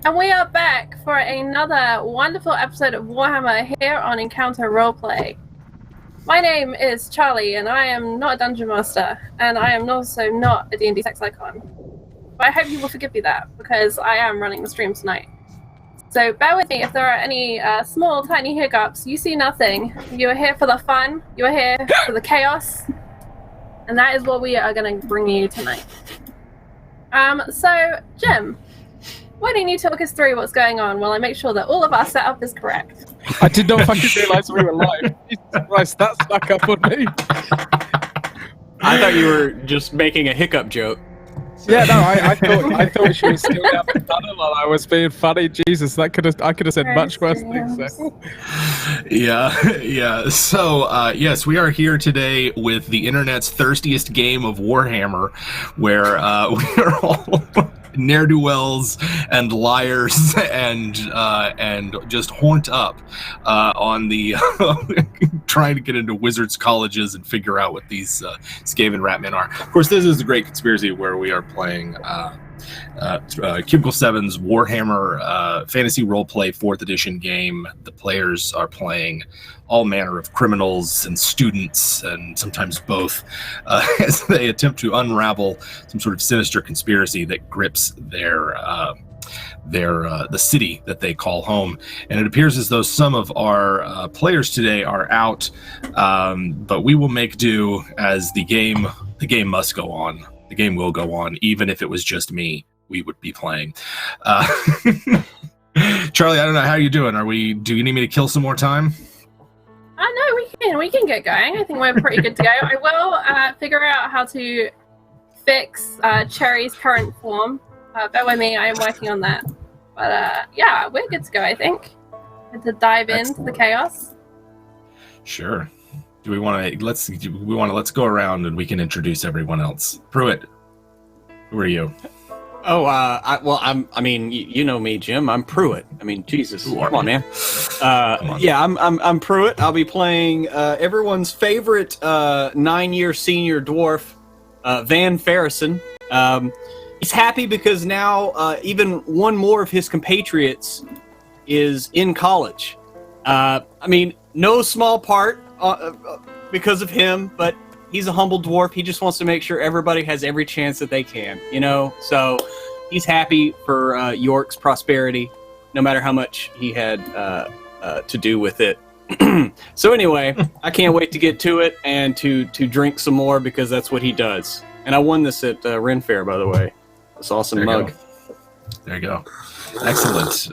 And we are back for another wonderful episode of Warhammer here on Encounter Roleplay. My name is Charlie, and I am not a Dungeon Master, and I am also not a D&D sex icon. But I hope you will forgive me that, because I am running the stream tonight. So bear with me if there are any small, tiny hiccups. You see nothing. You are here for the fun, you are here for the chaos, and that is what we are going to bring you tonight. So, Jim, why don't you talk us through what's going on while I make sure that all of our setup is correct? I did not fucking realise we were live. Jesus Christ, that snuck up on me. I thought you were just making a hiccup joke. Yeah, no, I thought she was still down the tunnel while I was being funny. Jesus, I could have said much worse things. So. Yeah. So, yes, we are here today with the internet's thirstiest game of Warhammer, where we are all ne'er-do-wells and liars and just horned up on the trying to get into wizards colleges and figure out what these Skaven ratmen are. Of course, this is a great conspiracy where we are playing Cubicle 7's Warhammer fantasy roleplay 4th edition game. The players are playing all manner of criminals and students, and sometimes both, as they attempt to unravel some sort of sinister conspiracy that grips the city that they call home. And it appears as though some of our players today are out, but we will make do, as the game must go on. The game will go on, even if it was just me. We would be playing. Charlie, I don't know how you doing. Do you need me to kill some more time? No, we can get going. I think we're pretty good to go. I will figure out how to fix Cherry's current form. Bear with me, I am working on that. But yeah, we're good to go, I think. To dive into the chaos. Sure. Do we want to let's go around and we can introduce everyone else. Pruitt, who are you? Oh, I mean, you know me, Jim. I'm Pruitt. I mean, Jesus, come on, man. Yeah, I'm Pruitt. I'll be playing everyone's favorite 9-year senior dwarf, Van Ferrison. He's happy because now even one more of his compatriots is in college. I mean, no small part because of him, but he's a humble dwarf. He just wants to make sure everybody has every chance that they can, you know? So he's happy for York's prosperity, no matter how much he had to do with it. So anyway, I can't wait to get to it and to drink some more, because that's what he does. And I won this at Ren Fair, by the way. This awesome mug. There you go. Excellent.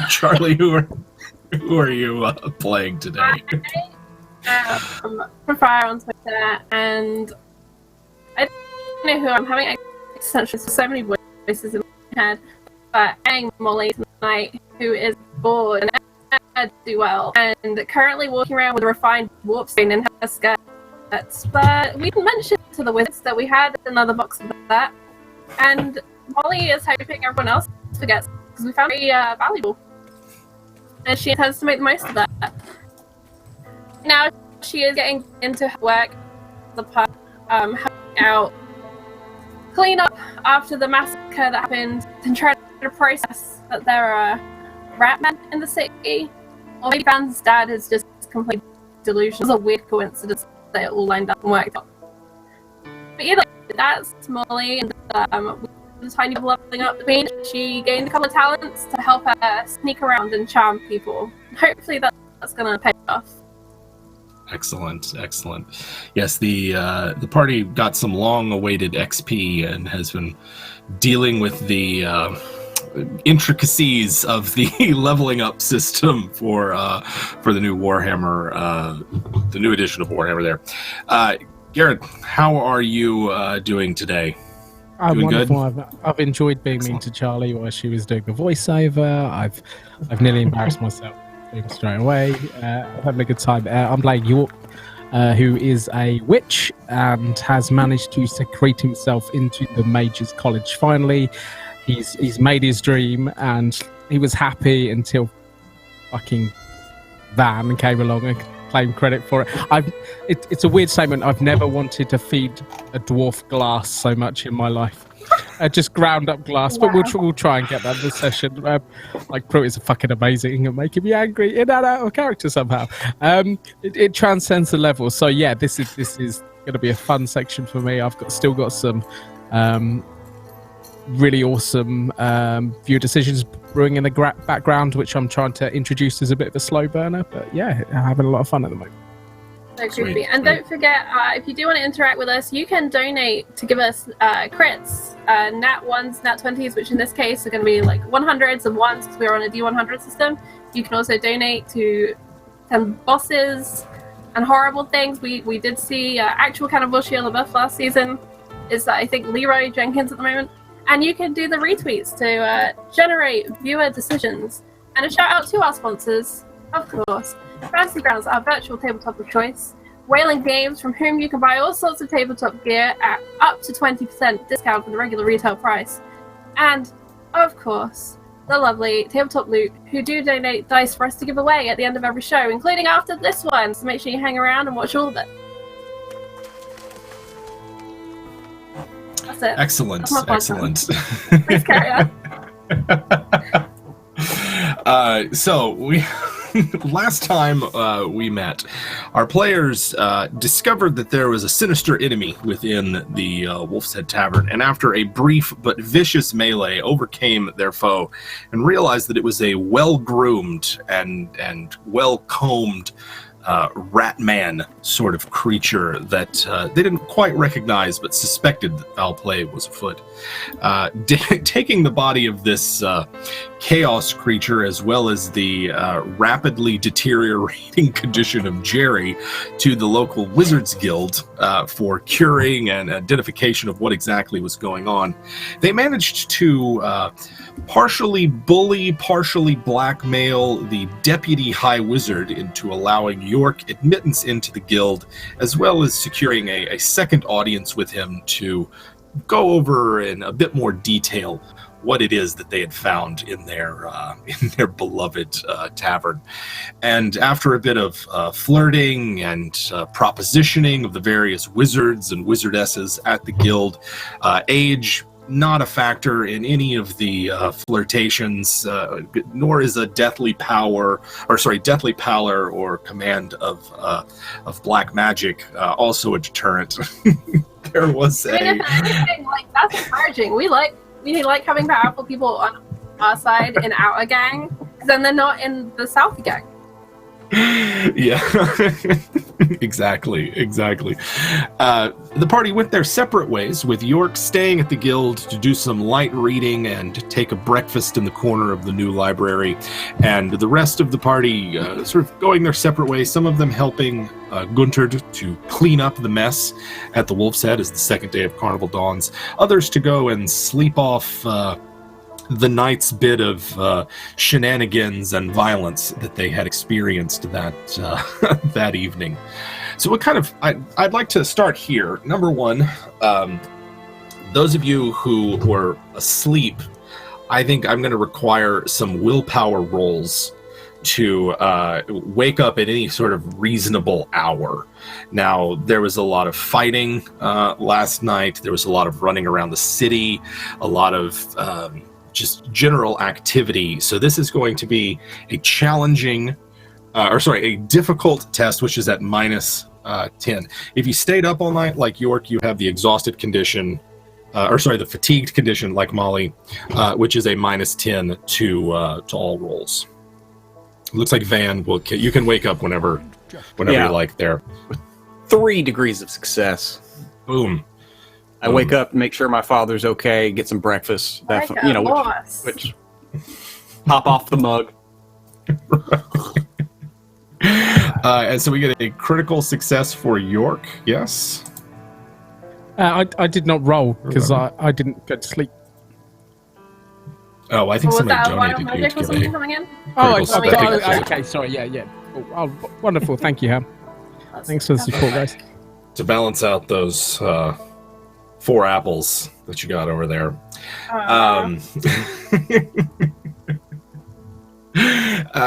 Charlie, who are you playing today? From Fire on Twitter, and I don't know who I'm having. Essentially, so many voices in my head, but I'm Molly tonight, who is bored and do well, and currently walking around with a refined warp stone in her skirt. But we didn't mention to the wizards that we had another box of that, and Molly is hoping everyone else forgets, because we found it very valuable, and she intends to make the most of that. Now she is getting into her work, the pub, helping out, clean up after the massacre that happened, and try to process that there are ratmen in the city. Or maybe Van's dad is just completely delusional. It's a weird coincidence that they all lined up and worked out. But either way, that's Molly, and with a tiny leveling up between, she gained a couple of talents to help her sneak around and charm people. Hopefully that's going to pay off. Excellent. Yes, the party got some long-awaited XP and has been dealing with the intricacies of the leveling up system for the new Warhammer, the new edition of Warhammer. There, Garrett, how are you doing today? I'm doing wonderful. Good? I've enjoyed being mean to Charlie while she was doing the voiceover. I've nearly embarrassed myself straight away. Having a good time. I'm playing York, who is a witch and has managed to secrete himself into the Mages College. Finally, he's made his dream, and he was happy until fucking Van came along and claim credit for it. It's a weird statement. I've never wanted to feed a dwarf glass so much in my life. Just ground up glass, but we'll try and get that in the session. Like Pruitt is fucking amazing and making me angry in and out of character somehow. It transcends the level. So yeah, this is going to be a fun section for me. I've still got some really awesome viewer decisions brewing in the background, which I'm trying to introduce as a bit of a slow burner. But yeah, I'm having a lot of fun at the moment. So creepy. And don't forget, if you do want to interact with us, you can donate to give us crits, nat 1s, nat 20s, which in this case are going to be like 100s and 1s because we're on a D100 system. You can also donate to some bosses and horrible things. We did see actual Cannibal Shield LaBeouf last season. Is I think Leroy Jenkins at the moment. And you can do the retweets to generate viewer decisions. And a shout out to our sponsors, of course. Fantasy Grounds, our virtual tabletop of choice. Whaling Games, from whom you can buy all sorts of tabletop gear at up to 20% discount from the regular retail price. And, of course, the lovely Tabletop Loot, who do donate dice for us to give away at the end of every show, including after this one, so make sure you hang around and watch all of it. That's it. Excellent. Please carry on. So we last time we met, our players discovered that there was a sinister enemy within the Wolf's Head Tavern, and after a brief but vicious melee, overcame their foe and realized that it was a well-groomed and well-combed rat man sort of creature that they didn't quite recognize but suspected that foul play was afoot. Taking the body of this chaos creature as well as the rapidly deteriorating condition of Jerry to the local Wizards Guild for curing and identification of what exactly was going on, they managed to partially bully, partially blackmail the Deputy High Wizard into allowing York admittance into the guild, as well as securing a second audience with him to go over in a bit more detail what it is that they had found in their beloved tavern. And after a bit of flirting and propositioning of the various wizards and wizardesses at the guild, age not a factor in any of the flirtations, nor is a deathly pallor or command of black magic also a deterrent. There was if anything, like, that's encouraging. We like having powerful people on our side in our gang, because then they're not in the South gang. Yeah, exactly. The party went their separate ways, with York staying at the guild to do some light reading and take a breakfast in the corner of the new library, and the rest of the party sort of going their separate ways, some of them helping Gunter to clean up the mess at the Wolf's Head as the second day of Carnival dawns, others to go and sleep off the night's bit of shenanigans and violence that they had experienced that evening. So what kind of... I'd like to start here. Number one, those of you who were asleep, I think I'm going to require some willpower rolls to wake up at any sort of reasonable hour. Now, there was a lot of fighting last night. There was a lot of running around the city, a lot of... just general activity. So this is going to be a challenging, a difficult test, which is at minus 10. If you stayed up all night like York, you have the exhausted condition, the fatigued condition like Molly, which is a minus 10 to all rolls. It looks like Van you can wake up whenever you like there. 3 degrees of success. Boom. I wake up, make sure my father's okay, get some breakfast. Which pop off the mug. And so we get a critical success for York. Yes. I did not roll because I didn't go to sleep. Oh, I think somebody donated you to get coming in? Okay. Sorry. Yeah. Oh, wonderful. Thank you, Ham. Thanks for the support, guys. To balance out those 4 apples that you got over there.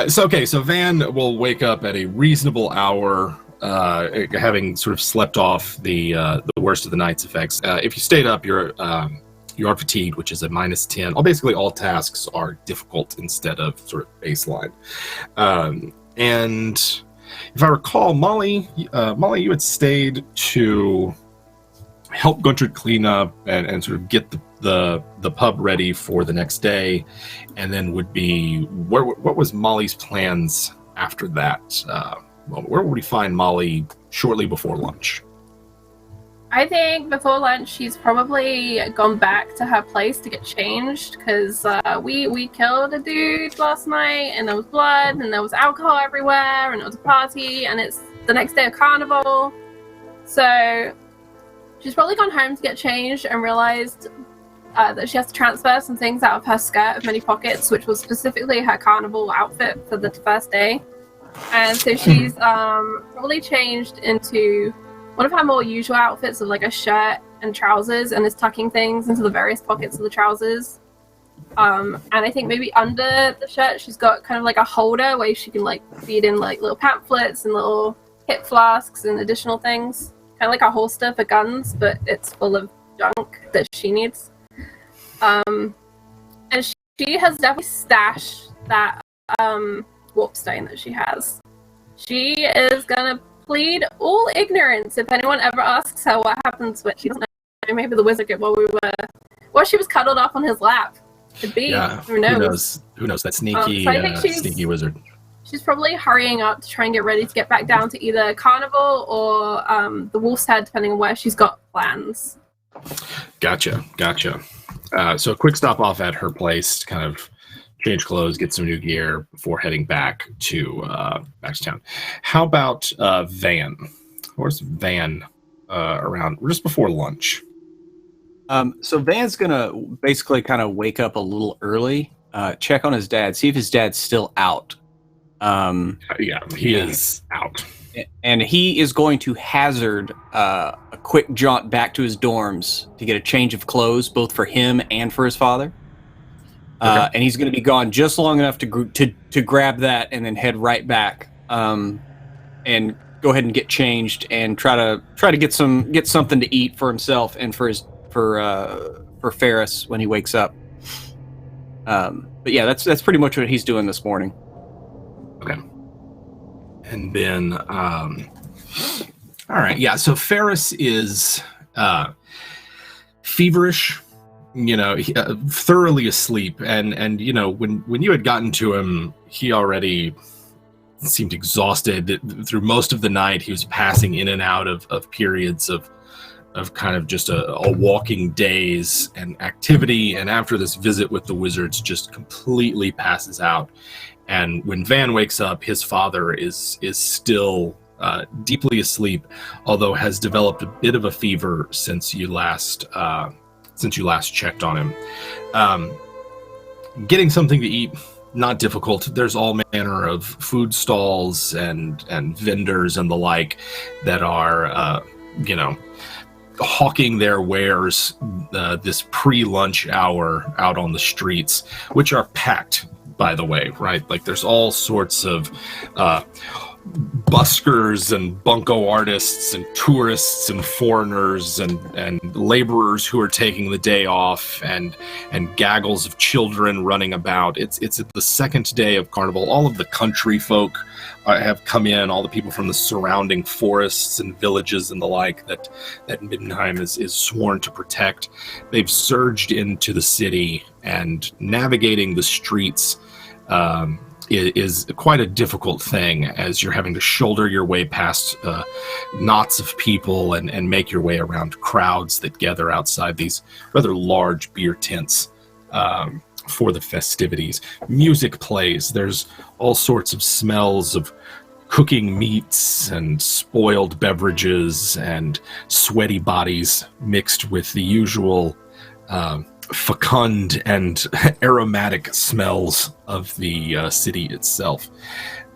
So Van will wake up at a reasonable hour, having sort of slept off the worst of the night's effects. If you stayed up, you are fatigued, which is a -10. Basically, all tasks are difficult instead of sort of baseline. And if I recall, Molly, you had stayed to help Gunter clean up and sort of get the pub ready for the next day, and then would be what was Molly's plans after that? Where would we find Molly shortly before lunch? I think before lunch she's probably gone back to her place to get changed, because we killed a dude last night and there was blood and there was alcohol everywhere and it was a party and it's the next day of carnival. So she's probably gone home to get changed and realized that she has to transfer some things out of her skirt of many pockets, which was specifically her carnival outfit for the first day. And so she's probably changed into one of her more usual outfits of like a shirt and trousers, and is tucking things into the various pockets of the trousers. And I think maybe under the shirt she's got kind of like a holder where she can like feed in like little pamphlets and little hip flasks and additional things. Kind of like a holster for guns, but it's full of junk that she needs. And she has definitely stashed that warp stone that she has. She is gonna plead all ignorance if anyone ever asks her what happens when she doesn't know. Maybe the wizard get while she was cuddled up on his lap. Could be. Yeah, who knows? Who knows? That sneaky, so I think sneaky wizard. She's probably hurrying up to try and get ready to get back down to either Carnival or the Wolf's Head, depending on where she's got plans. Gotcha. So a quick stop off at her place to kind of change clothes, get some new gear before heading back to town. How about Van? Where's Van around just before lunch? So Van's gonna basically kind of wake up a little early, check on his dad, see if his dad's still out. Yeah, he is out. And he is going to hazard a quick jaunt back to his dorms to get a change of clothes, both for him and for his father. Okay. And he's going to be gone just long enough to grab that and then head right back, and go ahead and get changed and try to get something to eat for himself and for Ferris when he wakes up. But yeah, that's pretty much what he's doing this morning. Okay. And then, all right, yeah. So Ferris is feverish, thoroughly asleep, and when you had gotten to him, he already seemed exhausted. Through most of the night, he was passing in and out of periods of kind of just a walking daze and activity, and after this visit with the wizards, just completely passes out. And when Van wakes up, his father is still deeply asleep, although has developed a bit of a fever since you last checked on him. Getting something to eat, not difficult. There's all manner of food stalls and vendors and the like that are hawking their wares this pre-lunch hour out on the streets, which are packed, by the way, right? Like there's all sorts of buskers and bunco artists and tourists and foreigners and laborers who are taking the day off and gaggles of children running about. It's the second day of Carnival. All of the country folk have come in, all the people from the surrounding forests and villages and the like that Middenheim is sworn to protect. They've surged into the city, and navigating the streets is quite a difficult thing, as you're having to shoulder your way past knots of people and make your way around crowds that gather outside these rather large beer tents for the festivities. Music plays. There's all sorts of smells of cooking meats and spoiled beverages and sweaty bodies mixed with the usual fecund and aromatic smells of the city itself.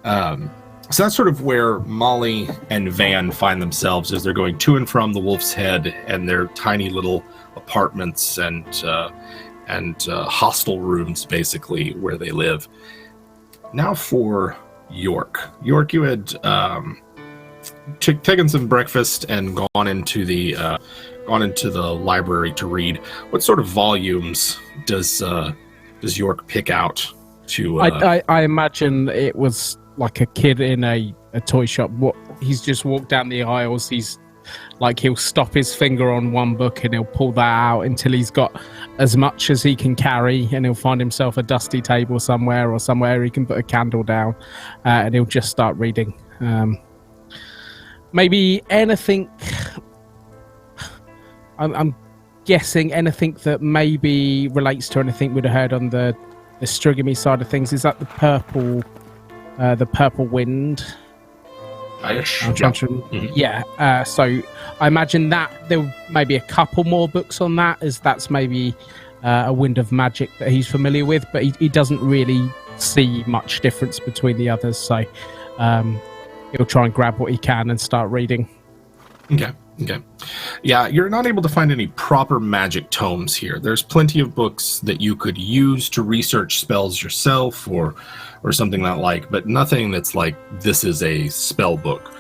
So that's sort of where Molly and Van find themselves as they're going to and from the Wolf's Head and their tiny little apartments and hostel rooms, basically, where they live. now for York. York, you had taken some breakfast and gone into the library to read. What sort of volumes does York pick out to? I imagine it was like a kid in a toy shop. He's just walked down the aisles. He'll stop his finger on one book and he'll pull that out until he's got as much as he can carry, and he'll find himself a dusty table somewhere he can put a candle down, and he'll just start reading. Maybe anything. I'm guessing anything that maybe relates to anything we'd have heard on the Strigamy side of things. Is that the purple wind? Yeah. So I imagine that there may be a couple more books on that, as that's maybe a wind of magic that he's familiar with, but he doesn't really see much difference between the others. So he'll try and grab what he can and start reading. Okay. Yeah, you're not able to find any proper magic tomes here. There's plenty of books that you could use to research spells yourself or something like, but nothing that's like, this is a spell book.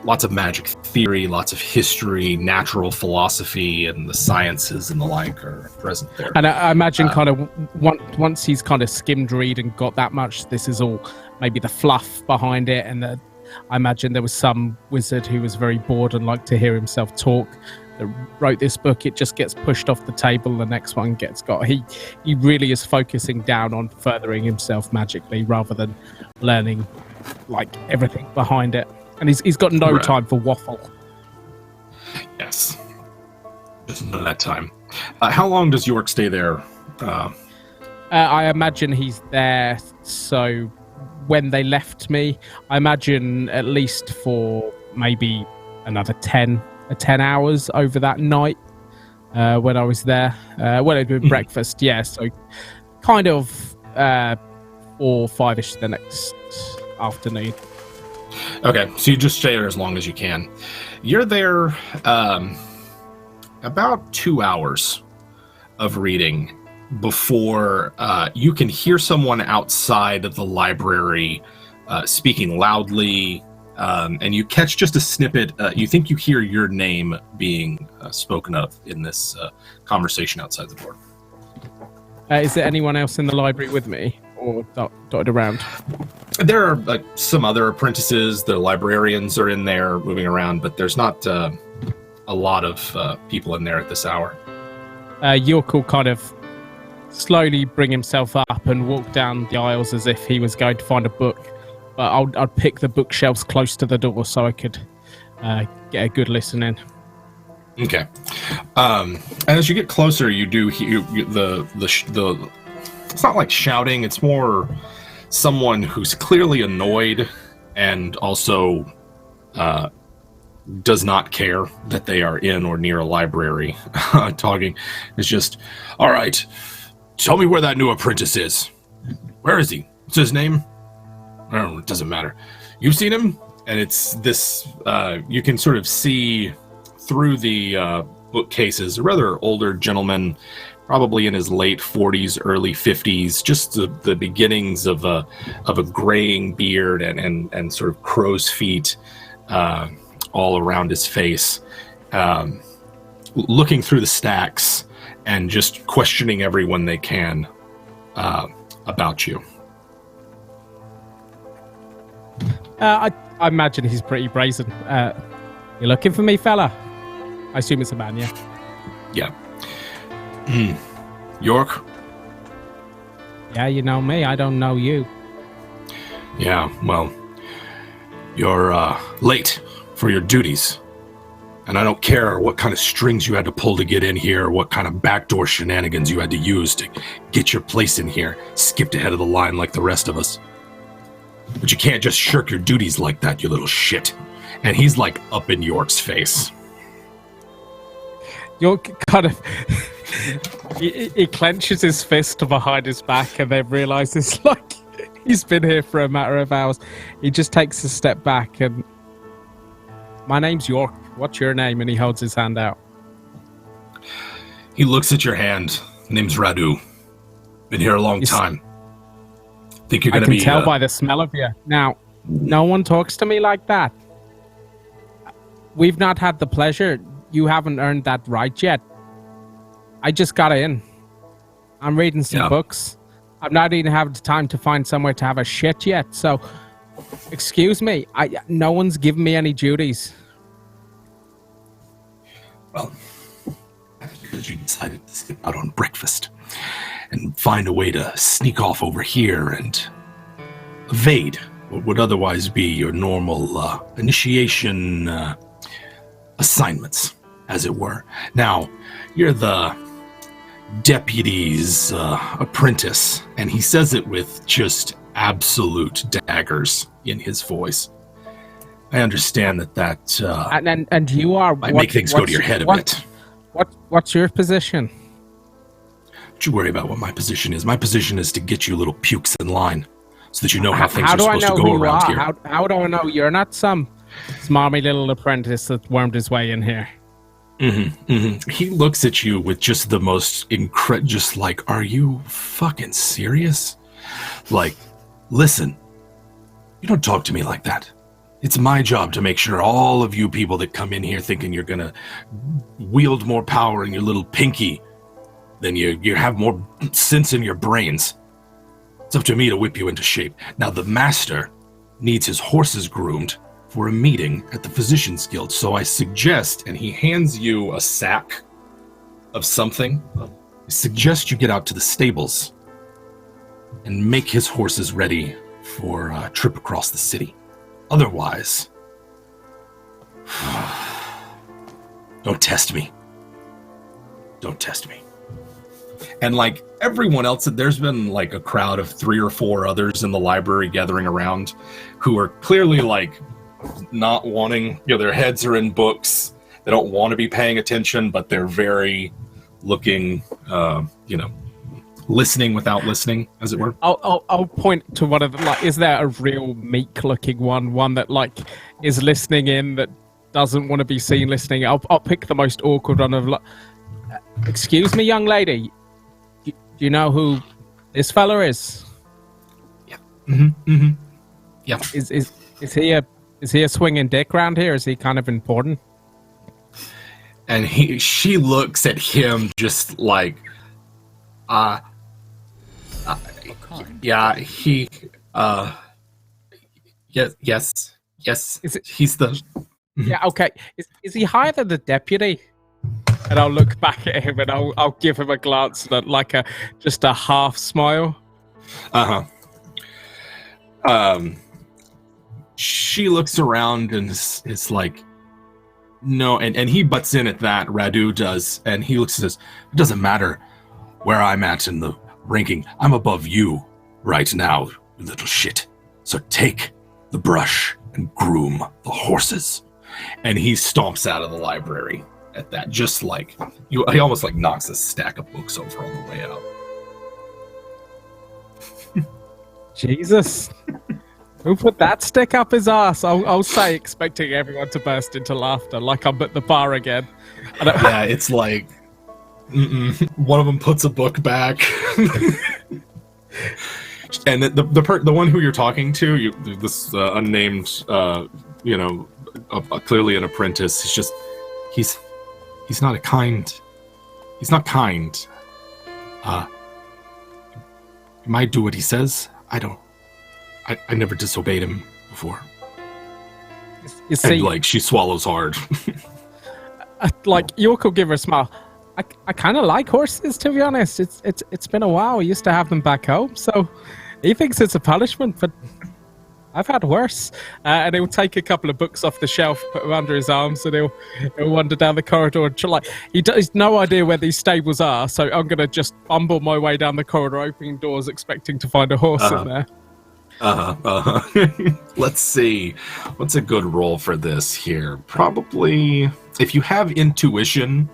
Lots of magic theory, lots of history, natural philosophy, and the sciences and the like are present there. And I imagine kind of once he's kind of skimmed read and got that much, this is all maybe the fluff behind it, and I imagine there was some wizard who was very bored and liked to hear himself talk that wrote this book. It just gets pushed off the table, the next one gets got. He really is focusing down on furthering himself magically rather than learning like everything behind it. And he's got no time for waffle. Yes. Just none of that time. How long does York stay there? I imagine he's there, so when they left me, I imagine at least for maybe another 10 hours over that night when I was there. When I did breakfast, yeah, so kind of 4 or 5-ish the next afternoon. Okay, so you just stay there as long as you can. You're there about 2 hours of reading before you can hear someone outside of the library speaking loudly, and you catch just a snippet. You think you hear your name being spoken of in this conversation outside the door. Is there anyone else in the library with me, or dotted around? There are some other apprentices. The librarians are in there moving around, but there's not a lot of people in there at this hour. York will kind of slowly bring himself up and walk down the aisles as if he was going to find a book, but I'd pick the bookshelves close to the door so I could get a good listen in. Okay. And as you get closer, you do hear the it's not like shouting, it's more someone who's clearly annoyed and also does not care that they are in or near a library. Talking is just, all right, tell me where that new apprentice is. Where is he? What's his name? I don't know, it doesn't matter. You've seen him? And it's this, you can sort of see through the bookcases, a rather older gentleman, probably in his late 40s, early 50s, just the beginnings of a graying beard and sort of crow's feet all around his face, looking through the stacks and just questioning everyone they can about you. I imagine he's pretty brazen. You looking for me, fella? I assume it's a man, yeah? Yeah. York? Yeah, you know me. I don't know you. Yeah, well, you're late for your duties. And I don't care what kind of strings you had to pull to get in here, or what kind of backdoor shenanigans you had to use to get your place in here. Skipped ahead of the line like the rest of us. But you can't just shirk your duties like that, you little shit. And he's like up in York's face. York kind of... he clenches his fist behind his back and then realizes like he's been here for a matter of hours. He just takes a step back and... My name's York. What's your name? And he holds his hand out. He looks at your hand. Name's Radu. Been here a long time. Think you're I gonna can be? tell by the smell of you. Now, no one talks to me like that. We've not had the pleasure. You haven't earned that right yet. I just got in. I'm reading some books. I've not even had the time to find somewhere to have a shit yet. So, excuse me. No one's given me any duties. Well, because you decided to skip out on breakfast and find a way to sneak off over here and evade what would otherwise be your normal initiation assignments, as it were. Now, you're the deputy's apprentice, and he says it with just absolute daggers in his voice. I understand that and you are might make things go to your head a bit. What's your position? Don't you worry about what my position is. My position is to get you little pukes in line so that you know how things are supposed to go around here. How do I know you're not some smarmy little apprentice that wormed his way in here? He looks at you with just the most just like, are you fucking serious? Like, listen, you don't talk to me like that. It's my job to make sure all of you people that come in here thinking you're gonna wield more power in your little pinky than you have more sense in your brains. It's up to me to whip you into shape. Now, the master needs his horses groomed for a meeting at the Physicians Guild. So I suggest, and he hands you a sack of something, I suggest you get out to the stables and make his horses ready for a trip across the city. Otherwise, don't test me. Don't test me. And like everyone else, there's been like a crowd of 3 or 4 others in the library gathering around who are clearly like not wanting, their heads are in books. They don't want to be paying attention, but they're very looking, listening without listening, as it were. I'll point to one of the, is there a real meek-looking one that like is listening in that doesn't want to be seen listening? I'll pick the most awkward one of like, excuse me, young lady, do you know who this fella is? Yeah. Yeah. Is he a swinging dick around here? Is he kind of important? And she looks at him just like, yeah, he, yes. He's the... Yeah, okay. Is he higher than the deputy? And I'll look back at him and I'll give him a glance that like just a half smile. She looks around and is like, no, and he butts in at that, Radu does, and he looks and says, it doesn't matter where I'm at in the ranking, I'm above you right now, you little shit. So take the brush and groom the horses. And he stomps out of the library at that, just like, he almost like knocks a stack of books over on the way out. Jesus. Who put that stick up his ass? I'll say, expecting everyone to burst into laughter, like I'm at the bar again. Yeah, it's like, one of them puts a book back. And the one who you're talking to, this unnamed, clearly an apprentice, he's not kind. He might do what he says. I never disobeyed him before. See, and she swallows hard. York will give her a smile. I kind of like horses, to be honest. It's been a while. I used to have them back home, so he thinks it's a punishment, but I've had worse. And he'll take a couple of books off the shelf, put them under his arms, and he'll wander down the corridor. And he has no idea where these stables are, so I'm gonna just bumble my way down the corridor, opening doors, expecting to find a horse in there. Let's see. What's a good roll for this here? Probably, if you have intuition,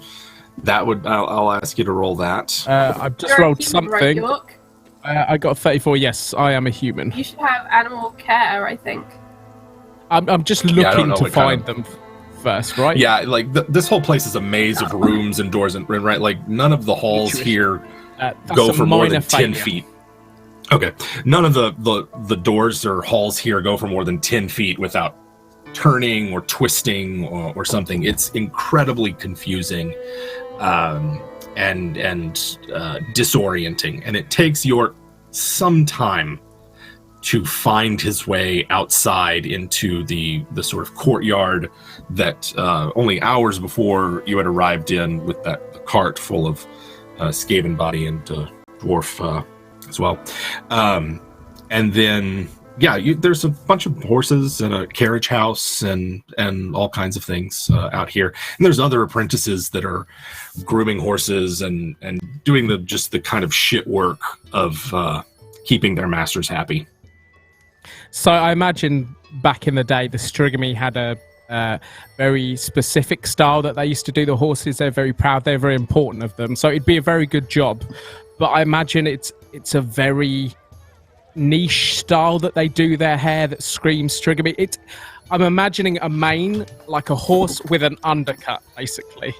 that would. I'll ask you to roll that. I've just rolled something. Right, I got 34. Yes, I am a human. You should have animal care, I think. I'm just looking to find them first, right? Yeah, like this whole place is a maze of rooms and doors, and right, like none of the halls here go for more than 10 feet. Okay. None of the doors or halls here go for more than 10 feet without turning or twisting or something. It's incredibly confusing and disorienting, and it takes York some time to find his way outside into the sort of courtyard that only hours before you had arrived in, with the cart full of Skaven body and dwarf as well. And then there's a bunch of horses and a carriage house and all kinds of things out here. And there's other apprentices that are grooming horses and doing the kind of shit work of keeping their masters happy. So I imagine back in the day, the Strigamy had a very specific style that they used to do the horses. They're very proud. They're very important of them. So it'd be a very good job. But I imagine it's a very niche style that they do their hair that screams Strigamy. I'm imagining a mane like a horse with an undercut, basically.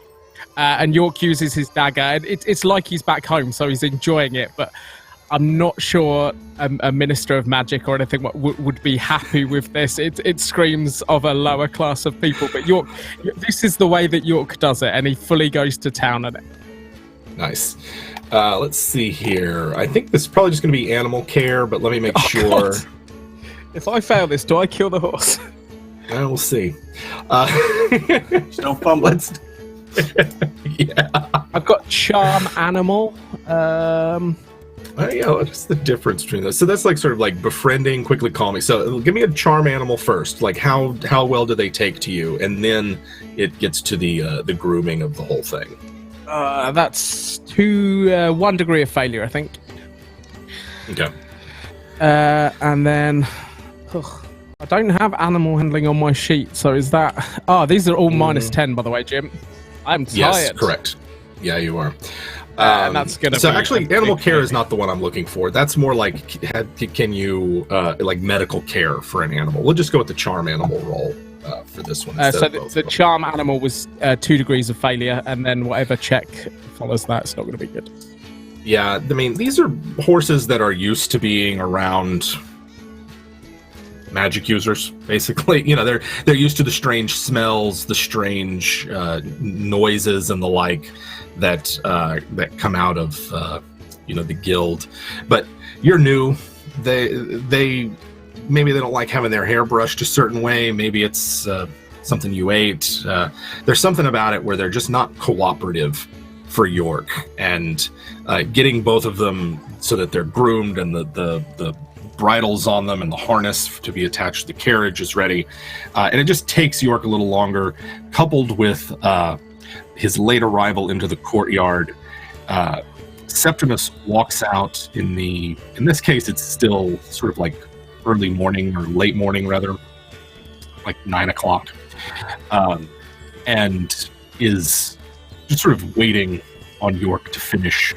And York uses his dagger. And it's like he's back home, so he's enjoying it. But I'm not sure a minister of magic or anything would be happy with this. It screams of a lower class of people. But York, this is the way that York does it, and he fully goes to town on it. Nice. Let's see here. I think this is probably just going to be animal care, but let me make sure. God. If I fail this, do I kill the horse? We'll see. Don't fumble. Yeah. I've got charm animal. What's the difference between those? So that's like sort of like befriending, quickly calming. So give me a charm animal first. Like how well do they take to you, and then it gets to the grooming of the whole thing. That's 1 degree of failure, I think. Okay. And then I don't have animal handling on my sheet, so is that? Oh, these are all minus 10, by the way, Jim. I'm tired. Yes, correct. Yeah, you are. And that's gonna. So actually, animal care is not the one I'm looking for. That's more like, can you like medical care for an animal? We'll just go with the charm animal roll for this one. So the charm animal was 2 degrees of failure, and then whatever check follows that, it's not going to be good. Yeah, I mean, these are horses that are used to being around magic users, basically. You know, they're used to the strange smells, the strange noises, and the like that come out of the guild. But you're new. They maybe they don't like having their hair brushed a certain way. Maybe it's something you ate. There's something about it where they're just not cooperative for York, and getting both of them so that they're groomed and the bridles on them and the harness to be attached to the carriage is ready. And it just takes York a little longer, coupled with his late arrival into the courtyard. Septimus walks out in this case, it's still sort of like early morning, or late morning rather, like 9 o'clock, and is just sort of waiting on York to finish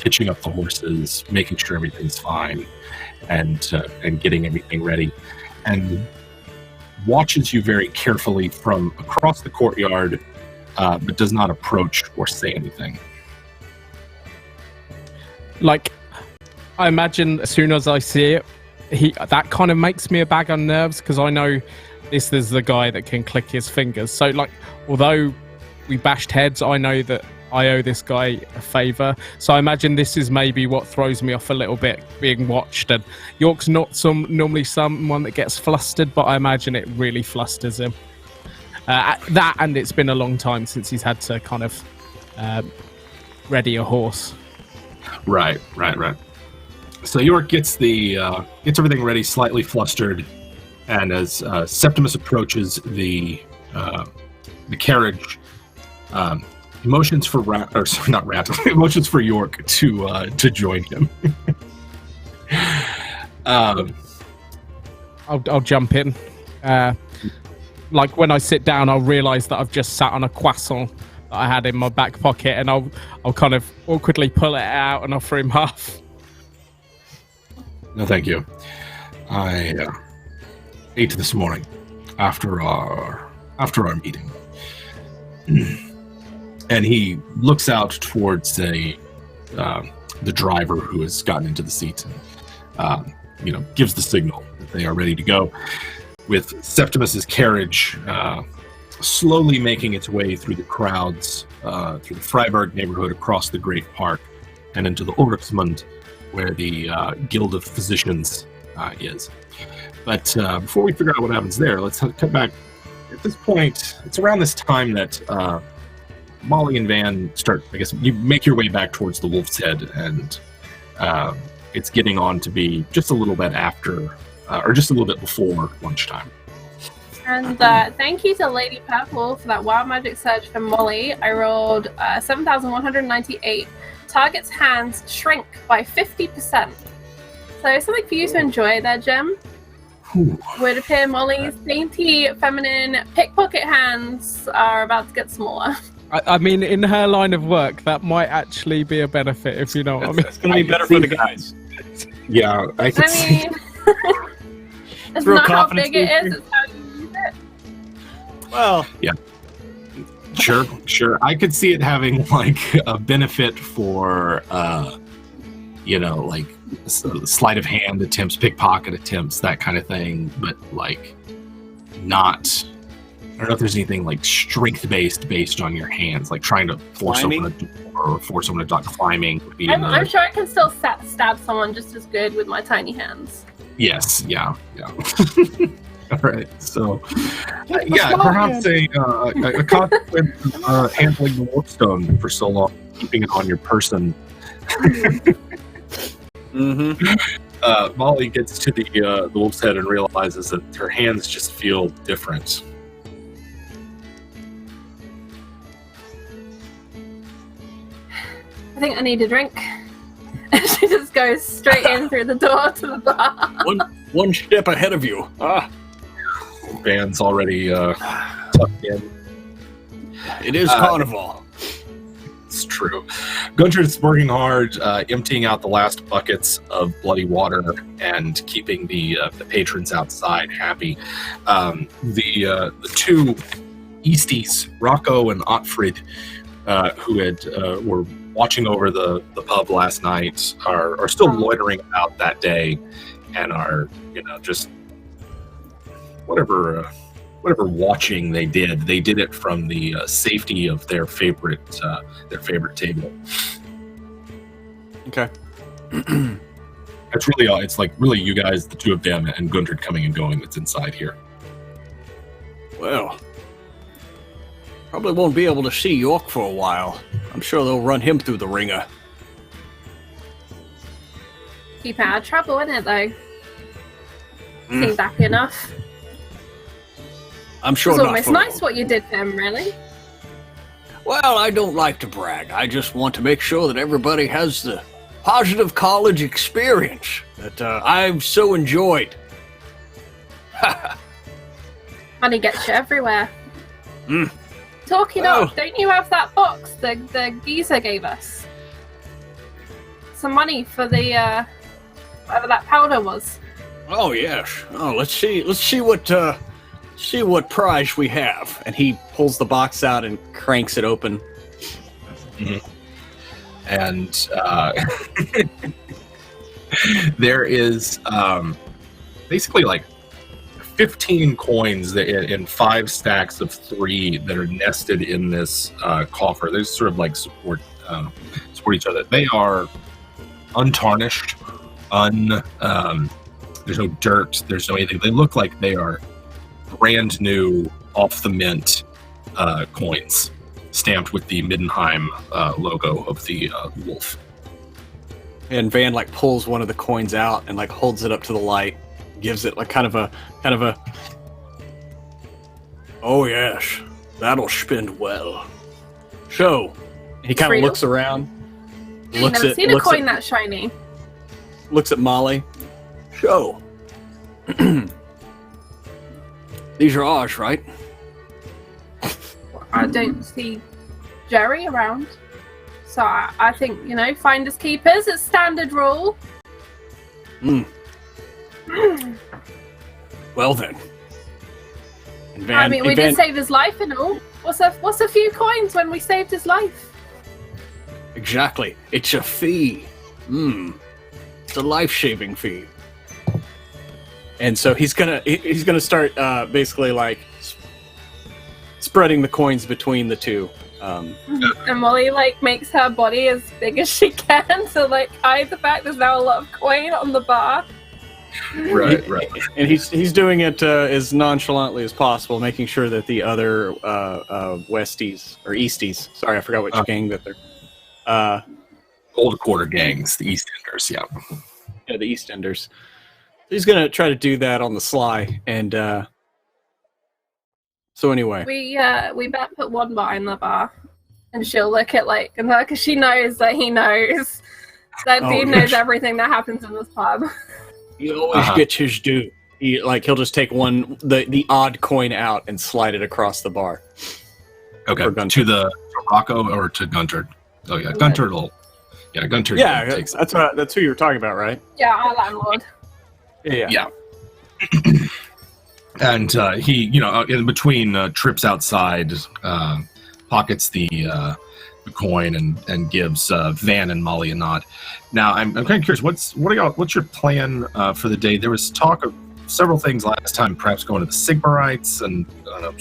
hitching up the horses, making sure everything's fine, and getting everything ready, and watches you very carefully from across the courtyard, but does not approach or say anything. Like, I imagine as soon as I see it, that kind of makes me a bag on nerves, because I know this is the guy that can click his fingers. So, like, although we bashed heads, I know that I owe this guy a favour. So I imagine this is maybe what throws me off a little bit, being watched. And York's not normally someone that gets flustered, but I imagine it really flusters him. That, and it's been a long time since he's had to kind of ready a horse. Right. So York gets everything ready, slightly flustered, and as Septimus approaches the carriage, motions for motions for York to join him. I'll jump in. Like when I sit down, I'll realise that I've just sat on a croissant that I had in my back pocket, and I'll kind of awkwardly pull it out and offer him half. No, thank you. I ate this morning after our meeting. And he looks out towards the driver who has gotten into the seat gives the signal that they are ready to go, with Septimus's carriage slowly making its way through the crowds, through the Freiburg neighborhood, across the Great Park, and into the Ulrichsmund, where the Guild of Physicians is. But before we figure out what happens there, let's cut back. At this point, it's around this time that Molly and Van start, I guess, you make your way back towards the Wolf's Head, and it's getting on to be just a little bit after, or just a little bit before lunchtime. And thank you to Lady Purple for that Wild Magic Surge for Molly. I rolled 7,198. Target's hands shrink by 50%. So something for you to enjoy there, Jim. Would appear Molly's dainty, feminine, pickpocket hands are about to get smaller. I mean, in her line of work, that might actually be a benefit, if you know what I mean. It's going to be better for the guys. Yeah, I can see. It's Throw not how confidence big it in is, it's how you use it. Well, yeah. Sure. I could see it having like a benefit for, like sleight of hand attempts, pickpocket attempts, that kind of thing, but like not. I don't know if there's anything like strength based on your hands, like trying to force someone to door or force someone to dodge. Climbing would be I'm sure I can still stab someone just as good with my tiny hands. Yes, yeah. All right, so perhaps a consequence of handling the warpstone for so long, keeping it on your person. Molly gets to the Wolf's Head and realizes that her hands just feel different. I think I need a drink. She just goes straight in through the door to the bar. One step ahead of you. Van's already tucked in. It is carnival. It's true. Gunther's working hard, emptying out the last buckets of bloody water and keeping the patrons outside happy. The two Easties, Rocco and Otfrid, who were watching over the pub last night, are still loitering about that day, and are just whatever watching they did it from the safety of their favorite table. Okay. That's really all. It's like really you guys, the two of them, and Gunther coming and going that's inside here. Well, probably won't be able to see York for a while. I'm sure they'll run him through the ringer. Keep out of trouble, isn't it, though? Seems happy enough. I'm sure It's not almost for nice long. what you did for him, really. Well, I don't like to brag. I just want to make sure that everybody has the positive college experience that I've so enjoyed. Money gets you everywhere. Talking Oh. of, don't you have that box the geezer gave us? Some money for the whatever that powder was. Oh yes. Oh, let's see what prize we have. And he pulls the box out and cranks it open. And there is basically like 15 coins in 5 stacks of 3 that are nested in this coffer. They sort of like support each other. They are untarnished, there's no dirt, there's no anything. They look like they are brand new, off the mint coins, stamped with the Middenheim logo of the wolf. And Van like pulls one of the coins out and like holds it up to the light, gives it like kind of a oh yes, that'll spin well. So he kind of Real? looks around, I've never seen a coin that shiny. looks at Molly. So these are ours, right? I don't see Jerry around. So I think, finders keepers, it's standard rule. Well then. And I mean, we did save his life and all. What's a few coins when we saved his life? Exactly. It's a fee. It's a life-saving fee. And so he's gonna start basically like spreading the coins between the two. And Molly like makes her body as big as she can to like hide the fact there's now a lot of coin on the bar. Right. And he's doing it as nonchalantly as possible, making sure that the other Westies or Easties, sorry, I forgot which gang that they're. Old Quarter gangs, the Eastenders, yeah. Yeah, the Eastenders. He's gonna try to do that on the sly, and so anyway. We better put one bar in the bar, and she'll look at like, and because she knows that he knows that Dean knows everything that happens in this pub. He always gets his due. He'll just take the odd coin out and slide it across the bar. Okay, to Rocco or to Gunter? Oh yeah, Gunter will. Yeah, Gunter. Yeah, that's who you were talking about, right? Yeah, our landlord. Yeah. And he, in between trips outside, pockets the coin and gives Van and Molly a nod. Now, I'm kind of curious. What's your plan for the day? There was talk of several things last time, perhaps going to the Sigmarites and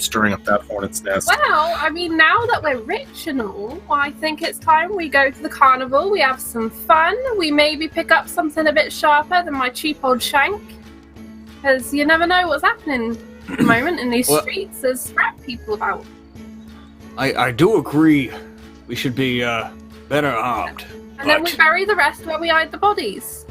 stirring up that hornet's nest. Well, I mean, now that we're rich and all, I think it's time we go to the carnival. We have some fun. We maybe pick up something a bit sharper than my cheap old shank. Because you never know what's happening at the moment in these streets. There's rat people about. I do agree. We should be better armed. And then we bury the rest where we hide the bodies.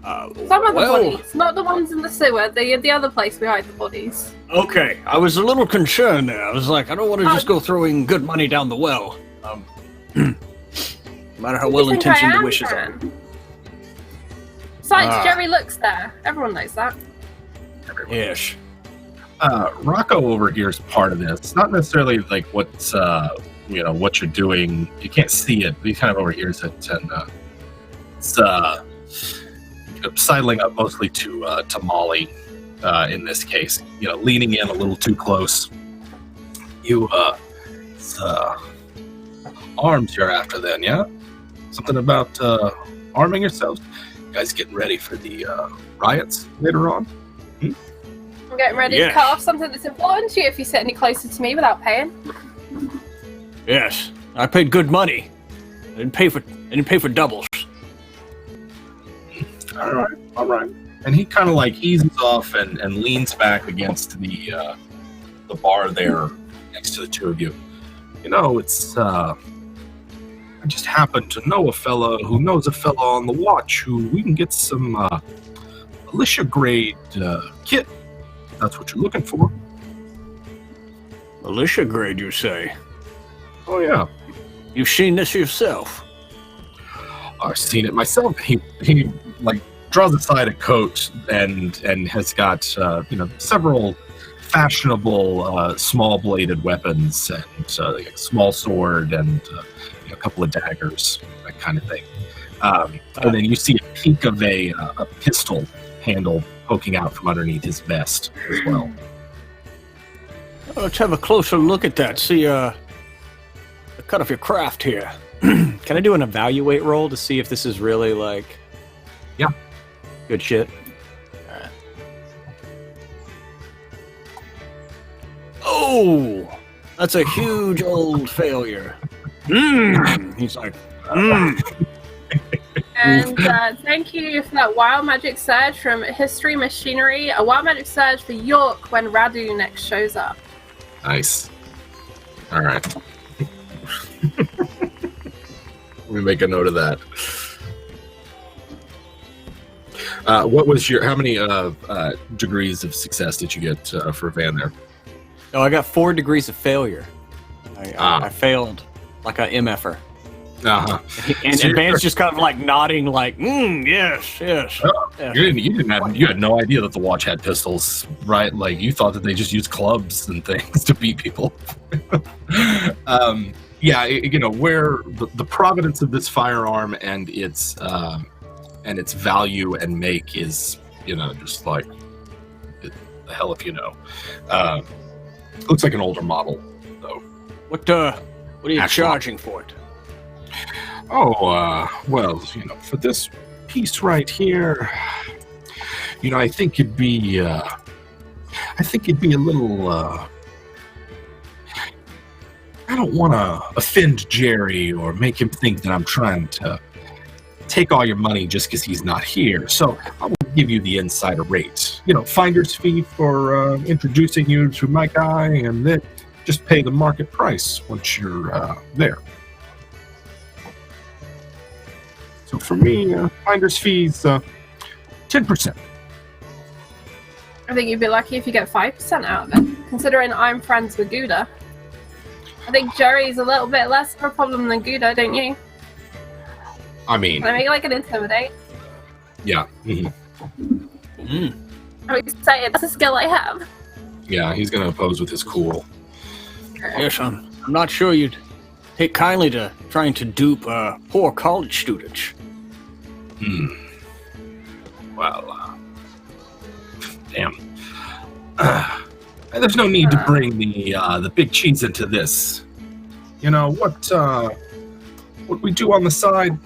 Some of the bodies, not the ones in the sewer. The other place we hide the bodies. Okay, I was a little concerned there. I was like, I don't want to just go throwing good money down the well. No matter how well-intentioned the wishes are. Besides, Jerry looks there. Everyone knows that. Yes. Rocco over here is part of this. It's not necessarily like what's what you're doing. You can't see it, but he kind of overhears it, and it's sidling up mostly to Molly in this case. Leaning in a little too close. It's arms you're after, then, yeah? Something about arming yourselves. You guys getting ready for the riots later on? I'm getting ready to cut off something that's important to you if you sit any closer to me without paying. Yes, I paid good money. I didn't pay for doubles. All right. And he kind of like eases off and leans back against the bar there next to the two of you. It's I just happen to know a fella who knows a fella on the watch who we can get some militia grade kit. If that's what you're looking for. Militia grade, you say? Oh yeah. You've seen this yourself? I've seen it myself. He like draws aside a coat and has got several fashionable small bladed weapons and like a small sword and a couple of daggers, that kind of thing. And then you see a peak of a pistol handle poking out from underneath his vest as well. Let's have a closer look at that. See the cut of your craft here. Can I do an evaluate roll to see if this is really like good shit? Alright. Oh, that's a huge old failure. He's like, And thank you for that wild magic surge from History Machinery. A wild magic surge for York when Radu next shows up. Nice. All right. Let me make a note of that. What was how many degrees of success did you get for Van there? Oh, I got 4 degrees of failure. I failed like a MFer. Uh-huh. And Van's just kind of like nodding, like, yes. Oh, yes. You had no idea that the watch had pistols, right? Like you thought that they just used clubs and things to beat people. Where the provenance of this firearm and its value and make is, just like the hell if you know. Looks like an older model, though. What are you charging for it? Well, for this piece right here, I think it'd be a little. I don't want to offend Jerry or make him think that I'm trying to take all your money just because he's not here. So I will give you the insider rate. Finder's fee for introducing you to my guy, and then just pay the market price once you're there. So for me, finder's fees, 10%. I think you'd be lucky if you get 5% out of it, considering I'm friends with Gouda. I think Jerry's a little bit less of a problem than Gouda, don't you? I mean... Can I make an intimidate? Yeah. Mm. I'm excited. That's a skill I have. Yeah, he's going to oppose with his cool. Yes, I'm not sure you'd take kindly to trying to dupe poor college students. Well, damn. There's no need to bring the big cheese into this. What we do on the side,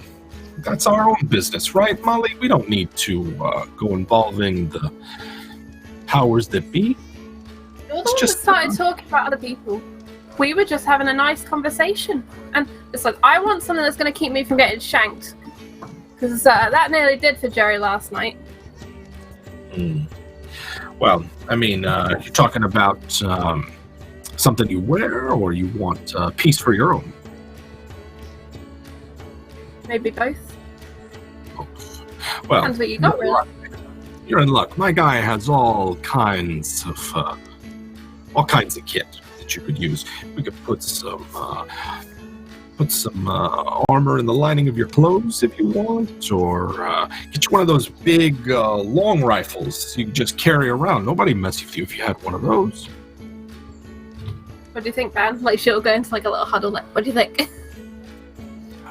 that's our own business, right, Molly? We don't need to go involving the powers that be. You're the one that started talking about other people. We were just having a nice conversation. And it's like, I want something that's going to keep me from getting shanked. Because that nearly did for Jerry last night. Well, I mean, you're talking about something you wear, or you want a piece for your own? Maybe both. Well, depends what you got, really. You're in luck. My guy has all kinds of kit that you could use. We could put some armor in the lining of your clothes if you want, or get you one of those big long rifles you can just carry around. Nobody mess with you if you had one of those. What do you think, Ben? Like, she'll go into a little huddle. What do you think?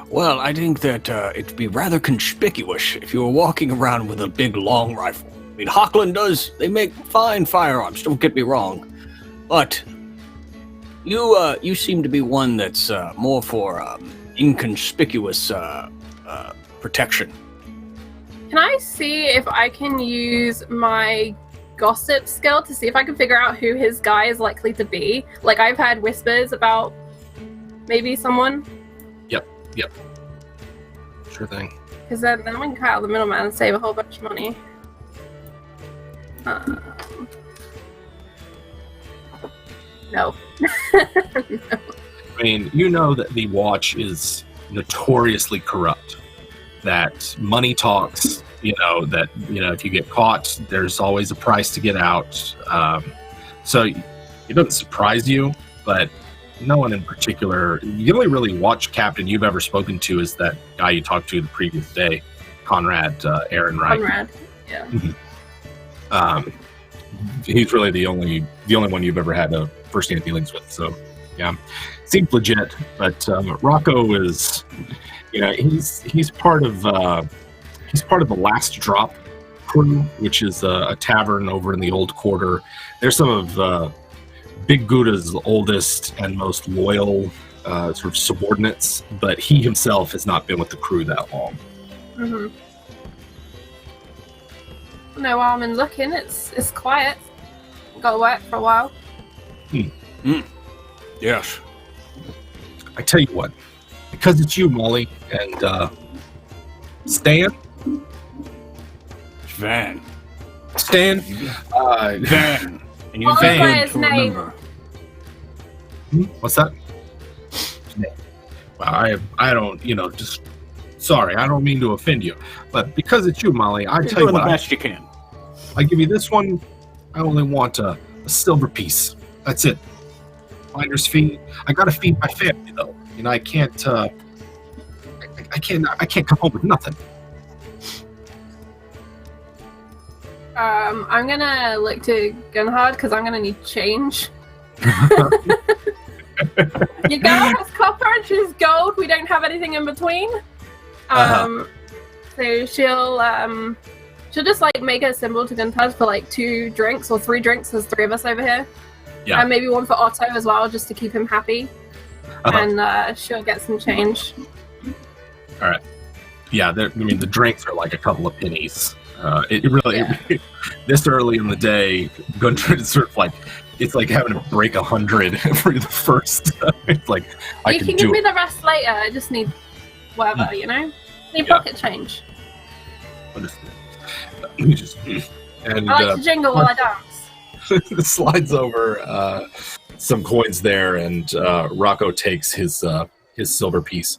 Well, I think that it'd be rather conspicuous if you were walking around with a big long rifle. I mean, Hockland they make fine firearms, don't get me wrong. But you seem to be one that's more for inconspicuous protection. Can I see if I can use my gossip skill to see if I can figure out who his guy is likely to be? Like, I've had whispers about maybe someone. Yep. Sure thing. Because then we can cut out the middleman and save a whole bunch of money. No. I mean, that the watch is notoriously corrupt. That money talks. That if you get caught, there's always a price to get out. So it doesn't surprise you, but no one in particular. The only really watch captain you've ever spoken to is that guy you talked to the previous day, Conrad Ehrenreich. Conrad, yeah. He's really the only one you've ever had first-hand dealings with. So, yeah, seems legit. But Rocco is, he's part of the Last Drop crew, which is a tavern over in the Old Quarter. They're some of Big Gouda's oldest and most loyal sort of subordinates, but he himself has not been with the crew that long. Mm-hmm. No harm in looking. It's quiet. Got to work for a while. Yes. I tell you what, because it's you, Molly, and Stan. Van. Stan. Van. And you What was Van his to name? remember. What's that? Well, I don't, just sorry, I don't mean to offend you, but because it's you, Molly, I You're tell you doing what, the best you can. I give you this one. I only want a silver piece. That's it. Finder's fee. I gotta feed my family though. I can't. I can't come home with nothing. I'm gonna look to Gunhard because I'm gonna need change. Your girl has copper and she's gold. We don't have anything in between. So she'll just make a symbol to Gunhard for 2 drinks or 3 drinks. There's 3 of us over here. Yeah. And maybe one for Otto as well, just to keep him happy. And she'll get some change. All right. Yeah, the drinks are like a couple of pennies. It really this early in the day, Gunter is sort of like it's like having to break 100 for the first. It's like You can give me the rest later. I just need whatever, you know. Need pocket change. He just and I like to jingle while I dance. slides over some coins there, and Rocco takes his silver piece.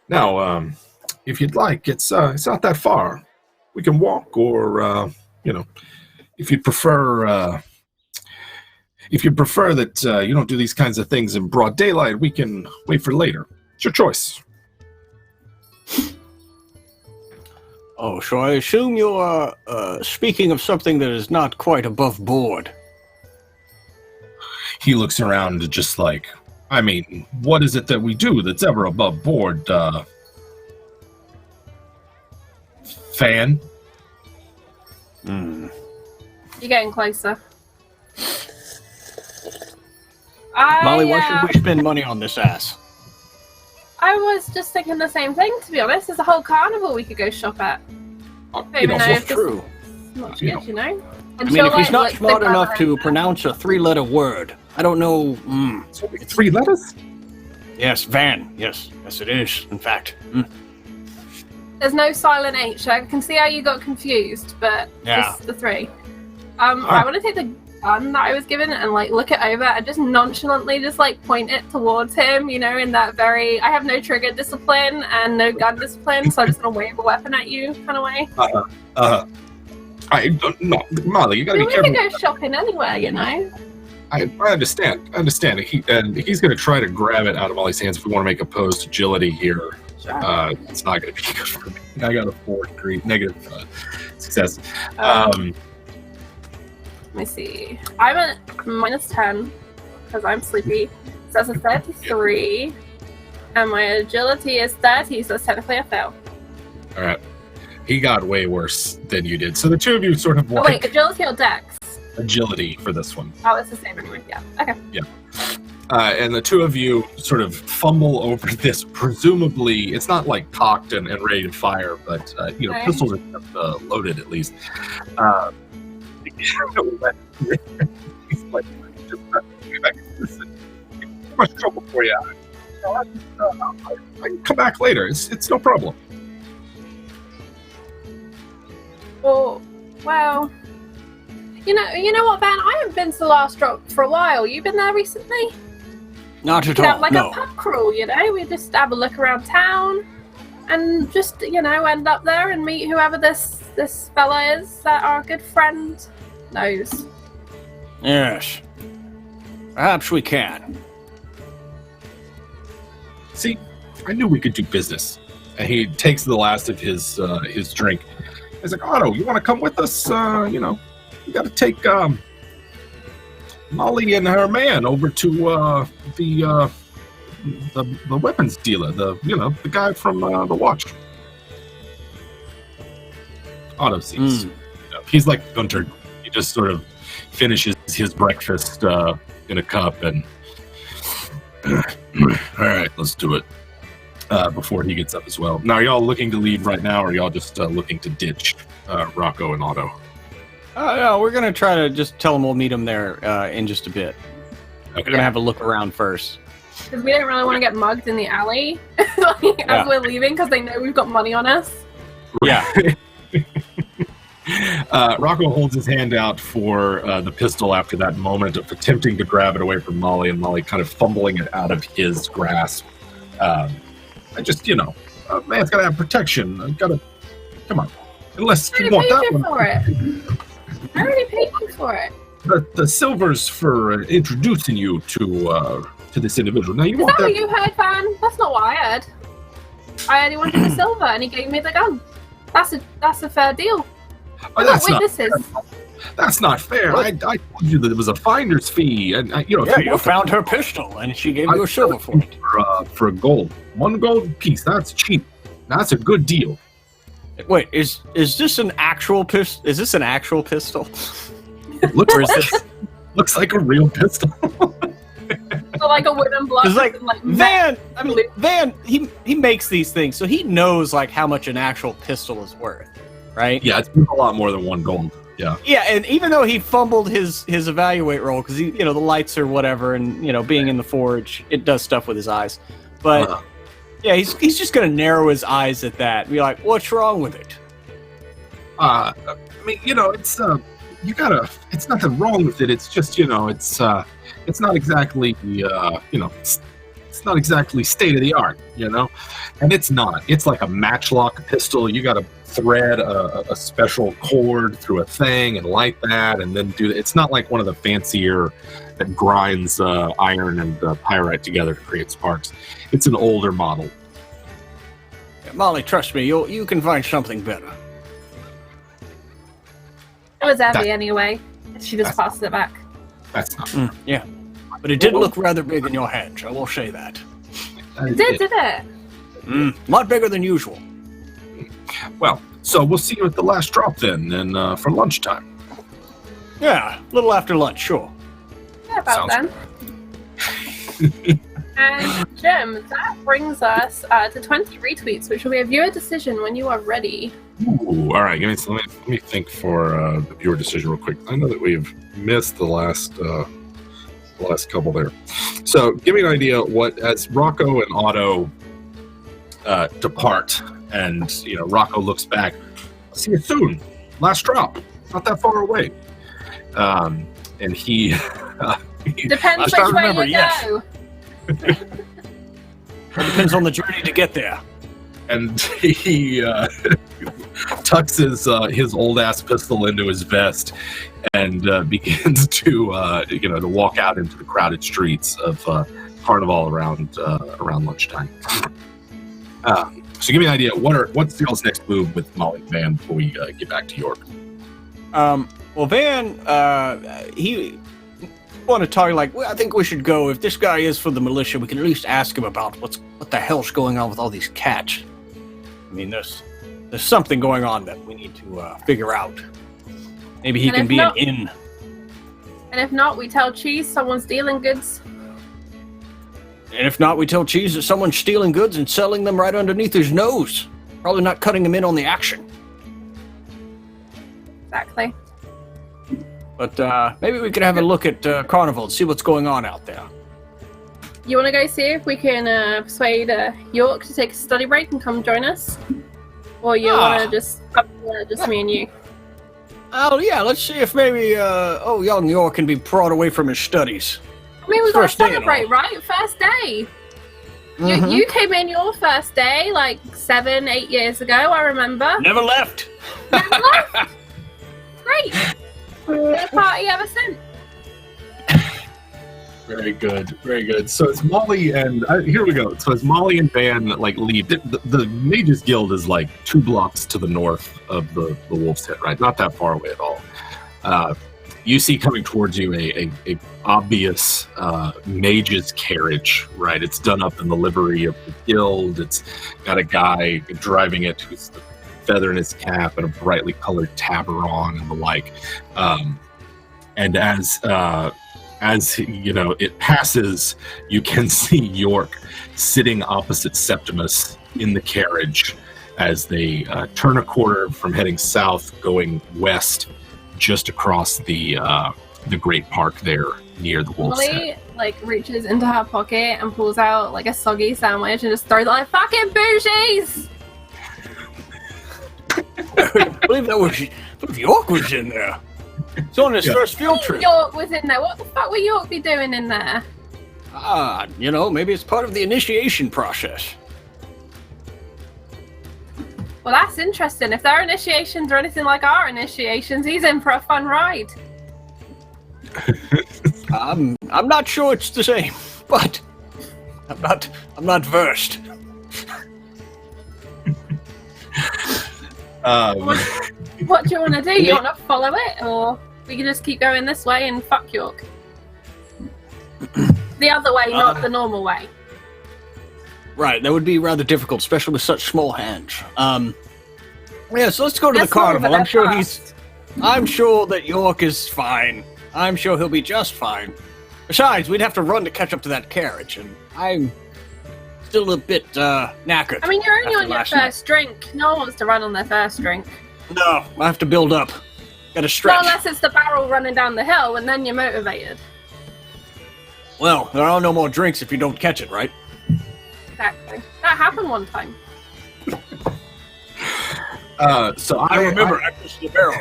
Now, if you'd like, it's not that far. We can walk, or if you'd prefer that you don't do these kinds of things in broad daylight, we can wait for later. It's your choice. Oh, so I assume you are speaking of something that is not quite above board. He looks around just like, I mean, what is it that we do that's ever above board, fan? Hmm. You're getting closer. Molly, why should we spend money on this ass? I was just thinking the same thing, to be honest. There's a whole carnival we could go shop at. That's true. Not good, you know? I mean, if he's not smart enough to pronounce a 3-letter word, I don't know. 3 letters? Yes, van. Yes, it is. In fact. There's no silent H. I can see how you got confused, but just the 3. I want to take the gun that I was given and like look it over and just nonchalantly just like point it towards him, you know, in that very I have no trigger discipline and no gun discipline, so I'm just gonna wave a weapon at you kind of way. I don't know, Molly. You gotta be careful. We can go shopping anywhere, you know. I understand. He's gonna try to grab it out of Molly's hands if we want to make opposed agility here. Sure. It's not gonna be good for me. I got a 4 degree negative success. Let me see. I'm at -10 because I'm sleepy. So that's a 33. And my agility is 30, so it's technically a fail. All right. He got way worse than you did. So the two of you sort of Oh, wait, agility or dex? Agility for this one. Oh, it's the same anyway. Yeah. Okay. Yeah. And the two of you sort of fumble over this. Presumably, it's not like cocked and ready to fire, but pistols are loaded at least. He's like, just back. Too much trouble for you. I can come back later. It's no problem. Oh, well. You know what, Van? I haven't been to the last drop for a while. You been there recently? Not at We all. have like No. a pub crawl, you know. We just have a look around town, and just end up there and meet whoever this fella is that our good friend knows. Yes. Perhaps we can. See, I knew we could do business. And he takes the last of his drink. He's like, Otto, you want to come with us? You got to take Molly and her man over to the weapons dealer, the guy from the watch. Otto sees. He's like Gunter. He just sort of finishes his breakfast in a cup and all right, let's do it. Before he gets up as well. Now, are y'all looking to leave right now, or are y'all just looking to ditch Rocco and Otto? No, we're gonna try to just tell them we'll meet them there in just a bit. Okay. We're gonna have a look around first. Because we don't really want to get mugged in the alley as we're leaving, because they know we've got money on us. Yeah. Rocco holds his hand out for the pistol after that moment of attempting to grab it away from Molly, and Molly kind of fumbling it out of his grasp. I just, man's got to have protection. I got to, come on. Unless you want that one. For it. I already paid you for it. The silver's for introducing you to this individual. Now you Is want that that? what you heard, Van? That's not what I heard. I only wanted the silver, and he gave me the gun. That's a fair deal. Oh, We're not witnesses. That's not fair. I told you that it was a finder's fee, and You found her pistol, and she gave you a silver for it. For a gold, 1 gold piece. That's cheap. That's a good deal. Wait, is this an actual pistol? Is this an actual pistol? Looks Or is this? looks like a real pistol. Like like a wooden block. It's like and, Van, he makes these things, so he knows like how much an actual pistol is worth, right? Yeah, it's worth a lot more than 1 gold. Yeah. Yeah, and even though he fumbled his evaluate roll because he, the lights or whatever, and being in the forge, it does stuff with his eyes. But yeah, he's just gonna narrow his eyes at that and be like, "What's wrong with it?" I mean, it's it's nothing wrong with it. It's just, it's not exactly, it's not exactly state of the art, and it's not. It's like a matchlock pistol. You got to thread a special cord through a thing and light that, and then do it. It's not like one of the fancier that grinds iron and pyrite together to create sparks. It's an older model. Yeah, Molly, trust me, you can find something better. It was Abby anyway. She just passed it back. That's not. Yeah, but it did look rather big in your hands. I will say that. Did it? A lot bigger than usual. Well, so we'll see you at the last drop then, and for lunchtime. Yeah, a little after lunch, sure. Yeah, about Sounds then. And Jim, that brings us to 20 retweets, which will be a viewer decision when you are ready. Ooh, all right. Let me think for the viewer decision real quick. I know that we've missed the last couple there. So, give me an idea what as Rocco and Otto depart, and Rocco looks back. I'll see you soon. Last drop. Not that far away. And he Depends which way you go. Depends on the journey to get there. And he tucks his old ass pistol into his vest and begins to walk out into the crowded streets of Carnival around lunchtime. So give me an idea. What's y'all's next move with Molly and Van before we get back to York? Well, Van, he want to talk like, well, I think we should go. If this guy is for the militia, we can at least ask him about what the hell's going on with all these cats. I mean, there's something going on that we need to figure out. Maybe he can be an in. And if not, we tell Cheese someone's stealing goods. And if not, we tell Cheese that someone's stealing goods and selling them right underneath his nose. Probably not cutting him in on the action. Exactly. But maybe we could have a look at Carnival and see what's going on out there. You want to go see if we can persuade York to take a study break and come join us? Or you want to just me and you? Oh, yeah, let's see if maybe young York can be brought away from his studies. I mean, we got to celebrate, right? First day. Mm-hmm. You came in your first day like 7-8 years ago, I remember. Never left. Never left. Great. Been a party ever since. Very good, very good. So it's Molly and here we go. So as Molly and Van leave, the Mages Guild is like 2 blocks to the north of the Wolf's Head, right? Not that far away at all. You see coming towards you a obvious mage's carriage, right? It's done up in the livery of the guild. It's got a guy driving it who's the feather in his cap and a brightly colored tabard on and the like. And as it passes, you can see York sitting opposite Septimus in the carriage as they turn a corner from heading south, going west, just across the Great Park there near the Wolf's Head. Molly reaches into her pocket and pulls out a soggy sandwich and just throws it like, fucking bougies! I believe York was in there. It's on his first field trip. York was in there. What the fuck would York be doing in there? Maybe it's part of the initiation process. Well, that's interesting. If their initiations are anything like our initiations, he's in for a fun ride. I'm not sure it's the same, but I'm not versed. What do you want to do? You want to follow it, or we can just keep going this way and fuck York? The other way, not the normal way. Right, that would be rather difficult, especially with such small hands. So let's go to the carnival. I'm sure that York is fine. I'm sure he'll be just fine. Besides, we'd have to run to catch up to that carriage, and I'm still a bit knackered. I mean, you're only after on your last first drink. No one wants to run on their first drink. night. No, I have to build up. Gotta Not stretch. unless it's the barrel running down the hill, and then you're motivated. Well, there are no more drinks if you don't catch it, right? Exactly. That happened one time. So I remember access to the barrel.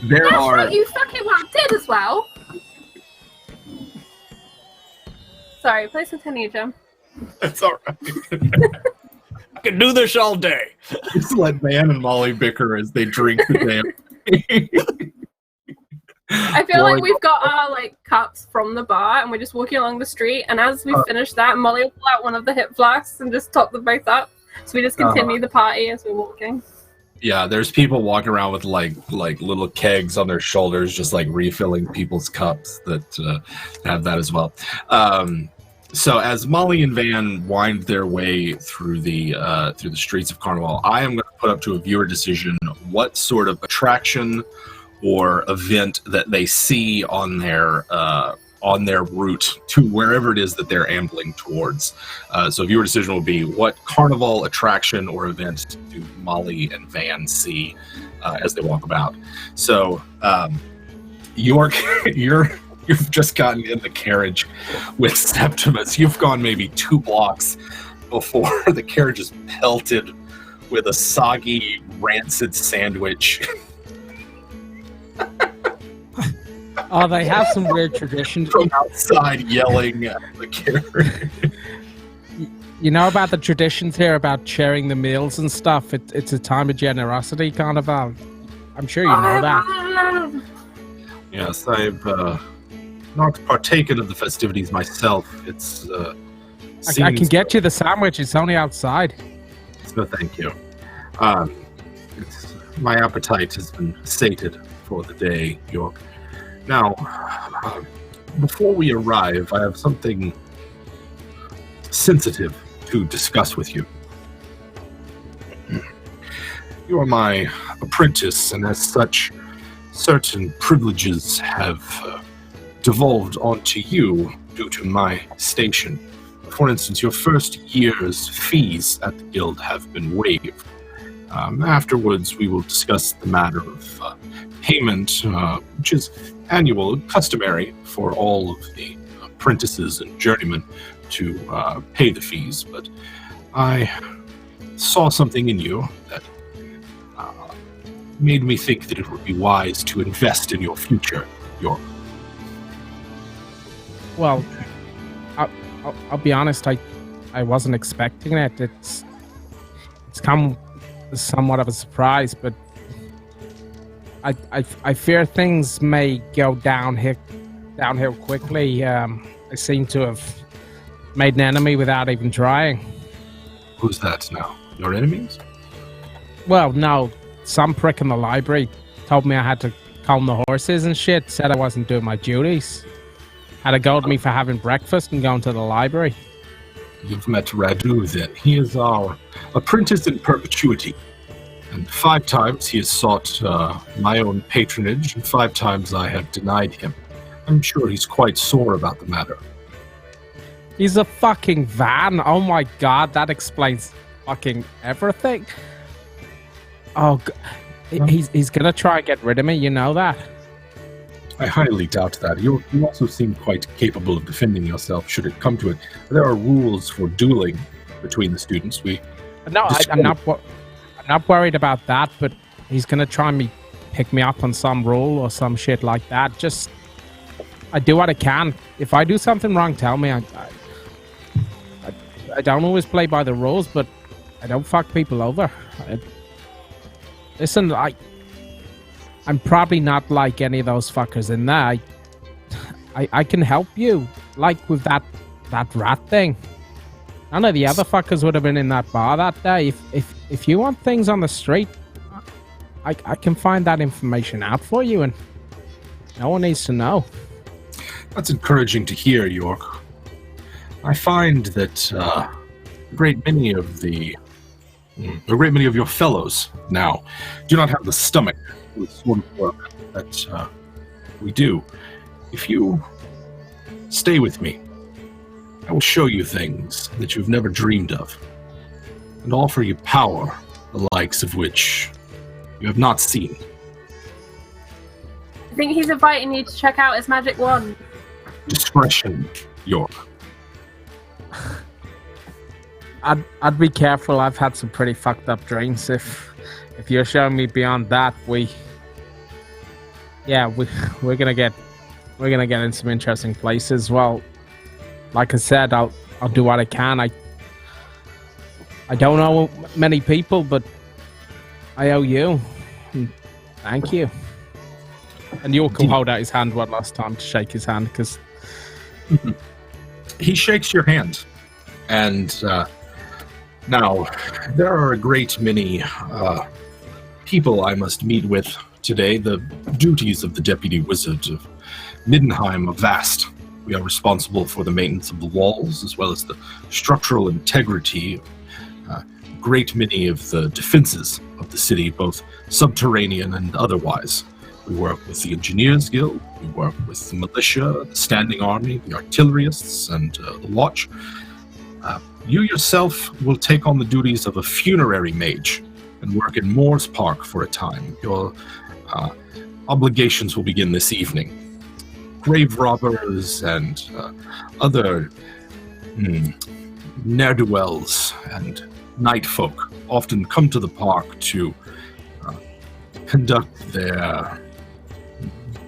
there That's are what you fucking well did as well. Sorry, please continue, Jim. It's all right. I can do this all day. Just let Van and Molly bicker as they drink the damn. I feel like we've got our like cups from the bar, and we're just walking along the street. And as we finish that, Molly will pull out one of the hip flasks and just top them both up. So we just continue the party as we're walking. Yeah, there's people walking around with like little kegs on their shoulders, just like refilling people's cups that have that as well. So as Molly and Van wind their way through the streets of Carnival, I am going to put up to a viewer decision what sort of attraction or event that they see on their route to wherever it is that they're ambling towards. So viewer decision will be what carnival attraction or event do Molly and Van see as they walk about. So York, you've just gotten in the carriage with Septimus. You've gone maybe 2 blocks before the carriage is pelted with a soggy, rancid sandwich. Oh, they have some weird traditions. From outside yelling at the carriage. You know about the traditions here about sharing the meals and stuff? It's a time of generosity, Carnival. I'm sure you know that. Yes, I've not partaken of the festivities myself. It's I can get you the sandwich. It's only outside. No, thank you. My appetite has been sated for the day, York. Now, before we arrive, I have something sensitive to discuss with you. You are my apprentice, and as such, certain privileges have devolved onto you due to my station. For instance, your first year's fees at the guild have been waived. Afterwards, we will discuss the matter of payment, which is annual, customary for all of the apprentices and journeymen to pay the fees. But I saw something in you that made me think that it would be wise to invest in your future, York. Well, I'll be honest. I wasn't expecting it. It's come as somewhat of a surprise, but I fear things may go downhill quickly. I seem to have made an enemy without even trying. Who's that now? Your enemies? Well, no. Some prick in the library told me I had to calm the horses and shit. Said I wasn't doing my duties. Had to go at me for having breakfast and going to the library. You've met Radu then. He is our apprentice in perpetuity. And 5 times he has sought my own patronage, and 5 times I have denied him. I'm sure he's quite sore about the matter. He's a fucking van. Oh my god, that explains fucking everything. Oh, he's gonna try and get rid of me, you know that? I highly doubt that. You also seem quite capable of defending yourself should it come to it. There are rules for dueling between the students. No, I'm not worried about that, but he's gonna try and pick me up on some rule or some shit like that. Just, I do what I can. If I do something wrong, tell me. I don't always play by the rules, but I don't fuck people over. Listen, I'm probably not like any of those fuckers in there. I can help you, like with that rat thing. None of the other fuckers would have been in that bar that day. If you want things on the street, I can find that information out for you, and no one needs to know. That's encouraging to hear, York. I find that a great many of your fellows now do not have the stomach for the sort of work that we do. If you stay with me, I will show you things that you've never dreamed of, and offer you power, the likes of which you have not seen. I think he's inviting you to check out his magic wand. Discretion, York. I'd be careful. I've had some pretty fucked up dreams. If you're showing me beyond that, we're gonna get in some interesting places. Well, like I said, I'll do what I can. I don't know many people, but I owe you. Thank you. And York will hold out his hand one last time to shake his hand, because he shakes your hand, and now there are a great many people I must meet with today. The duties of the Deputy Wizard of Middenheim are vast. We are responsible for the maintenance of the walls, as well as the structural integrity of great many of the defenses of the city, both subterranean and otherwise. We work with the Engineers Guild, we work with the militia, the Standing Army, the Artillerists, and the Watch. You yourself will take on the duties of a funerary mage and work in Moore's Park for a time. Your obligations will begin this evening. Grave robbers and other ne'er-do-wells and night folk often come to the park to conduct their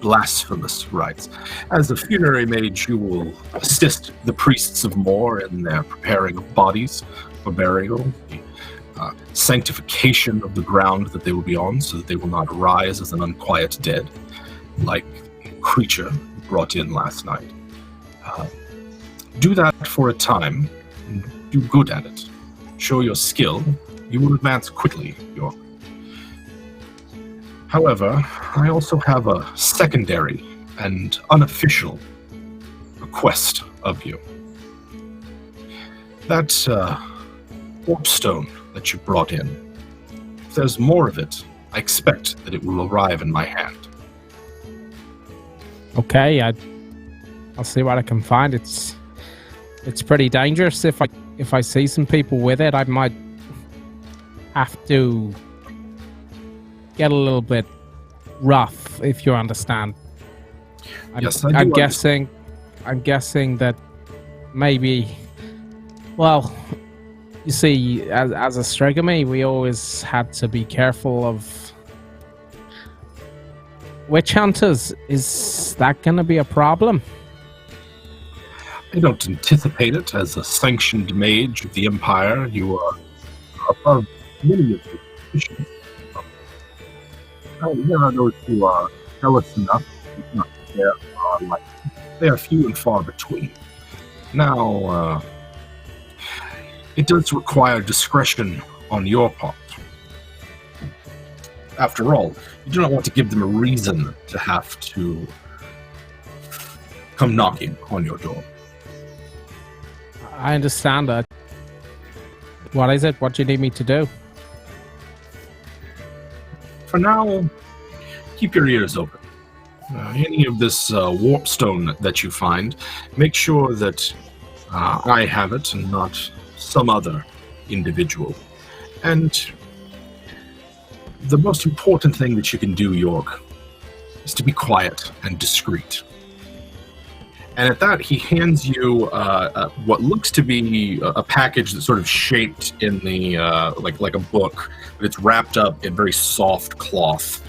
blasphemous rites. As a funerary mage, you will assist the priests of Moor in their preparing of bodies for burial, the sanctification of the ground that they will be on, so that they will not rise as an unquiet dead, like the creature brought in last night. Do that for a time, and do good at it. Show your skill, you will advance quickly, York. However, I also have a secondary and unofficial request of you. That warp stone that you brought in, if there's more of it, I expect that it will arrive in my hand. okay, I'll see what I can find. It's pretty dangerous. If I see some people with it, I might have to get a little bit rough, if you understand. Yes, I'm guessing that maybe, well, you see, as a Strigamy, we always had to be careful of witch hunters. Is that going to be a problem? I don't anticipate it. As a sanctioned mage of the Empire, you are above many of the positions. There are those who are jealous enough not to share our life. They are few and far between. Now, it does require discretion on your part. After all, you do not want to give them a reason to have to come knocking on your door. I understand that. What is it? What do you need me to do? For now, keep your ears open. Any of this warp stone that you find, make sure that I have it and not some other individual. And the most important thing that you can do, York, is to be quiet and discreet. And at that, he hands you what looks to be a package that's sort of shaped in the like a book, but it's wrapped up in very soft cloth,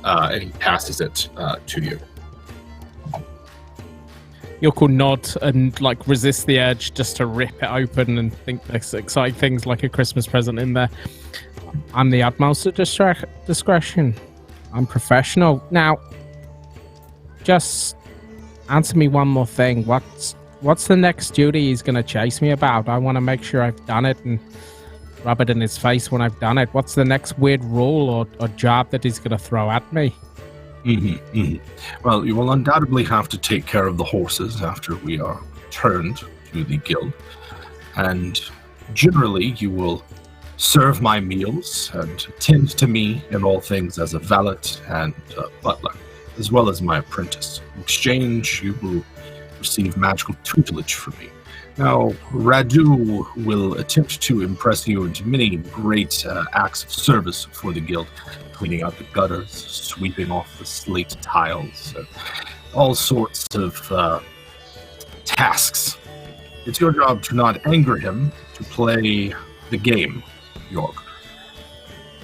and he passes it to you. Yoko nod and resist the urge just to rip it open and think there's exciting things like a Christmas present in there. I'm the utmost of discretion. I'm professional. Now, just answer me one more thing. What's the next duty he's going to chase me about? I want to make sure I've done it and rub it in his face when I've done it. What's the next weird rule or job that he's going to throw at me? Well, you will undoubtedly have to take care of the horses after we are returned to the guild. And generally, you will serve my meals and attend to me in all things as a valet and butler. as well as my apprentice. In exchange, you will receive magical tutelage from me. Now, Radu will attempt to impress you into many great acts of service for the guild, cleaning out the gutters, sweeping off the slate tiles, all sorts of tasks. It's your job to not anger him, to play the game, York.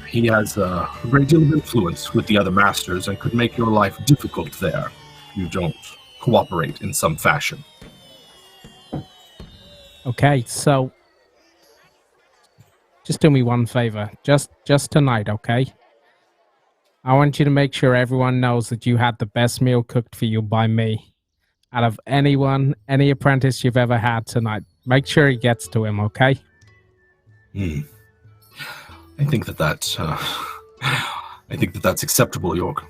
He has a great deal of influence with the other masters and could make your life difficult there if you don't cooperate in some fashion. Okay, so just do me one favor, just tonight, okay? I want you to make sure everyone knows that you had the best meal cooked for you by me. Out of any apprentice you've ever had tonight, make sure he gets to him, okay? I think that's acceptable, York.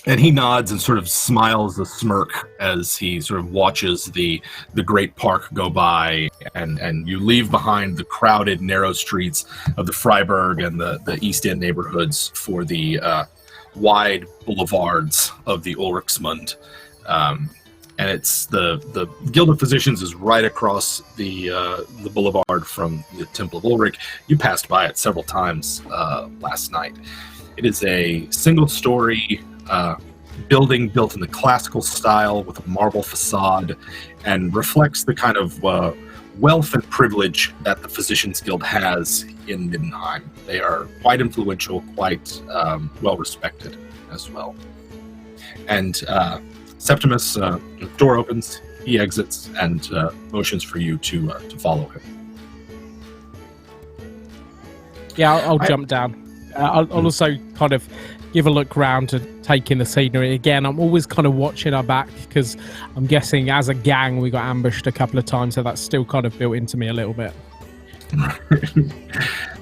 And he nods and sort of smiles a smirk as he sort of watches the great park go by, and you leave behind the crowded, narrow streets of the Freiburg and the East End neighborhoods for the wide boulevards of the Ulrichsmund. And it's the Guild of Physicians is right across the boulevard from the Temple of Ulrich. You passed by it several times last night. It is a single-story building built in the classical style with a marble facade, and reflects the kind of wealth and privilege that the Physicians Guild has in Middenheim. They are quite influential, quite well-respected as well. And Septimus, the door opens, he exits, and motions for you to follow him. Yeah, I'll jump down. I'll also kind of give a look round to take in the scenery. Again, I'm always kind of watching our back, because I'm guessing as a gang we got ambushed a couple of times, so that's still kind of built into me a little bit.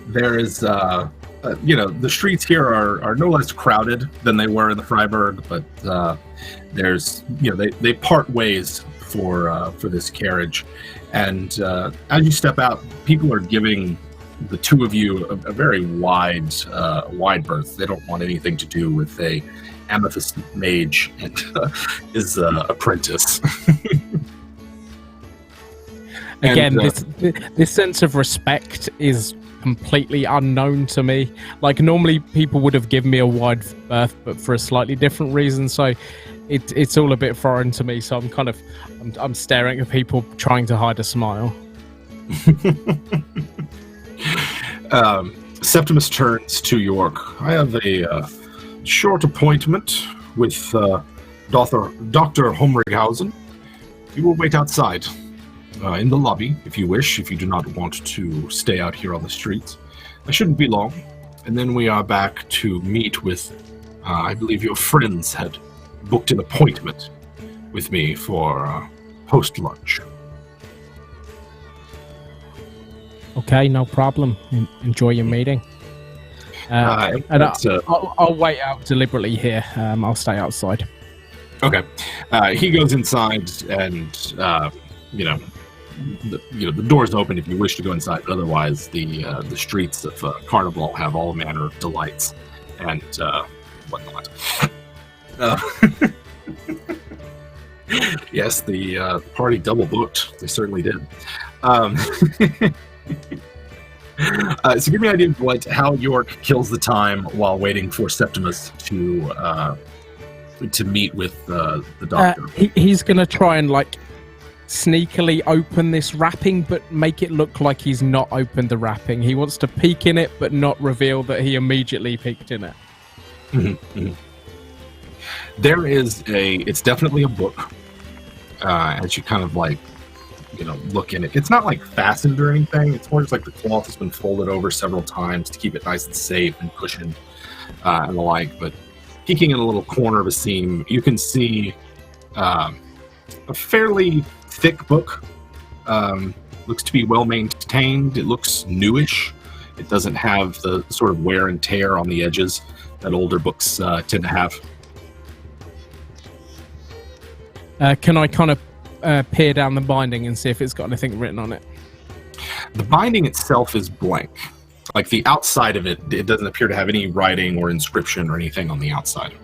There is, the streets here are no less crowded than they were in the Freiburg, but there's, they part ways for this carriage, and as you step out, people are giving the two of you a very wide berth. They don't want anything to do with a amethyst mage and his apprentice. Again, this sense of respect is completely unknown to me. Like, normally people would have given me a wide berth, but for a slightly different reason. So it's all a bit foreign to me. So I'm staring at people trying to hide a smile. Septimus turns to York. I have a short appointment with Dr. Homrighausen. You will wait outside in the lobby if you wish, if you do not want to stay out here on the streets. I shouldn't be long, and then we are back to meet with, I believe your friends had booked an appointment with me for post-lunch. Okay, no problem. Enjoy your meeting. I'll wait out deliberately here. I'll stay outside. Okay. He goes inside, and the door's open if you wish to go inside. But otherwise, the streets of Carnival have all manner of delights and whatnot. Yes, the party double booked. They certainly did. So give me an idea of how York kills the time while waiting for Septimus to meet with the doctor. He's gonna try and sneakily open this wrapping, but make it look like he's not opened the wrapping. He wants to peek in it, but not reveal that he immediately peeked in it. Mm-hmm, mm-hmm. There is it's definitely a book. As you kind of look in it. It's not fastened or anything. It's more just the cloth has been folded over several times to keep it nice and safe and cushioned and the like. But peeking in a little corner of a seam, you can see a fairly thick book. Looks to be well maintained. It looks newish. It doesn't have the sort of wear and tear on the edges that older books tend to have. Can I kind of peer down the binding and see if it's got anything written on it? The binding itself is blank. The outside of it doesn't appear to have any writing or inscription or anything on the outside.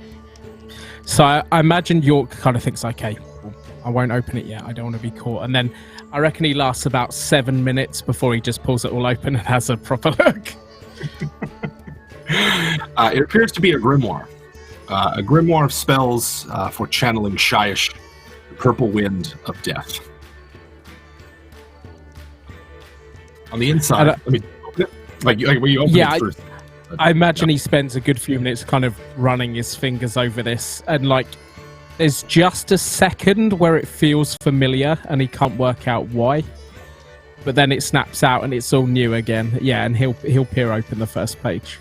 So I imagine York kind of thinks, okay, well, I won't open it yet. I don't want to be caught. And then I reckon he lasts about 7 minutes before he just pulls it all open and has a proper look. It appears to be a grimoire. A grimoire of spells for channeling Shyish, the purple wind of death. On the inside, you open it first. I imagine he spends a good few minutes kind of running his fingers over this, and like there's just a second where it feels familiar and he can't work out why, but then it snaps out and it's all new again. Yeah, and he'll peer open the first page.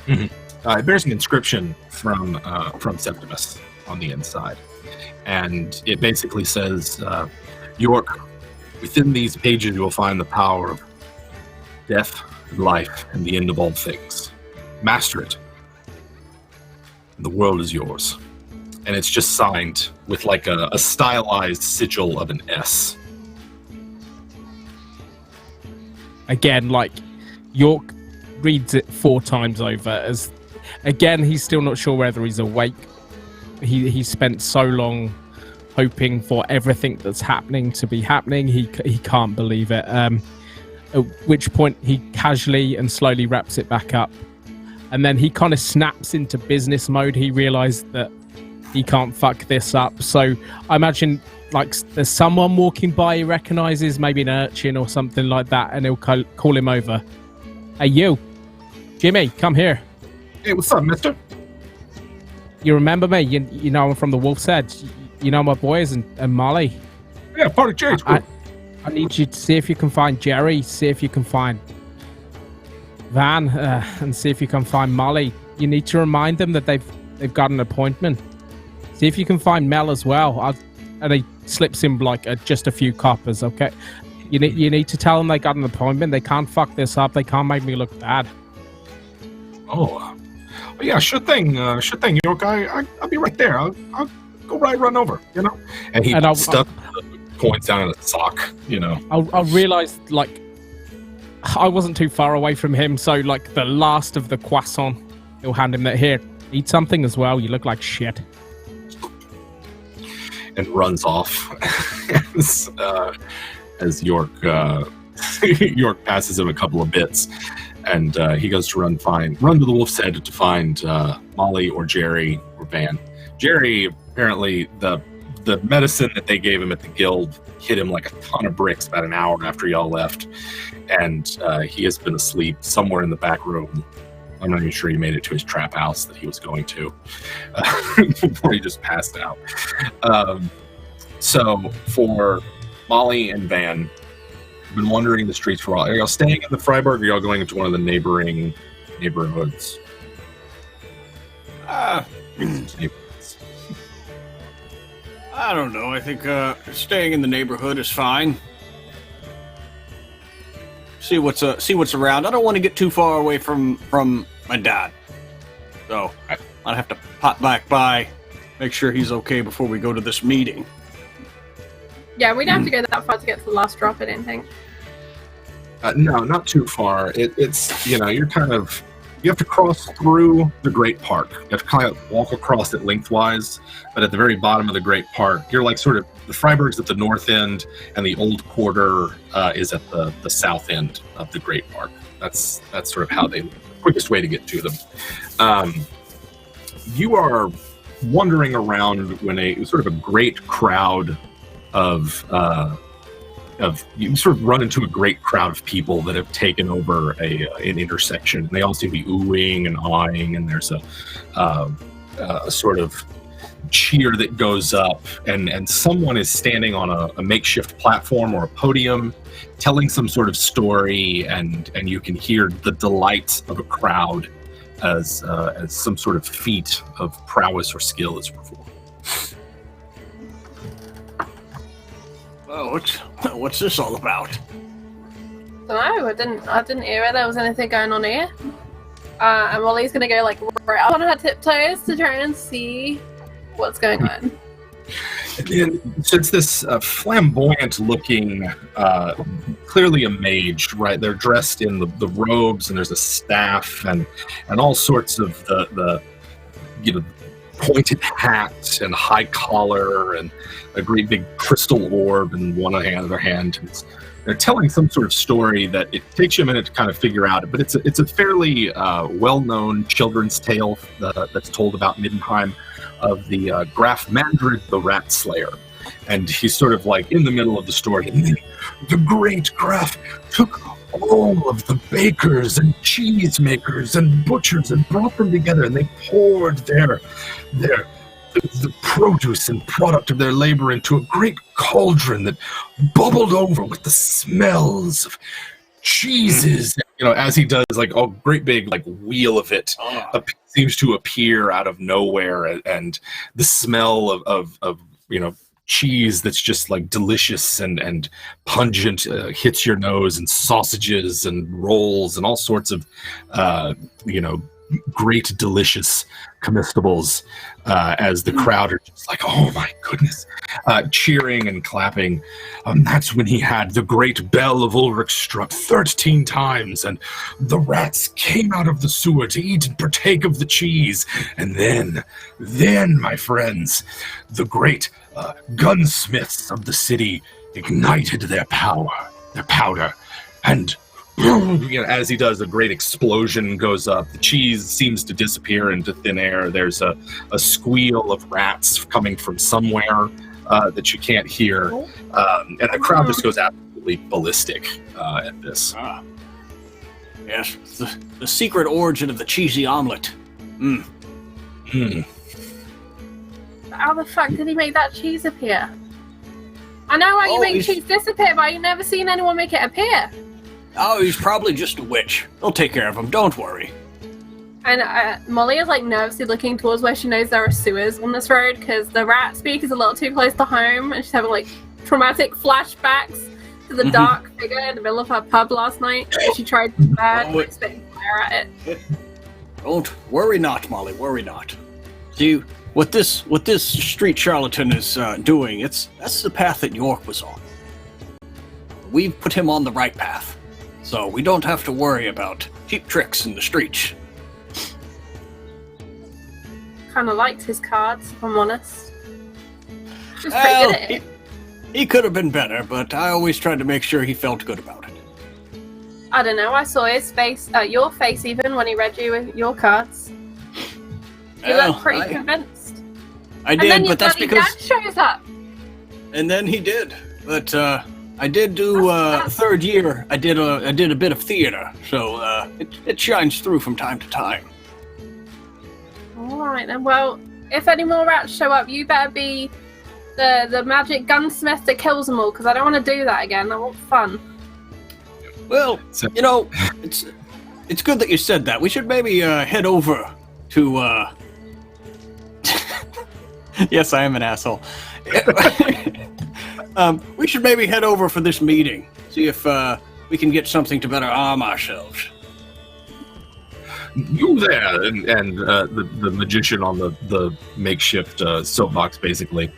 Mm-hmm. It bears an inscription from Septimus on the inside, and it basically says, York, within these pages you will find the power of death, life, and the end of all things. Master it, and the world is yours. And it's just signed with like a stylized sigil of an S. Again, like York reads it 4 times over. As again, he's still not sure whether he's awake. He spent so long hoping for everything that's happening to be happening. He can't believe it. At which point he casually and slowly wraps it back up. And then he kind of snaps into business mode. He realized that he can't fuck this up. So I imagine like there's someone walking by he recognizes, maybe an urchin or something like that, and he'll call him over. Hey, you, Jimmy, come here. Hey, what's up, mister? You remember me? You know I'm from the Wolf's Head. You know my boys and Molly. Yeah, part of Jerry's group. I need you to see if you can find Jerry, see if you can find Van, and see if you can find Molly. You need to remind them that they've got an appointment. See if you can find Mel as well. And he slips him like just a few coppers, okay? You need to tell them they got an appointment. They can't fuck this up. They can't make me look bad. Oh, yeah, sure thing, York. I'll be right there. I'll go run over, you know? And he stuck points down in a sock, you know. I realized, like, I wasn't too far away from him, so, like, the last of the croissant, he'll hand him that. Here, eat something as well. You look like shit. And runs off as York York passes him a couple of bits, and he goes to run to the Wolf's Head to find Molly or Jerry or Van. Jerry, apparently the medicine that they gave him at the guild hit him like a ton of bricks about an hour after y'all left, and he has been asleep somewhere in the back room. I'm not even sure he made it to his trap house that he was going to before he just passed out. So for Molly and Van, I've been wandering the streets for a while. Are y'all staying in the Freiburg, or are y'all going into one of the neighboring neighborhoods? I don't know. I think staying in the neighborhood is fine. See what's around. I don't want to get too far away from my dad, so I'd have to pop back by, make sure he's okay before we go to this meeting. Yeah, we don't have to go that far to get to the last drop, I don't think. No, not too far. It's you have to cross through the Great Park. You have to kind of walk across it lengthwise, but at the very bottom of the Great Park, you're like sort of the Freiburg's at the north end, and the Old Quarter is at the south end of the Great Park. That's sort of how the quickest way to get to them. You are wandering around when a sort of a great crowd of you sort of run into a great crowd of people that have taken over an intersection. They all seem to be oohing and awing, and there's a sort of cheer that goes up, and someone is standing on a makeshift platform or a podium telling some sort of story, and you can hear the delight of a crowd as some sort of feat of prowess or skill is performed. Oh, what's this all about? No, I didn't hear it. There was anything going on here. And Molly's gonna go like right up on her tiptoes to try and see what's going on. And so it's this flamboyant-looking, clearly a mage, right? They're dressed in the robes, and there's a staff, and all sorts of the pointed hat and high collar and a great big crystal orb in one other hand. And they're telling some sort of story that it takes you a minute to kind of figure out, but it's a fairly well-known children's tale that's told about Middenheim of the Graf Mandrid the Rat Slayer. And he's sort of like in the middle of the story. And the great Graf took all of the bakers and cheesemakers and butchers and brought them together, and they poured the produce and product of their labor into a great cauldron that bubbled over with the smells of cheeses. You know, as he does, like a great big like wheel of it seems to appear out of nowhere, and the smell of you know, cheese that's just like delicious and pungent hits your nose, and sausages and rolls and all sorts of you know, great delicious comestibles, as the crowd are just like, oh my goodness, cheering and clapping. That's when he had the great bell of Ulrich struck 13 times, and the rats came out of the sewer to eat and partake of the cheese. And then, my friends, the great gunsmiths of the city ignited their powder, and you know, as he does, a great explosion goes up. The cheese seems to disappear into thin air. There's a squeal of rats coming from somewhere that you can't hear, and the crowd just goes absolutely ballistic at this. Yes, the secret origin of the cheesy omelet. How the fuck did he make that cheese appear? I know how you make cheese disappear, but I've never seen anyone make it appear. Oh, he's probably just a witch. They'll take care of him, don't worry. And Molly is like nervously looking towards where she knows there are sewers on this road, because the rat speak is a little too close to home, and she's having like traumatic flashbacks to the dark figure in the middle of her pub last night. She tried spitting fire at it. Don't worry not, Molly, worry not. See, what this street charlatan is doing, that's the path that York was on. We've put him on the right path, so we don't have to worry about cheap tricks in the streets. Kind of liked his cards, if I'm honest. Just pretty good at it. He could have been better, but I always tried to make sure he felt good about it. I don't know, I saw his face, your face even, when he read you your cards. You looked pretty convinced. I did, and then but that's because Dad shows up. And then he did, but I did do third year. I did a bit of theater, so it shines through from time to time. All right then. Well, if any more rats show up, you better be the magic gunsmith that kills them all, because I don't want to do that again. I want fun. Well, you know, it's good that you said that. We should maybe head over to. Yes, I am an asshole. We should maybe head over for this meeting. See if we can get something to better arm ourselves. You there, and the magician on the makeshift soapbox basically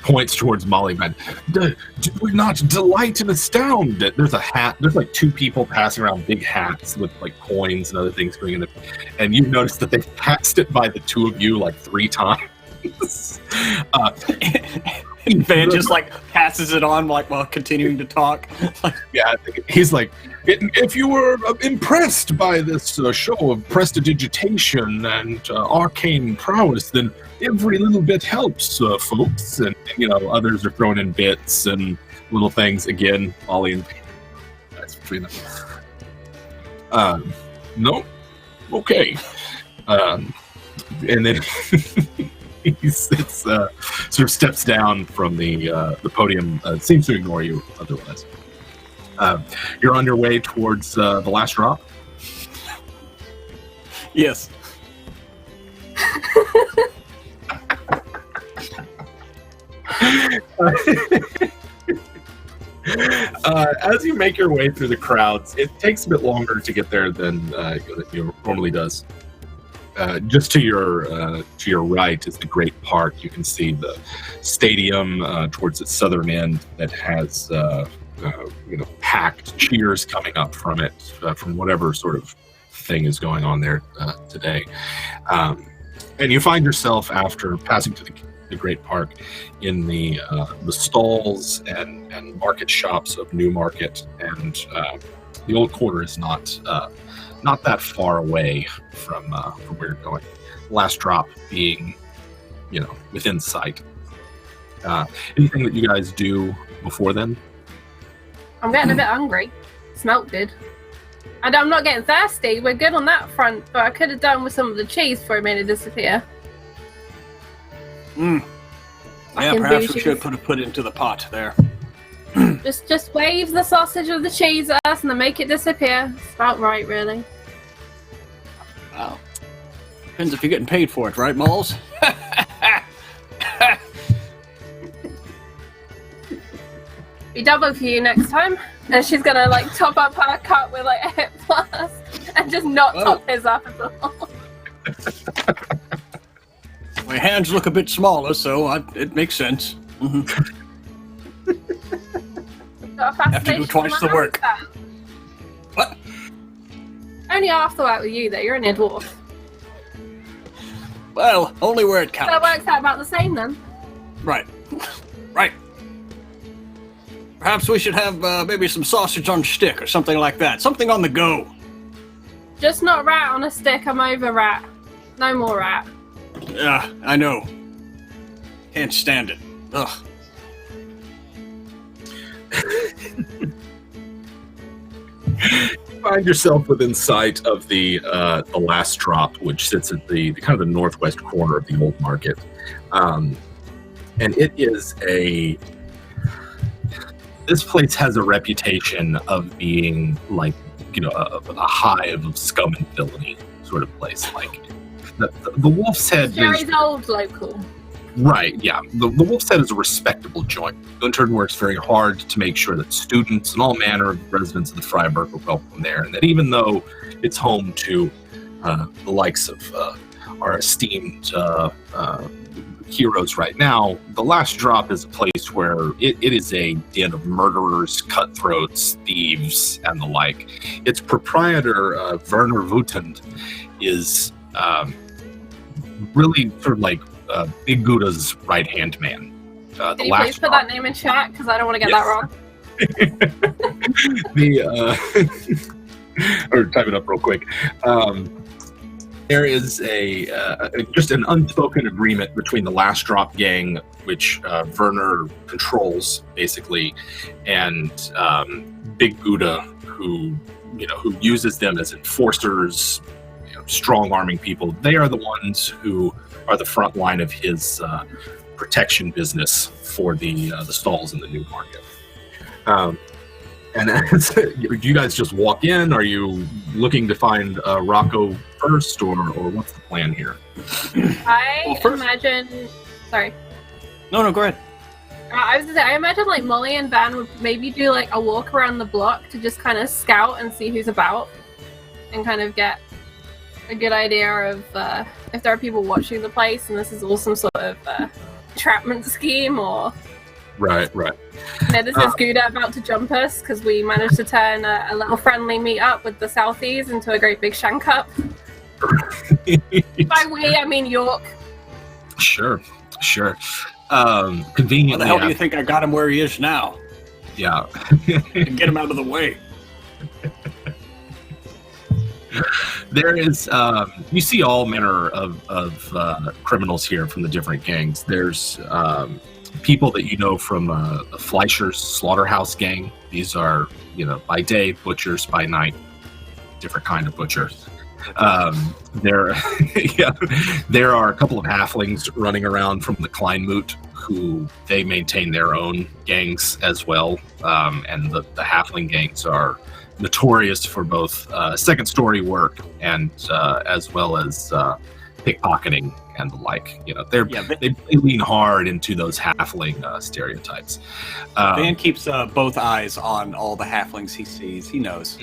points towards Molly. Man, did we not delight and astound? There's a hat. There's like two people passing around big hats with like coins and other things going in it, and you notice that they've passed it by the two of you like 3 times. Van just like passes it on like while continuing to talk. Yeah, he's like, if you were impressed by this show of prestidigitation and arcane prowess, then every little bit helps, folks. And you know, others are throwing in bits and little things. Again, Ollie and that's between them. No, okay. And then he sits, sort of steps down from the podium, seems to ignore you otherwise. You're on your way towards the last drop? Yes. As you make your way through the crowds, it takes a bit longer to get there than it normally does. Just to your right is the great park. You can see the stadium towards its southern end that has packed cheers coming up from it, from whatever sort of thing is going on there today. And you find yourself, after passing to the Great Park, in the stalls and market shops of Newmarket, and the old quarter is not that far away from where you're going. Last drop being, within sight. Anything that you guys do before then? I'm getting a bit hungry. Smelt good. And I'm not getting thirsty. We're good on that front, but I could have done with some of the cheese before I made it disappear. Yeah, Fucking perhaps we bougie. should put it into the pot there. Just wave the sausage of the cheese at us and then make it disappear. It's about right, really. Wow. Depends if you're getting paid for it, right, Malls? Be double for you next time. And she's gonna top up her cut with a hit plus and just not top his up at all. My hands look a bit smaller, so it makes sense. Got a Have to do fascination twice with the my work. hands, What? Only half the work with you, though. You're only a dwarf. Well, only where it So that counts. works out about the same, then. Right. Right. Perhaps we should have maybe some sausage on stick or something like that. Something on the go. Just not rat on a stick. I'm over rat. No more rat. Yeah, I know. Can't stand it. Ugh. You find yourself within sight of the last drop, which sits at the kind of the northwest corner of the old market, and it is this place has a reputation of being like a hive of scum and villainy sort of place. Like the Wolf's Head Jerry's is old local. right. Yeah, the Wolf's Head is a respectable joint. Guntern works very hard to make sure that students and all manner of residents of the Freiburg are welcome there, and that even though it's home to the likes of our esteemed heroes right now, the last drop is a place where it is a den of murderers, cutthroats, thieves, and the like. Its proprietor, Werner Wutend, is really sort of like Big Gouda's right-hand man. Can you please put that name in chat? Because I don't want to get that wrong. Or type it up real quick. There is just an unspoken agreement between the Last Drop gang, which Werner controls basically, and Big Gouda, who uses them as enforcers, strong arming people. They are the ones who are the front line of his protection business for the stalls in the new market. And do you guys just walk in? Are you looking to find Rocco first, or what's the plan here? Imagine. Sorry. No, go ahead. I was gonna say, I imagine Molly and Van would maybe do a walk around the block to just kind of scout and see who's about, and kind of get a good idea of if there are people watching the place, and this is all some sort of entrapment scheme, or Right. this is Gouda about to jump us because we managed to turn a little friendly meet up with the Southies into a great big shank up. By we, I mean York. Sure. Conveniently. How the hell do you think I got him where he is now? Yeah. To get him out of the way. There is, you see all manner of criminals here from the different gangs. There's people that you know from the Fleischer's slaughterhouse gang. These are, by day butchers, by night different kind of butchers. There are a couple of halflings running around from the Kleinmut who they maintain their own gangs as well, and the halfling gangs are notorious for both second story work and as well as pickpocketing and the like. They lean hard into those halfling stereotypes. Van keeps both eyes on all the halflings he sees. He knows.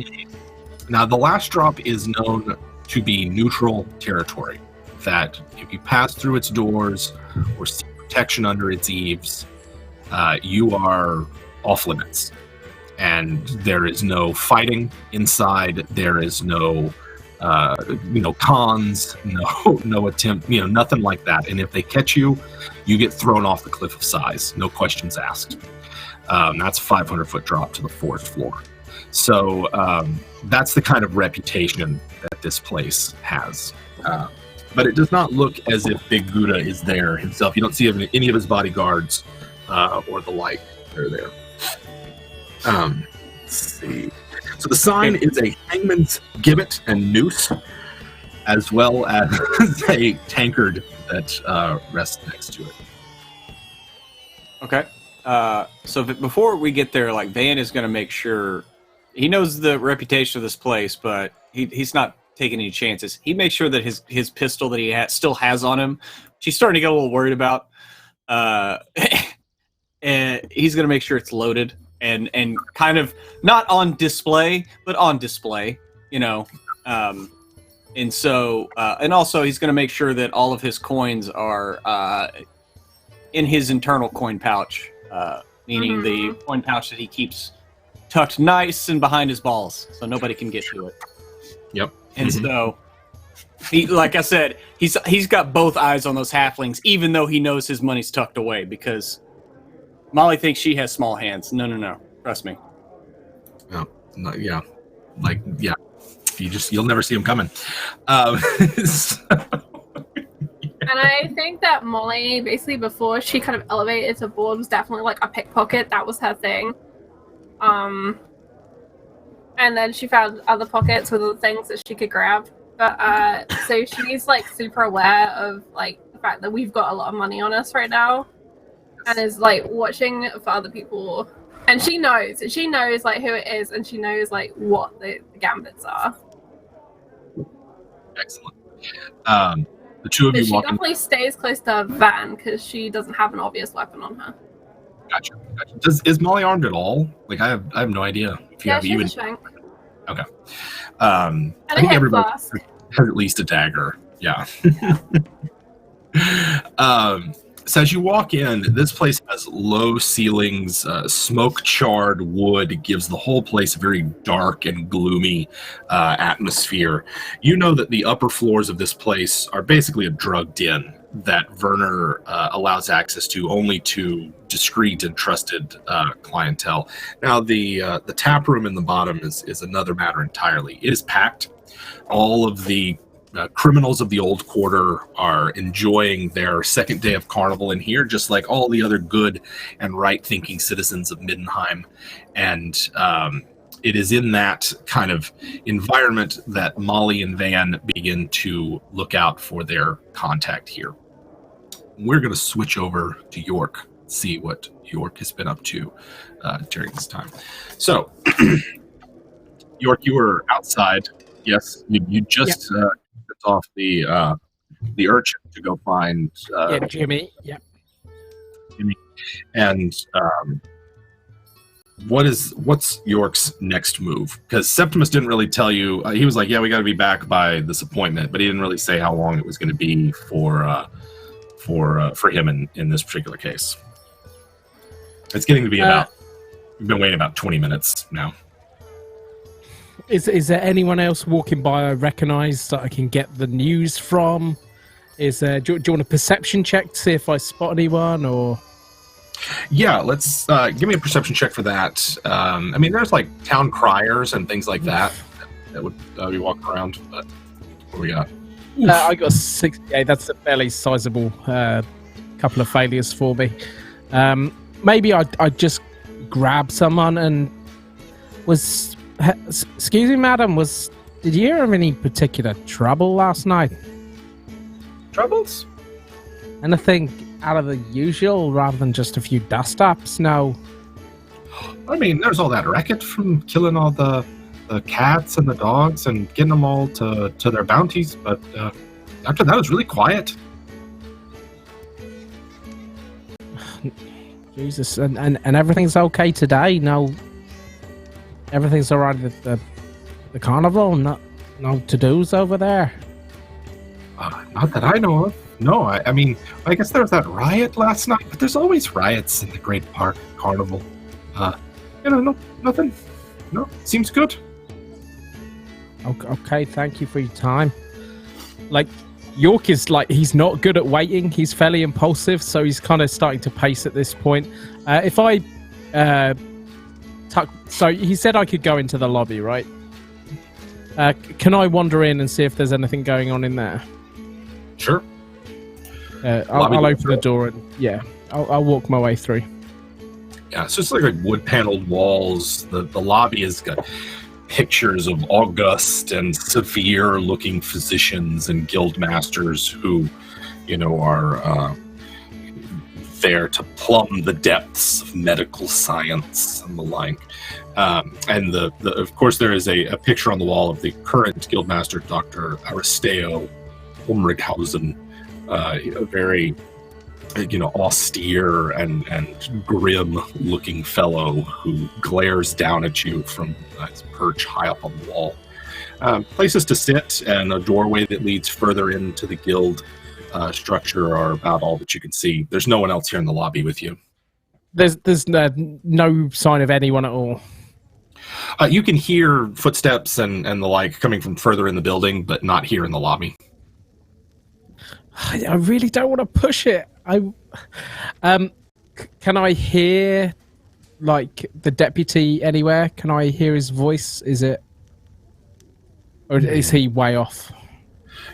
Now, the Last Drop is known to be neutral territory, that if you pass through its doors or seek protection under its eaves, you are off limits. And there is no fighting inside. There is no cons, no attempt, nothing like that. And if they catch you, you get thrown off the cliff of size, no questions asked. That's a 500-foot drop to the 4th floor. So that's the kind of reputation that this place has. But it does not look as if Big Buddha is there himself. You don't see any of his bodyguards or the like. They're there. Let's see. So the sign is a hangman's gibbet and noose, as well as a tankard that rests next to it. Okay. So before we get there, like, Van is going to make sure he knows the reputation of this place, but he's not taking any chances. He makes sure that his pistol that he still has on him, she's starting to get a little worried about. And he's going to make sure it's loaded and kind of not on display, but on display, and so and also he's going to make sure that all of his coins are in his internal coin pouch, meaning the coin pouch that he keeps tucked nice and behind his balls, so nobody can get to it. Yep. And so, like I said, he's got both eyes on those halflings, even though he knows his money's tucked away, because Molly thinks she has small hands. No. Trust me. Oh, no, yeah. Like, yeah. You'll never see him coming. So. And I think that Molly, basically before she kind of elevated to board, was definitely like a pickpocket. That was her thing. And then she found other pockets with other things that she could grab. But so she's like super aware of like the fact that we've got a lot of money on us right now, and is like watching for other people. And she knows like who it is, and she knows like what the gambits are. Excellent. The two of you she walking. definitely stays close to Van because she doesn't have an obvious weapon on her. Gotcha. Is Molly armed at all? Like, I have no idea. If you have she's even. a shank. Okay. And I think everybody flask. has at least a dagger. Yeah. So as you walk in, this place has low ceilings, smoke-charred wood gives the whole place a very dark and gloomy atmosphere. You know that the upper floors of this place are basically a drug den that Werner allows access to only to discreet and trusted clientele. Now, the tap room in the bottom is another matter entirely. It is packed. All of the criminals of the old quarter are enjoying their second day of carnival in here, just like all the other good and right-thinking citizens of Middenheim. And it is in that kind of environment that Molly and Van begin to look out for their contact here. We're going to switch over to York, see what York has been up to during this time. So, York, you were outside. Yes, you just off the urchin to go find Jimmy. Yeah. Jimmy. And what's York's next move? Because Septimus didn't really tell you. He was like, "Yeah, we got to be back by this appointment," but he didn't really say how long it was going to be for him in this particular case. It's getting to be about. We've been waiting about 20 minutes now. Is there anyone else walking by I recognise that I can get the news from? Do you want a perception check to see if I spot anyone, or? Yeah, let's give me a perception check for that. I mean, there's like town criers and things like that would be walking around. But what do we got? I got 68. That's a fairly sizable couple of failures for me. Maybe I'd just grab someone and was. Excuse me, madam. Did you hear of any particular trouble last night? Troubles? Anything out of the usual, rather than just a few dust-ups? No. I mean, there's all that racket from killing all the cats and the dogs and getting them all to their bounties, but after that, it was really quiet. Jesus, and everything's okay today? No. Everything's all right at the carnival? No to-dos over there? Not that I know of. No, I mean, I guess there was that riot last night, but there's always riots in the Great Park Carnival. No, nothing. No, seems good. Okay, thank you for your time. Like, York is like, he's not good at waiting. He's fairly impulsive, so he's kind of starting to pace at this point. If I so he said I could go into the lobby, right? Can I wander in and see if there's anything going on in there? Sure. I'll open the door and I'll walk my way through. Yeah, it's just like wood paneled walls. The lobby has got pictures of august and severe looking physicians and guild masters who, are there to plumb the depths of medical science and the like. And of course, there is a picture on the wall of the current guildmaster, Dr. Aristeo Ulrichhausen, a very austere and grim looking fellow who glares down at you from his perch high up on the wall. Places to sit and a doorway that leads further into the guild structure are about all that you can see. There's no one else here in the lobby with you. There's no sign of anyone at all. You can hear footsteps and the like coming from further in the building, but not here in the lobby. I really don't want to push it. Can I hear like the deputy anywhere? Can I hear his voice? Or is he way off?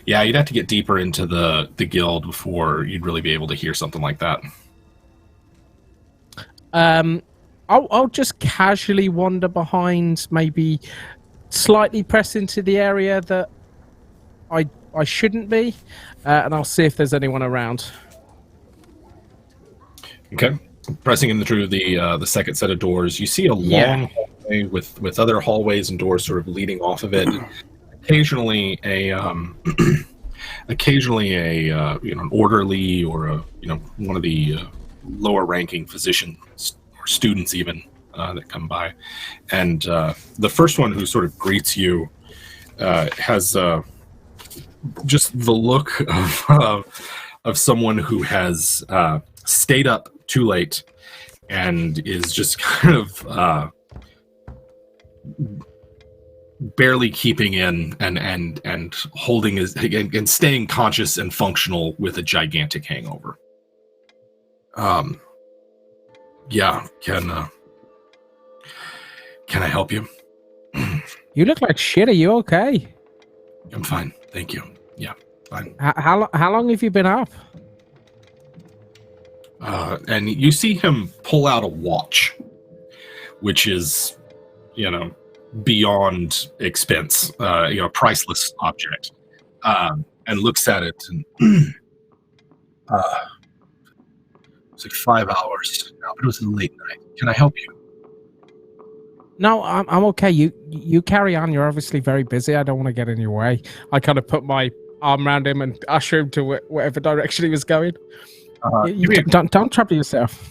Yeah, you'd have to get deeper into the guild before you'd really be able to hear something like that. I'll just casually wander behind, maybe slightly press into the area that I shouldn't be, and I'll see if there's anyone around. Okay. Pressing in through the second set of doors, you see a long hallway with other hallways and doors sort of leading off of it. Occasionally an orderly or one of the lower ranking physicians or students even that come by, and the first one who sort of greets you has just the look of someone who has stayed up too late and is just kind of barely keeping in and holding his and staying conscious and functional with a gigantic hangover. Can I help you? You look like shit. Are you okay? I'm fine, thank you. Yeah, fine. How long have you been up? And you see him pull out a watch, which is, beyond expense, priceless object, and looks at it and it's like 5 hours now, but it was a late night. Can I help you? No, I'm okay. You carry on. You're obviously very busy. I don't want to get in your way. I kind of put my arm around him and usher him to whatever direction he was going. Don't trouble yourself.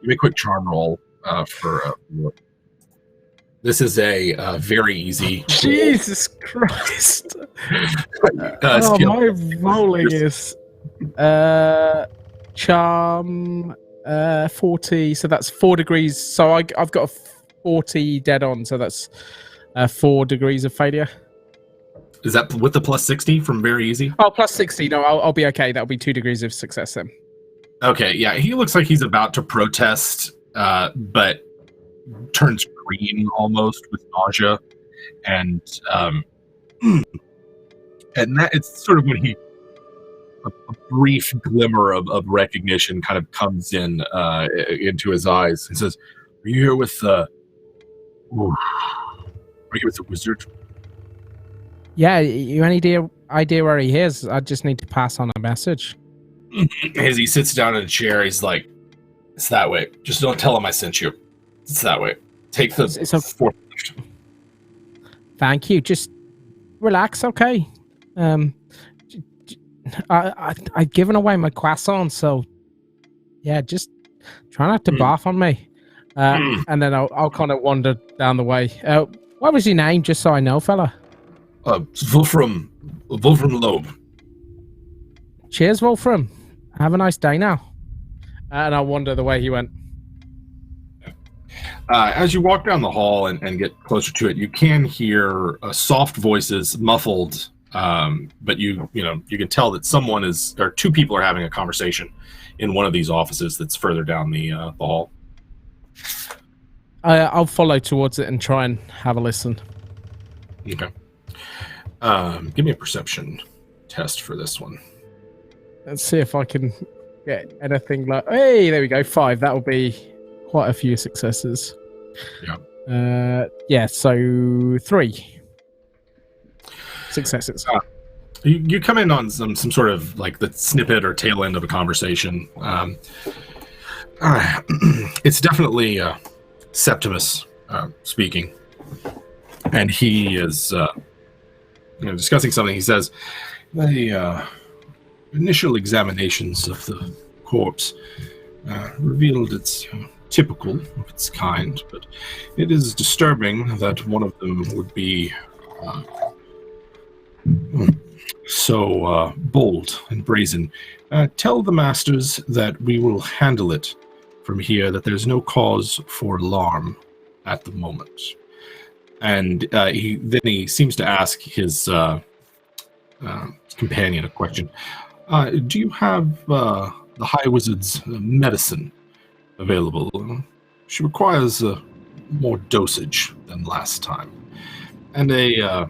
Give me a quick charm roll for. This is a very easy. Jesus Christ! Skill. My rolling is charm 40, so that's 4 degrees. So I've got a 40 dead on, so that's 4 degrees of failure. Is that with the plus 60 from very easy? Oh, plus 60. No, I'll be okay. That'll be 2 degrees of success then. Okay, yeah, he looks like he's about to protest, but turns green almost with nausea, and that it's sort of when a brief glimmer of recognition kind of comes in into his eyes. He says, "Are you here with the wizard?" Yeah, you any idea where he is? I just need to pass on a message. As he sits down in a chair, he's like, "It's that way. Just don't tell him I sent you. It's that way. Take the fourth lift." Thank you. Just relax, okay? I've given away my croissant, so yeah, just try not to barf on me. And then I'll kind of wander down the way. What was your name, just so I know, fella? Wolfram Loeb. Cheers, Wolfram. Have a nice day now. And I'll wander the way he went. As you walk down the hall and get closer to it, you can hear soft voices, muffled, but you can tell that two people are having a conversation in one of these offices that's further down the hall. I'll follow towards it and try and have a listen. Okay. Give me a perception test for this one. Let's see if I can get anything like... Hey, there we go, 5. That will be quite a few successes. Yeah. So 3 successes. You come in on some sort of like the snippet or tail end of a conversation. It's definitely Septimus speaking, and he is discussing something. He says, the initial examinations of the corpse revealed it's typical of its kind, but it is disturbing that one of them would be so bold and brazen. Tell the masters that we will handle it from here, that there's no cause for alarm at the moment. And he seems to ask his companion a question. Do you have the High Wizard's medicine available? She requires more dosage than last time. And a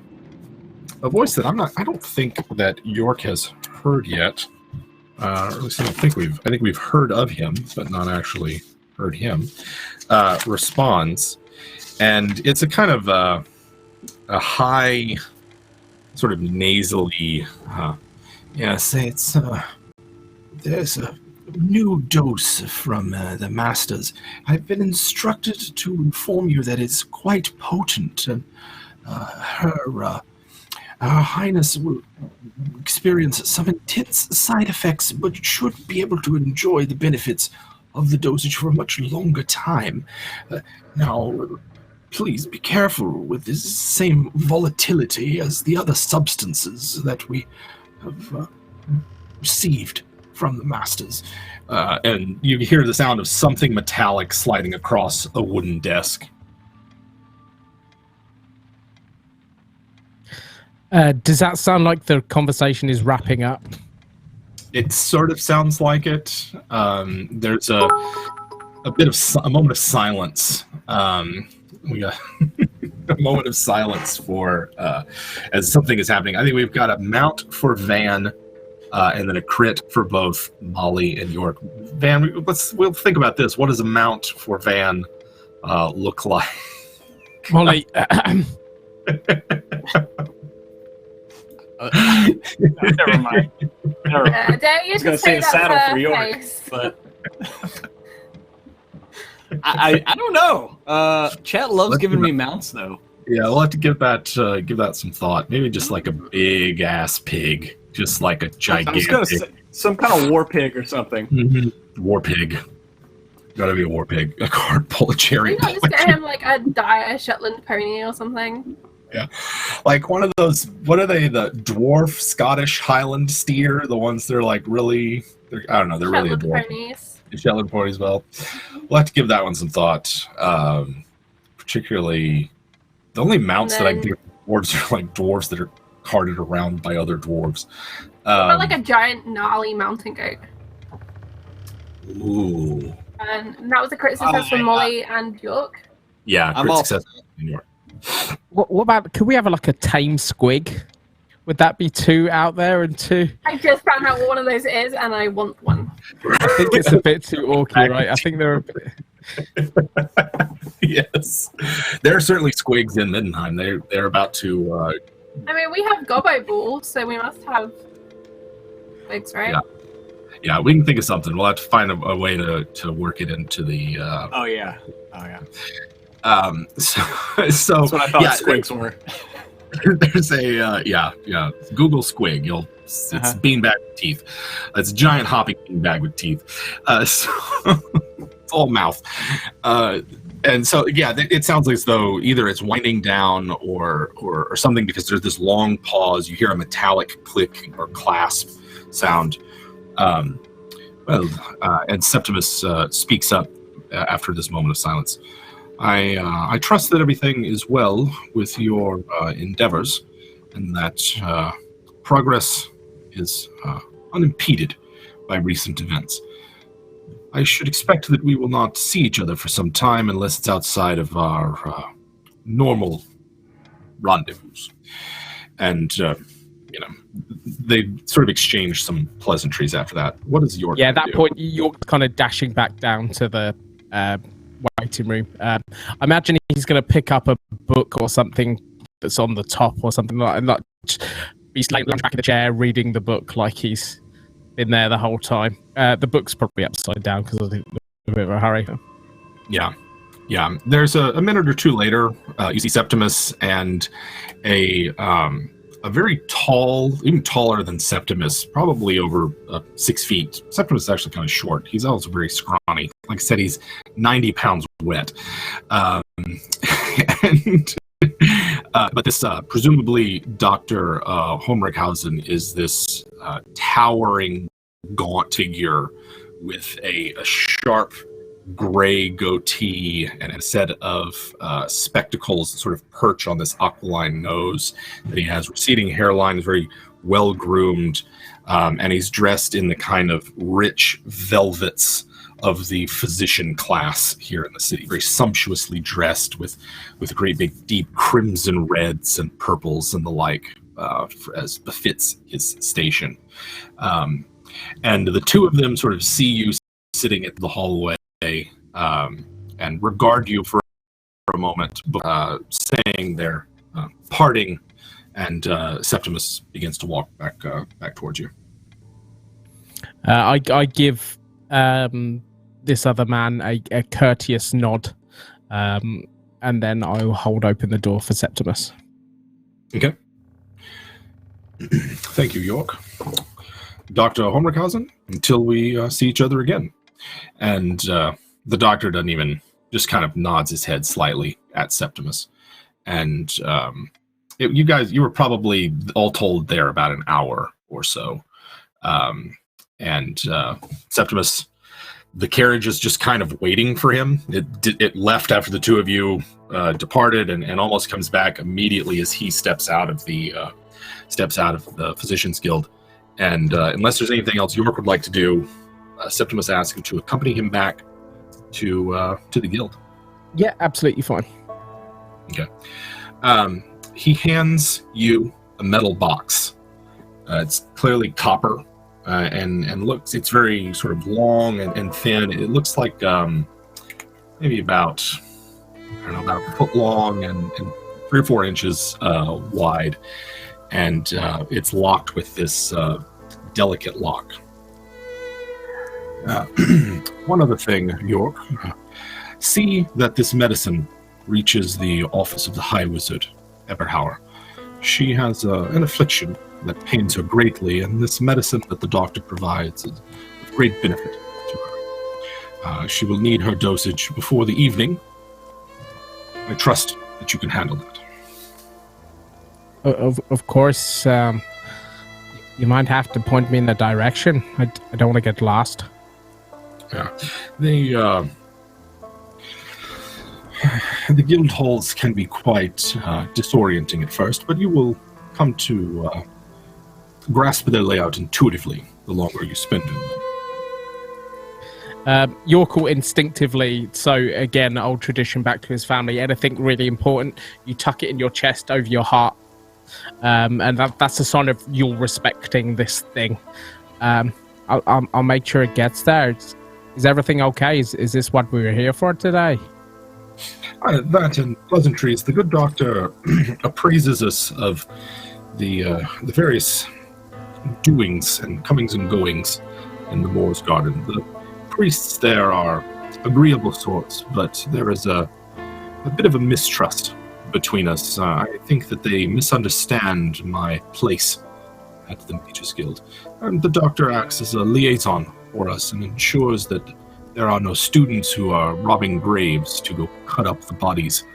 voice that I don't think that York has heard yet. Or at least I think we've heard of him, but not actually heard him. Responds, and it's a kind of a high, sort of nasally. Yes, it's there's a new dose from the masters. I've been instructed to inform you that it's quite potent, and Her Highness will experience some intense side effects, but should be able to enjoy the benefits of the dosage for a much longer time. Now, please be careful with this same volatility as the other substances that we have received from the masters. And you hear the sound of something metallic sliding across a wooden desk. Does that sound like the conversation is wrapping up? It sort of sounds like it. There's a moment of silence. We got a moment of silence for as something is happening. I think we've got a mount for Van, and then a crit for both Molly and York. Van, we'll think about this. What does a mount for Van look like? Molly. Never mind. Don't you I was going to just say a that saddle her for York, face? but I don't know. Chet loves giving me mounts, though. Yeah, we'll have to give that some thought. Maybe just like a big ass pig, just like a gigantic. I was going to say some kind of war pig or something. Mm-hmm. War pig. Gotta be a war pig. A card pull a cherry. Why not just get him like a dire Shetland pony or something? Yeah, like one of those. What are they? The dwarf Scottish Highland steer. The ones that are like really. I don't know. They're really adorable. Ponies. Shetland ponies. Well, we'll have to give that one some thought. Particularly, the only mounts that I can do dwarves are like dwarves that are carted around by other dwarves. What about like a giant gnarly mountain goat? Ooh. And that was a crit success for Molly and York. Yeah, crit success in York. What about? Could we have like a tame squig? Would that be 2 out there and 2? I just found out what one of those is, and I want one. I think it's a bit too orky, right? I think they're a bit... Yes, there are certainly squigs in Middenheim. They're about to. I mean, we have gobbo balls, so we must have squigs, right? Yeah, we can think of something. We'll have to find a way to work it into the. Oh yeah. So that's what I thought squigs were. There's a Google squig. It's beanbag with teeth. It's a giant hopping beanbag with teeth. So it's all mouth. And so it sounds as though either it's winding down or something, because there's this long pause. You hear a metallic click or clasp sound. And Septimus speaks up after this moment of silence. I trust that everything is well with your endeavors, and that progress is unimpeded by recent events. I should expect that we will not see each other for some time unless it's outside of our normal rendezvous. And, they sort of exchange some pleasantries after that. What is your... Yeah, at that point, you're kind of dashing back down to the waiting room. I imagine he's going to pick up a book or something that's on the top or something like that. He's like back in the chair reading the book like he's been there the whole time. The book's probably upside down because of a bit of a hurry. Yeah. There's a minute or two later, you see Septimus and a very tall, even taller than Septimus, probably over 6 feet. Septimus is actually kind of short. He's also very scrawny. Like I said, he's 90 pounds wet. But this, presumably, Dr. Homrichhausen is this towering, gaunt figure with a sharp gray goatee and a set of spectacles that sort of perch on this aquiline nose that he has. Receding hairline, is very well groomed, and he's dressed in the kind of rich velvets of the physician class here in the city. Very sumptuously dressed with great big deep crimson reds and purples and the like, as befits his station. And the two of them sort of see you sitting at the hallway and regard you for a moment, saying they're parting, and Septimus begins to walk back towards you. I give this other man a courteous nod, and then I'll hold open the door for Septimus. Okay. Thank you, York. Dr. Homrichhausen, until we see each other again. And the doctor doesn't even, just kind of nods his head slightly at Septimus. And you were probably all told there about an hour or so. And Septimus, the carriage is just kind of waiting for him. It left after the two of you departed, and almost comes back immediately as he steps out of the Physicians Guild. And unless there's anything else York would like to do, Septimus asks him to accompany him back to the guild. Yeah, absolutely fine. Okay. He hands you a metal box. It's clearly copper, and looks, it's very sort of long and thin. It looks like maybe about a foot long and 3 or 4 inches wide. And it's locked with this delicate lock. One other thing, York. See that this medicine reaches the office of the High Wizard, Eberhauer. She has an affliction that pains her greatly, and this medicine that the doctor provides is of great benefit to her. She will need her dosage before the evening. I trust that you can handle that. Of course, you might have to point me in the direction. I don't want to get lost. Yeah, the guild halls can be quite disorienting at first, but you will come to grasp their layout intuitively the longer you spend in them. York will instinctively, so again, old tradition back to his family, anything really important, you tuck it in your chest over your heart. And that's a sign of you respecting this thing. I'll make sure it gets there. Is everything okay? Is this what we were here for today? That and pleasantries. The good doctor appraises us of the various doings and comings and goings in the Moor's Garden. The priests there are agreeable sorts, but there is a bit of a mistrust between us. I think that they misunderstand my place at the Mages Guild. And the doctor acts as a liaison for us and ensures that there are no students who are robbing graves to go cut up the bodies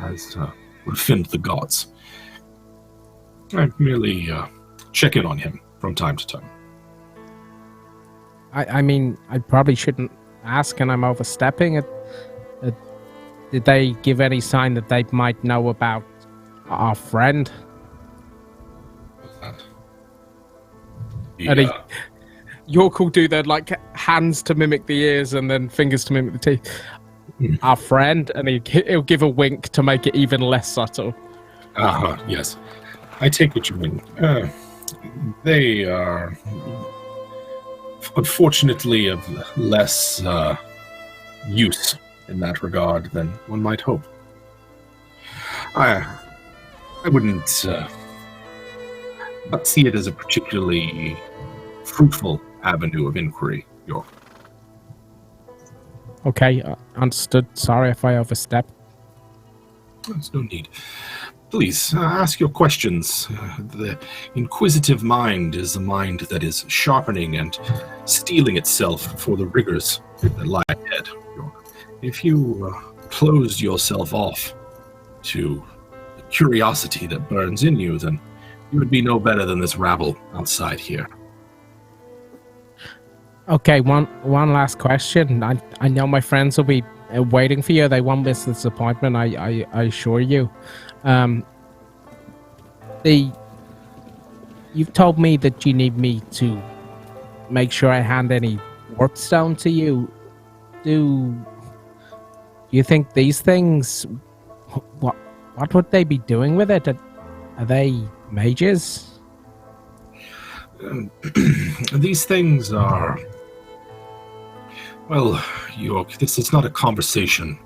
as would offend the gods. I merely check in on him from time to time. I mean, I probably shouldn't ask, and I'm overstepping it. Did they give any sign that they might know about our friend? And York will do the like hands to mimic the ears and then fingers to mimic the teeth. Our friend, and he'll give a wink to make it even less subtle. Yes. I take what you mean. They are unfortunately of less use in that regard than one might hope. I wouldn't not see it as a particularly fruitful avenue of inquiry, York. Okay, understood. Sorry if I overstepped. There's no need. Please, ask your questions. The inquisitive mind is a mind that is sharpening and steeling itself for the rigors that lie ahead, York. If you closed yourself off to the curiosity that burns in you, then you would be no better than this rabble outside here. Okay, one last question. I know my friends will be waiting for you. They won't miss this appointment, I assure you. You've told me that you need me to make sure I hand any warpstone to you. Do you think these things, what would they be doing with it? Are they mages? These things are... Well, York, this is not a conversation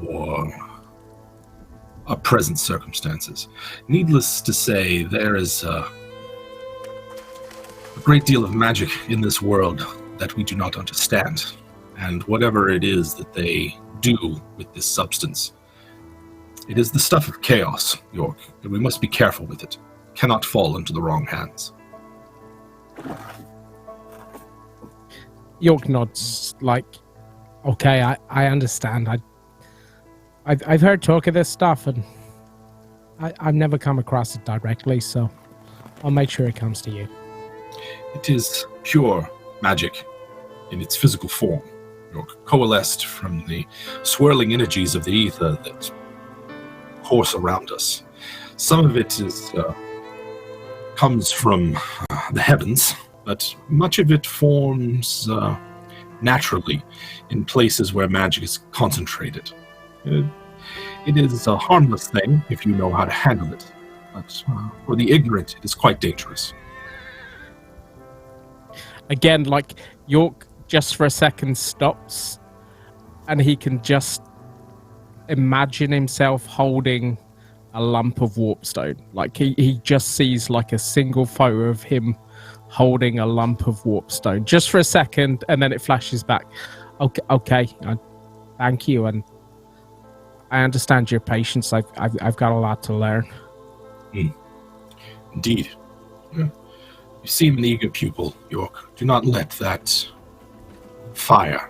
or our present circumstances. Needless to say, there is a great deal of magic in this world that we do not understand. And whatever it is that they do with this substance, it is the stuff of chaos, York, and we must be careful with it. It cannot fall into the wrong hands. York nods like, okay, I understand. I've heard talk of this stuff, and I've never come across it directly, so I'll make sure it comes to you. It is pure magic in its physical form, York, coalesced from the swirling energies of the ether that course around us. Some of it comes from the heavens, but much of it forms naturally in places where magic is concentrated. It is a harmless thing if you know how to handle it, but for the ignorant, it is quite dangerous. Again, like, York just for a second stops, and he can just imagine himself holding a lump of warpstone. Like, he just sees like a single photo of him holding a lump of warpstone just for a second, and then it flashes back. Okay, thank you, and I understand your patience. I've got a lot to learn. Indeed. You seem an eager pupil, York. Do not let that fire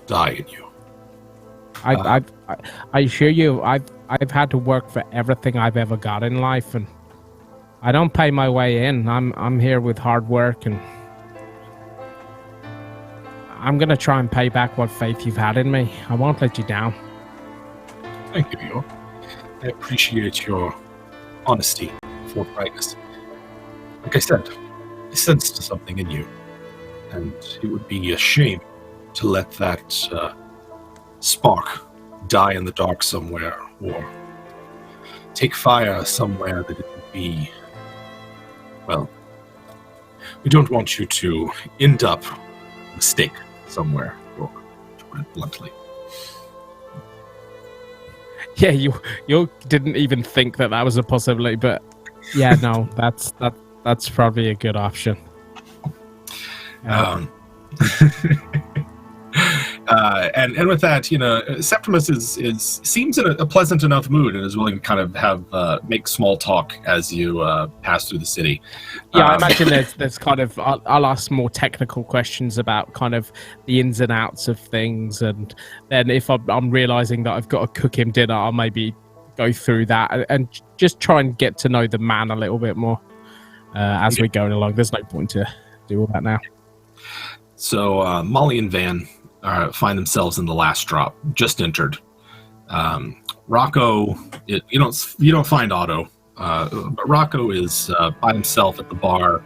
die in you. I assure you, I've had to work for everything I've ever got in life, and I don't pay my way in. I'm here with hard work, and I'm gonna try and pay back what faith you've had in me. I won't let you down. Thank you, York. I appreciate your honesty, forthrightness. Like I said, I sensed something in you, and it would be a shame to let that spark die in the dark somewhere, or take fire somewhere that it would be... Well, we don't want you to end up a stake somewhere, York, to put it bluntly. Yeah, you didn't even think that was a possibility, but yeah, no, that's probably a good option. And with that, you know, Septimus seems in a pleasant enough mood and is willing to kind of have make small talk as you pass through the city. Yeah, I imagine there's kind of I'll ask more technical questions about kind of the ins and outs of things, and then if I'm realizing that I've got to cook him dinner, I'll maybe go through that and just try and get to know the man a little bit more as we go along. There's no point to do all that now. So Molly and Van find themselves in the last drop, just entered. Rocco, you don't find Otto, but Rocco is by himself at the bar,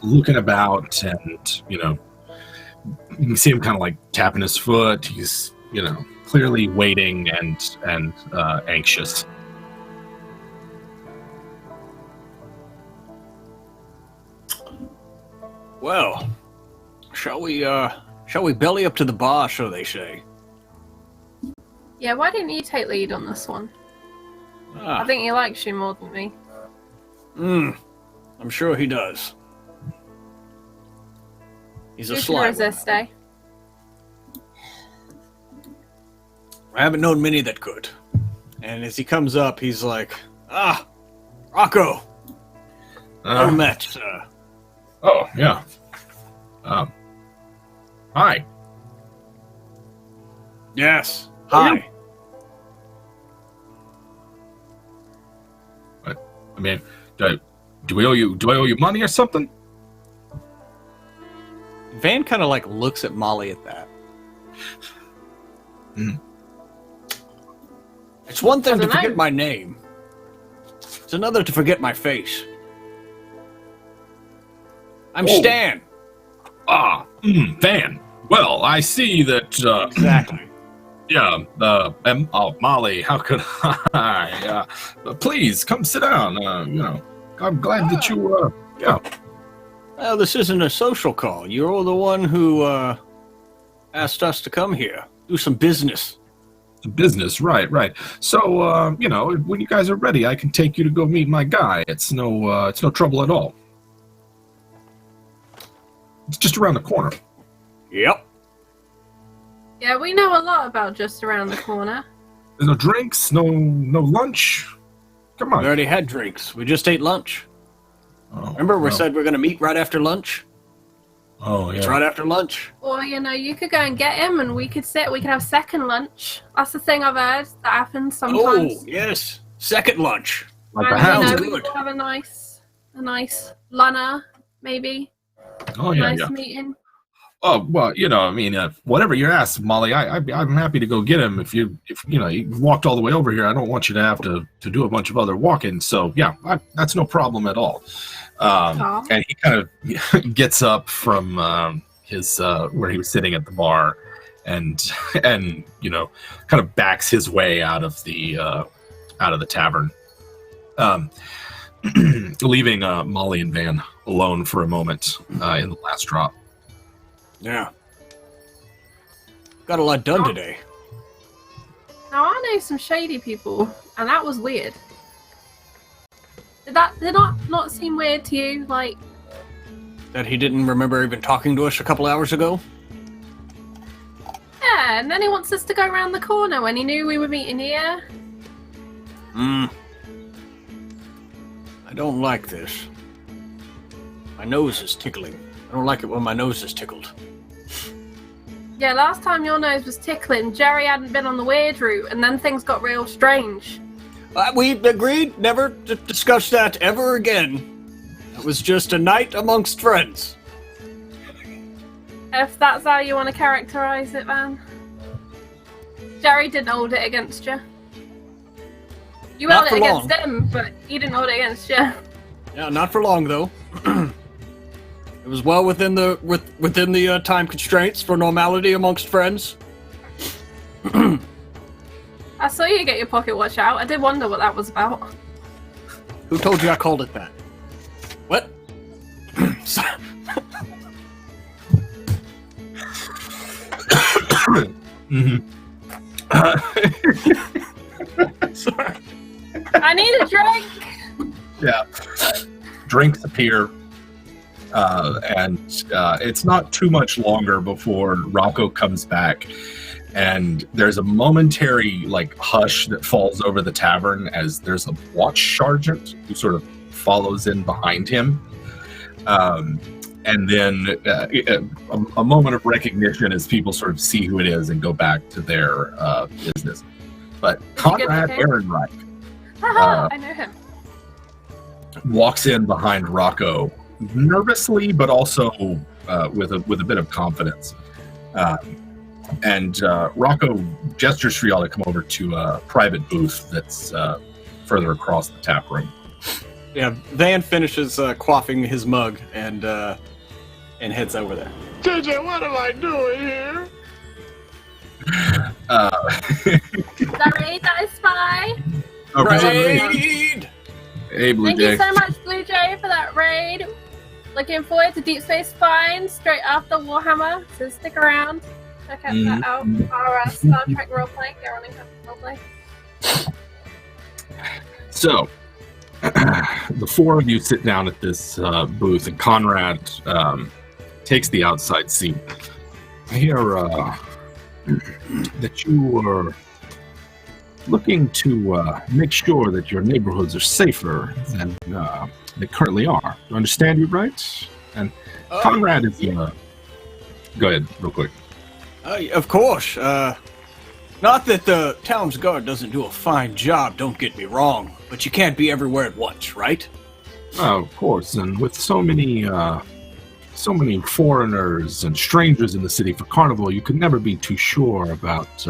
looking about, and you can see him kind of like tapping his foot. He's clearly waiting and anxious. Well, shall we belly up to the bar, so they say? Yeah, why didn't you take lead on this one? Ah. I think he likes you more than me. I'm sure he does. He's a Who can sly one. resist, eh? I haven't known many that could. And as he comes up, he's like, Rocco! Well met, sir. Oh, yeah. Hi. Yes. Hi. I mean, do I owe you money or something? Van kind of like looks at Molly at that. It's one thing to forget my name. It's another to forget my face. I'm Stan. Van. Well, I see that. Exactly. Yeah. Molly, how could I? Please come sit down. I'm glad that you. Yeah. Well, this isn't a social call. You're the one who asked us to come here, do some business. Business, right. So, when you guys are ready, I can take you to go meet my guy. It's no trouble at all. It's just around the corner. Yep. Yeah, we know a lot about just around the corner. There's no drinks, no lunch. Come on. We already had drinks. We just ate lunch. Oh, Remember, we said we're going to meet right after lunch? Oh, yeah. It's right after lunch. Or, you could go and get him and we could have second lunch. That's the thing I've heard that happens sometimes. Oh, yes. Second lunch. Like the And, house. we could have a nice lunner, maybe. Oh, yeah, nice meeting. Oh, well, whatever you're asked, Molly, I'm happy to go get him. If you walked all the way over here, I don't want you to have to do a bunch of other walking. So, yeah, that's no problem at all. And he kind of gets up from his where he was sitting at the bar, and kind of backs his way out of the tavern, leaving Molly and Van alone for a moment in the last drop. Yeah. Got a lot done today. Now, I know some shady people, and that was weird. Did that not seem weird to you? Like, That he didn't remember even talking to us a couple hours ago? yeah, and then he wants us to go around the corner when he knew we were meeting here. I don't like this. My nose is tickling. I don't like it when my nose is tickled. Yeah, last time your nose was tickling, Jerry hadn't been on the weird route, and then things got real strange. We agreed never to discuss that ever again. It was just a night amongst friends. If that's how you want to characterize it, Van. Jerry didn't hold it against you. You Not held it for against long. him, but he didn't hold it against you. Yeah, not for long though. It was well within the time constraints for normality amongst friends. I saw you get your pocket watch out. I did wonder what that was about. Who told you I called it that? What? Sorry. I need a drink! Yeah. Drinks appear, and it's not too much longer before Rocco comes back, and there's a momentary hush that falls over the tavern as there's a watch sergeant who sort of follows in behind him, and then a moment of recognition as people sort of see who it is and go back to their business. But Conrad Ehrenreich I know him. walks in behind Rocco, nervously, but also with a bit of confidence. And Rocco gestures for y'all to come over to a private booth that's further across the tap room. Yeah, Van finishes quaffing his mug and heads over there. JJ, what am I doing here? Sorry, that is Spy. Raid! Hey, Blue Thank Jay. you so much, Blue Jay, for that raid. Looking forward to Deep Space Spine straight after Warhammer, so stick around. Check that out. Our Star Trek roleplay. They're running roleplay. So, the four of you sit down at this booth, and Conrad takes the outside seat. I hear that you are looking to make sure that your neighborhoods are safer than they currently are. Do I understand you right? And Conrad is... Go ahead, real quick. Of course. Not that the town's guard doesn't do a fine job, don't get me wrong, but you can't be everywhere at once, right? Oh, of course, and with so many foreigners and strangers in the city for Carnival, you could never be too sure about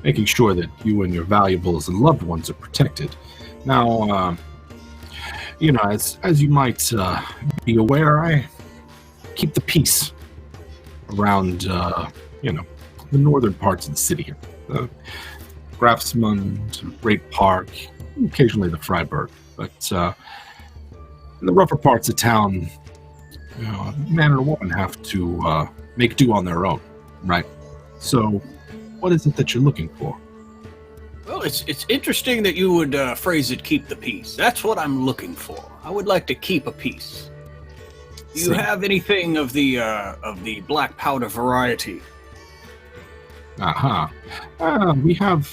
making sure that you and your valuables and loved ones are protected. Now, as you might be aware, I keep the peace around, the northern parts of the city here. The Grafsmund, Great Park, occasionally the Freiburg. But in the rougher parts of town, man or woman have to make do on their own, right? So, what is it that you're looking for? Well, it's interesting that you would phrase it, keep the peace. That's what I'm looking for. I would like to keep a peace. Do you have anything of the black powder variety? We have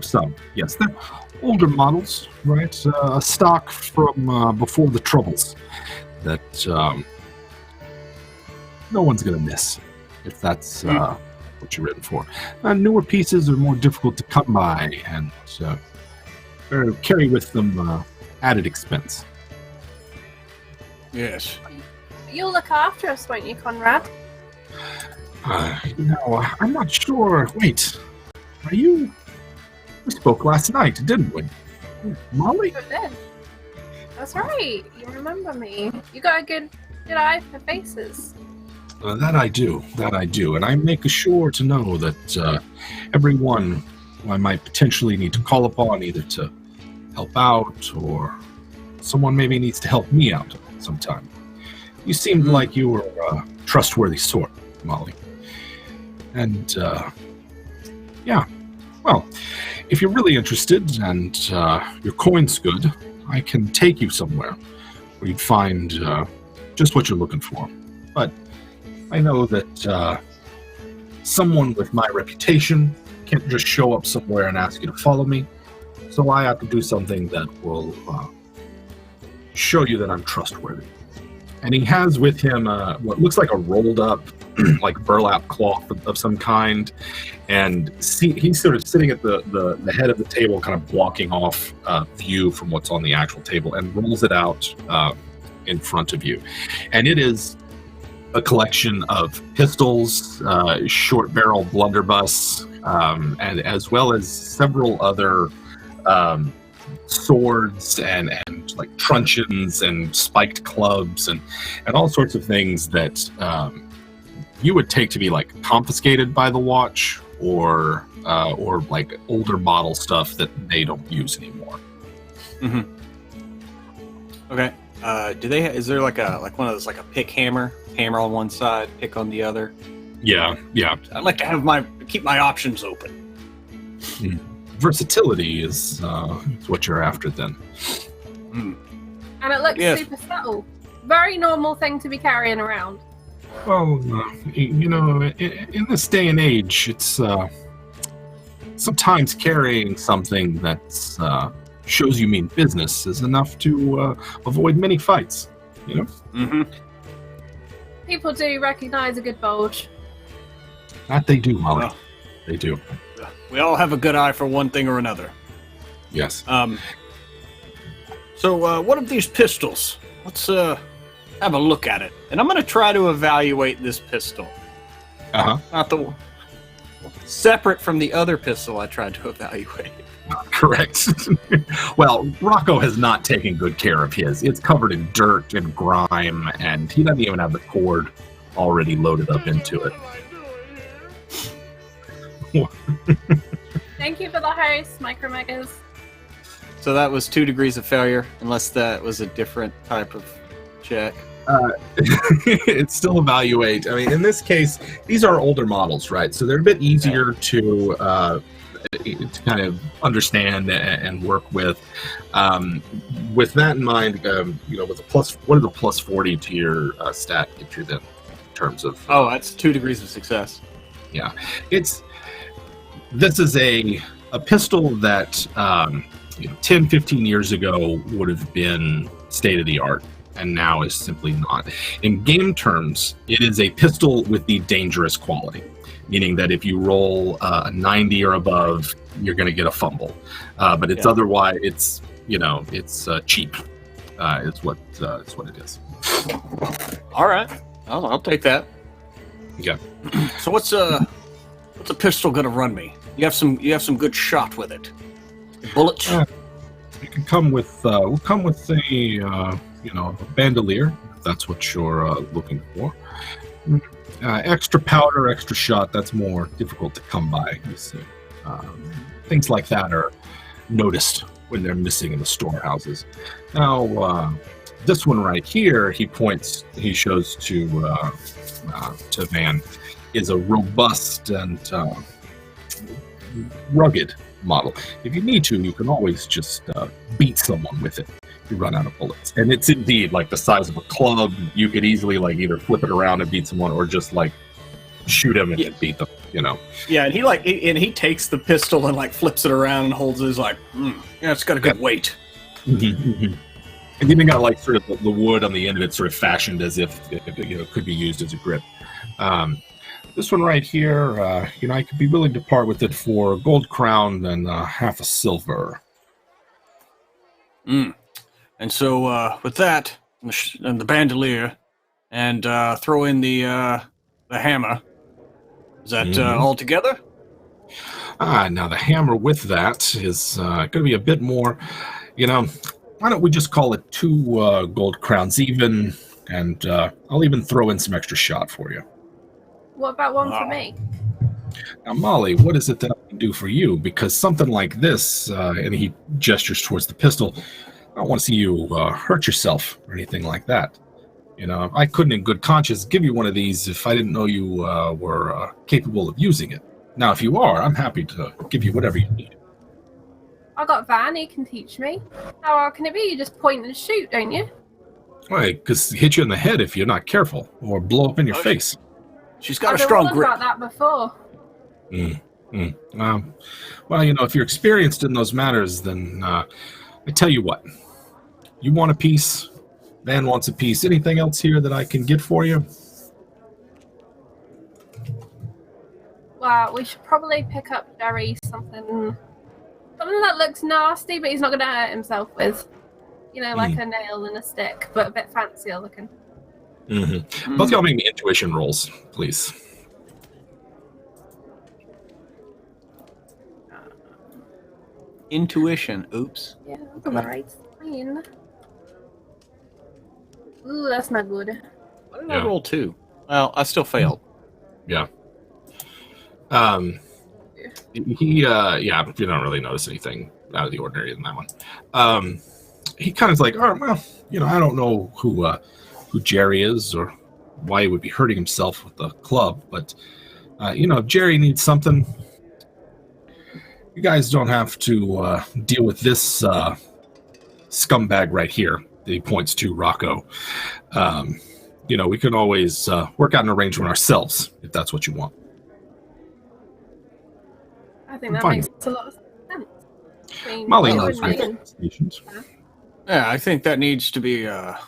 some. Yes, they're older models, right? A stock from before the Troubles that no one's gonna miss if that's what you're written for. Newer pieces are more difficult to come by and carry with them added expense. Yes. You'll look after us, won't you, Conrad? I'm not sure. Wait, we spoke last night, didn't we? Molly? You did. That's right. You remember me. You got a good eye for faces. That I do, and I make sure to know that everyone I might potentially need to call upon, either to help out or someone maybe needs to help me out sometime. You seemed like you were a trustworthy sort, Molly. And, well, if you're really interested and your coin's good, I can take you somewhere where you'd find just what you're looking for. But I know that someone with my reputation can't just show up somewhere and ask you to follow me, so I have to do something that will show you that I'm trustworthy. And he has with him what looks like a rolled up like burlap cloth of some kind, and he's sort of sitting at the head of the table, kind of blocking off view from what's on the actual table, and rolls it out in front of you. And it is a collection of pistols, short barrel blunderbuss, and as well as several other swords and like truncheons and spiked clubs and all sorts of things that you would take to be like confiscated by the watch or like older model stuff that they don't use anymore. Mm-hmm. Okay. Is there like one of those, like a pick hammer on one side, pick on the other? Yeah. I'd like to keep my options open. Versatility is what you're after then. And it looks super subtle. Very normal thing to be carrying around. Well, in this day and age, it's sometimes carrying something that shows you mean business is enough to avoid many fights, Mm-hmm. People do recognize a good bulge. That they do, Molly. Well, they do. We all have a good eye for one thing or another. Yes. So, what of these pistols? Let's have a look at it. And I'm going to try to evaluate this pistol. Not the separate from the other pistol I tried to evaluate. Correct. Well, Rocco has not taken good care of his. It's covered in dirt and grime, and he doesn't even have the cord already loaded up into it. Thank you for the host, Micromegas. So that was 2 degrees of failure, unless that was a different type of check. It's still evaluate. I mean, in this case, these are older models, right? So they're a bit easier to kind of understand and work with. With that in mind, with a plus, what did the plus 40 to your stat get you then, in terms of? Oh, that's 2 degrees of success. Yeah, this is a pistol that 10, 15 years ago would have been state of the art, and now is simply not. In game terms, it is a pistol with the dangerous quality, meaning that if you roll a 90 or above, you're going to get a fumble. But it's otherwise, it's cheap. It's what it is. All right, I'll take that. Yeah. So what's a pistol gonna run me? You have some good shot with it. Bullets. You can come with we'll come with a bandolier if that's what you're looking for. Extra powder, extra shot. That's more difficult to come by. You see, things like that are noticed when they're missing in the storehouses. Now, this one right here, he shows to Van, is a robust and rugged model. If you need to, you can always just beat someone with it if you run out of bullets. And it's indeed like the size of a club. You could easily either flip it around and beat someone, or just shoot him and beat them. Yeah, and he takes the pistol and flips it around and holds it. It's got a good weight. And even got sort of the wood on the end of it sort of fashioned as if it could be used as a grip. This one right here, I could be willing to part with it for a gold crown and half a silver. And so with that and the bandolier and throw in the hammer, is that all together? Now the hammer with that is going to be a bit more. Why don't we just call it 2 gold crowns even, and I'll even throw in some extra shot for you. What about one for me? Now, Molly, what is it that I can do for you? Because something like this, and he gestures towards the pistol, I don't want to see you hurt yourself or anything like that. I couldn't in good conscience give you one of these if I didn't know you were capable of using it. Now, if you are, I'm happy to give you whatever you need. I got Van, he can teach me. How hard can it be? You just point and shoot, don't you? Right, because hit you in the head if you're not careful, or blow up in your face. She's got I've a strong grip. I've about that before. Well, if you're experienced in those matters, then I tell you what. You want a piece? Van wants a piece. Anything else here that I can get for you? Well, we should probably pick up Jerry something that looks nasty, but he's not going to hurt himself with. Like a nail and a stick, but a bit fancier looking. Both of y'all make me intuition rolls, please. Intuition. Oops. Yeah, that's on the right screen. Ooh, that's not good. Why did I roll 2? Well, I still failed. Yeah. You don't really notice anything out of the ordinary in that one. He kind of like, oh, well, I don't know who Jerry is or why he would be hurting himself with the club, but if Jerry needs something, you guys don't have to deal with this scumbag right here. He points to Rocco. We can always work out an arrangement ourselves if that's what you want. I think that makes a lot of sense. Molly knows stations. Yeah, I think that needs to be. I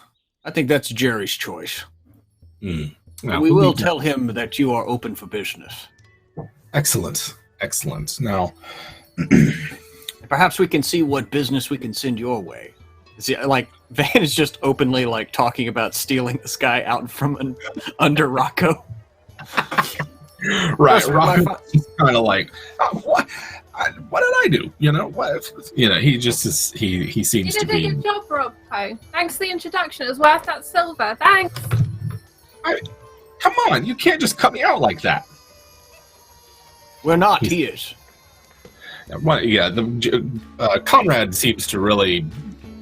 think that's Jerry's choice. Now, we will tell him that you are open for business. Excellent. Now, perhaps we can see what business we can send your way. See, Van is just openly talking about stealing this guy out from under Rocco. Right, That's Rocco's just kind of like, what? What did I do? You know what? You know, he just is. He You seems to did a be. good job, Robco. Thanks for the introduction. It was worth that silver. Thanks. Come on, you can't just cut me out like that. We're not. He is. Conrad seems to really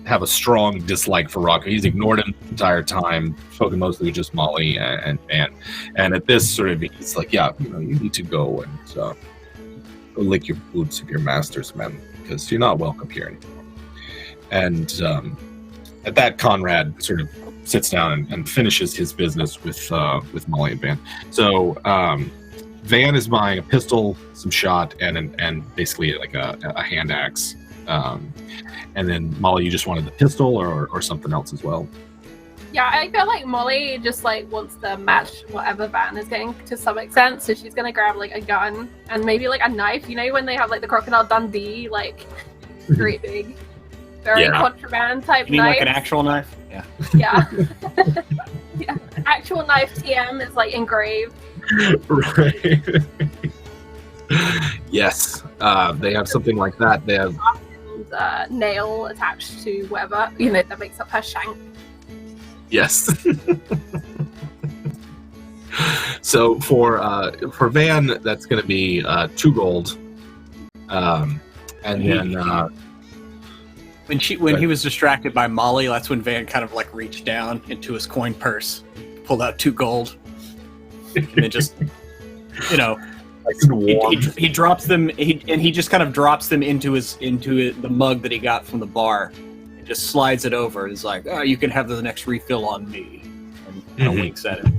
have a strong dislike for Rocco. He's ignored him the entire time, spoken mostly with just Molly and at this sort of, he's like, yeah, you know, you need to go and go lick your boots of your master's men because you're not welcome here anymore. And at that, Conrad sort of sits down and finishes his business with Molly and Van. So Van is buying a pistol, some shot, and basically like a hand axe. And then Molly, you just wanted the pistol or something else as well? Yeah, I feel like Molly just like wants to match whatever Van is getting to some extent, so she's gonna grab like a gun and maybe like a knife. You know when they have like the Crocodile Dundee, like great big, very contraband type You mean knife. like an actual knife? Yeah. Yeah. Yeah. Actual knife TM is like engraved. Right. Yes, they have something like that. They have Nail attached to whatever that makes up her shank. yes. So for Van, that's going to be 2 gold, and then When he was distracted by Molly, that's when Van kind of like reached down into his coin purse, pulled out 2 gold, and then just he drops them. He just kind of drops them into the mug that he got from the bar, and just slides it over. It's like, oh, you can have the next refill on me, and kind of winks at him.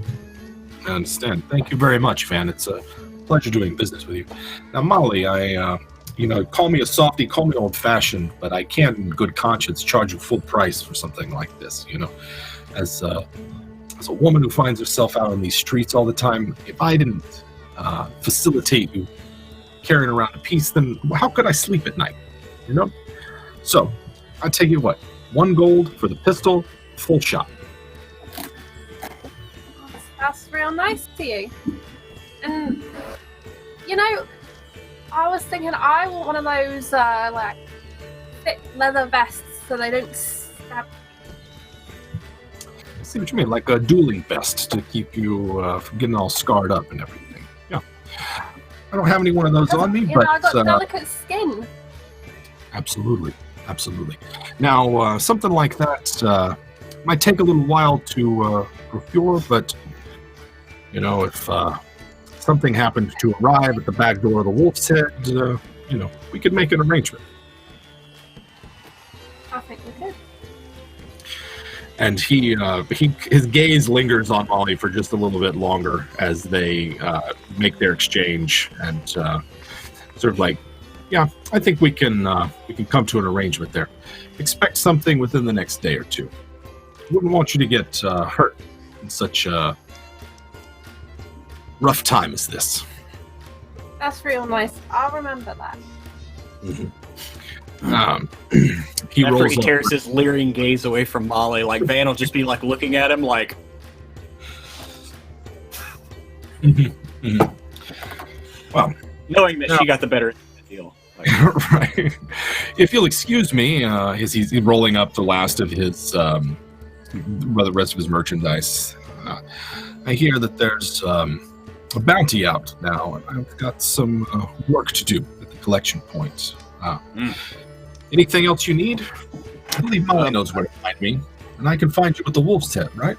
I understand. Thank you very much, Van. It's a pleasure doing business with you. Now, Molly, call me a softie, call me old-fashioned, but I can't in good conscience charge you full price for something like this, As a woman who finds herself out on these streets all the time, if I didn't facilitate you carrying around a piece, then how could I sleep at night, So, I tell you what, 1 gold for the pistol, full shot. That's real nice to you. And I was thinking I want one of those like thick leather vests so they don't stab. I see what you mean, like a dueling vest to keep you from getting all scarred up and everything. Yeah, I don't have any one of those on me, but I got delicate skin. Absolutely. Now, something like that might take a little while to procure, but if something happened to arrive at the back door of the Wolf's Head, we could make an arrangement. I think we could. And his gaze lingers on Molly for just a little bit longer as they make their exchange, and sort of like, yeah, I think we can come to an arrangement there. Expect something within the next day or 2. Wouldn't want you to get hurt in such a rough time as this. That's real nice. I'll remember that. Mm-hmm. After he tears his leering gaze away from Molly, like Van will just be like looking at him like. Well, knowing that she got the better deal. Like, right. If you'll excuse me, as he's rolling up the last of his, the rest of his merchandise, I hear that there's a bounty out now, and I've got some work to do at the collection point. Anything else you need? I believe Molly knows where to find me, and I can find you at the Wolf's Head, right?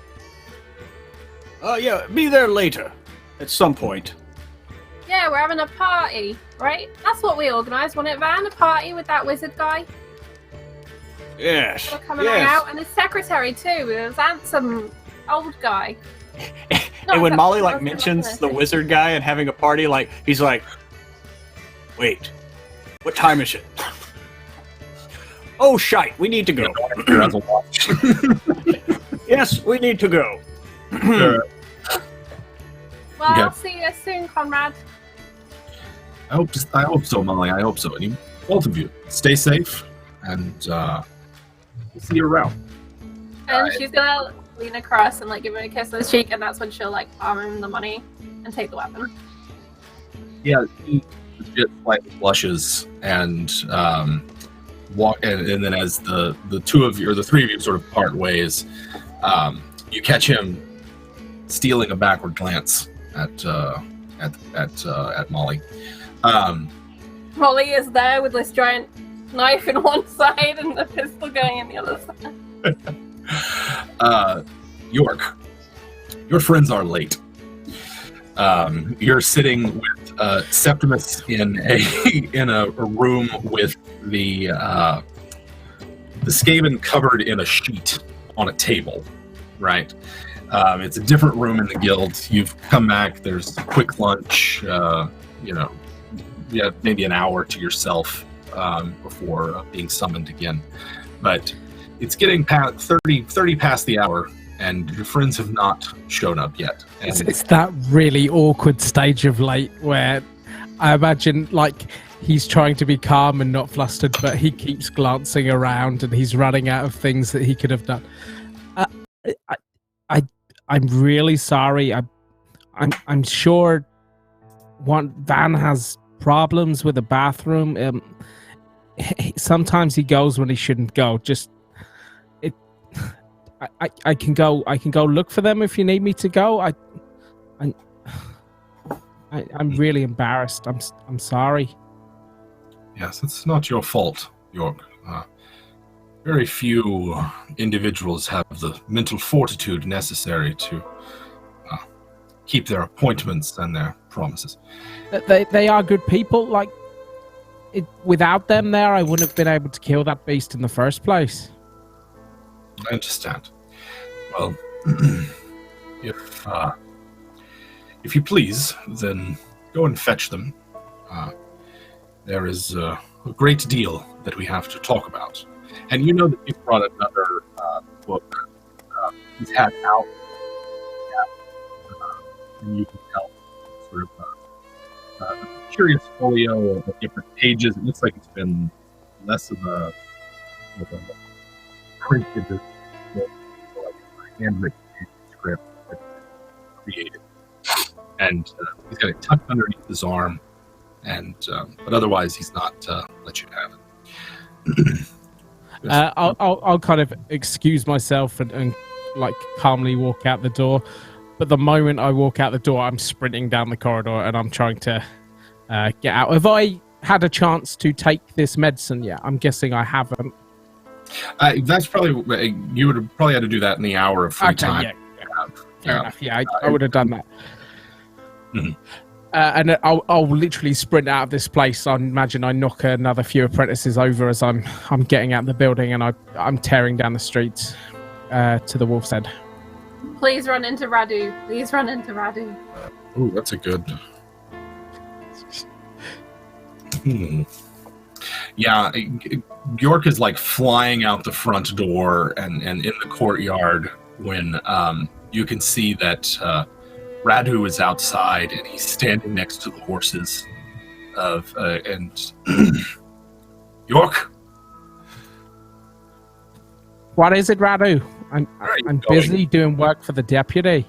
Yeah, be there later, at some point. Yeah, we're having a party, right? That's what we organised, wasn't it, Van? A party with that wizard guy? Yes. Come and hang out, and his secretary too. There's handsome old guy. And when Molly like mentions the wizard guy and having a party, like he's like, "Wait, what time is it?" Oh shite, we need to go. Yes, we need to go. Well, I'll see you soon, Conrad. I hope so, Molly. I hope so. And you, both of you, stay safe, and we'll see you around. And she's gonna lean across and like give him a kiss on the cheek, and that's when she'll like arm him the money and take the weapon. Yeah, he just slightly blushes and walk, and then as the two of you or the three of you sort of part ways, you catch him stealing a backward glance at Molly. Molly is there with this giant knife in one side and the pistol going in the other side. York, your friends are late. You're sitting with Septimus in a room with the Skaven covered in a sheet on a table, right? It's a different room in the guild. You've come back. There's a quick lunch. You have maybe an hour to yourself before being summoned again. But it's getting past 30 past the hour, and your friends have not shown up yet. And It's that really awkward stage of late where I imagine like he's trying to be calm and not flustered, but he keeps glancing around and he's running out of things that he could have done. I'm really sorry. I'm sure Van has problems with the bathroom. Sometimes he goes when he shouldn't go. I can go look for them if you need me to go. I'm really embarrassed. I'm sorry. yes, it's not your fault, York. Very few individuals have the mental fortitude necessary to keep their appointments and their promises. They are good people. Like, without them there, I wouldn't have been able to kill that beast in the first place. I understand. Well, if you please, then go and fetch them. There is a great deal that we have to talk about. And you know that you brought another book. He's had out. And you can tell sort of a curious folio of different pages. It looks like it's been less of a printed handwritten script that created. And he's got it tucked underneath his arm, and but otherwise he's not let you have it. I'll kind of excuse myself and like calmly walk out the door. But the moment I walk out the door, I'm sprinting down the corridor and I'm trying to get out. Have I had a chance to take this medicine yet? I'm guessing I haven't. That's probably, you would have probably had to do that in the hour of free time. Yeah. Fair enough. Yeah, I would have done that. Mhm. And I'll literally sprint out of this place. I imagine I knock another few apprentices over as I'm getting out of the building, and I'm tearing down the streets to the Wolf's Head. Please run into Radu. Please run into Radu. Ooh, that's a good. Yeah, York is like flying out the front door and in the courtyard when you can see that Radu is outside and he's standing next to the horses and York. What is it, Radu? I'm going? busy doing work for the deputy.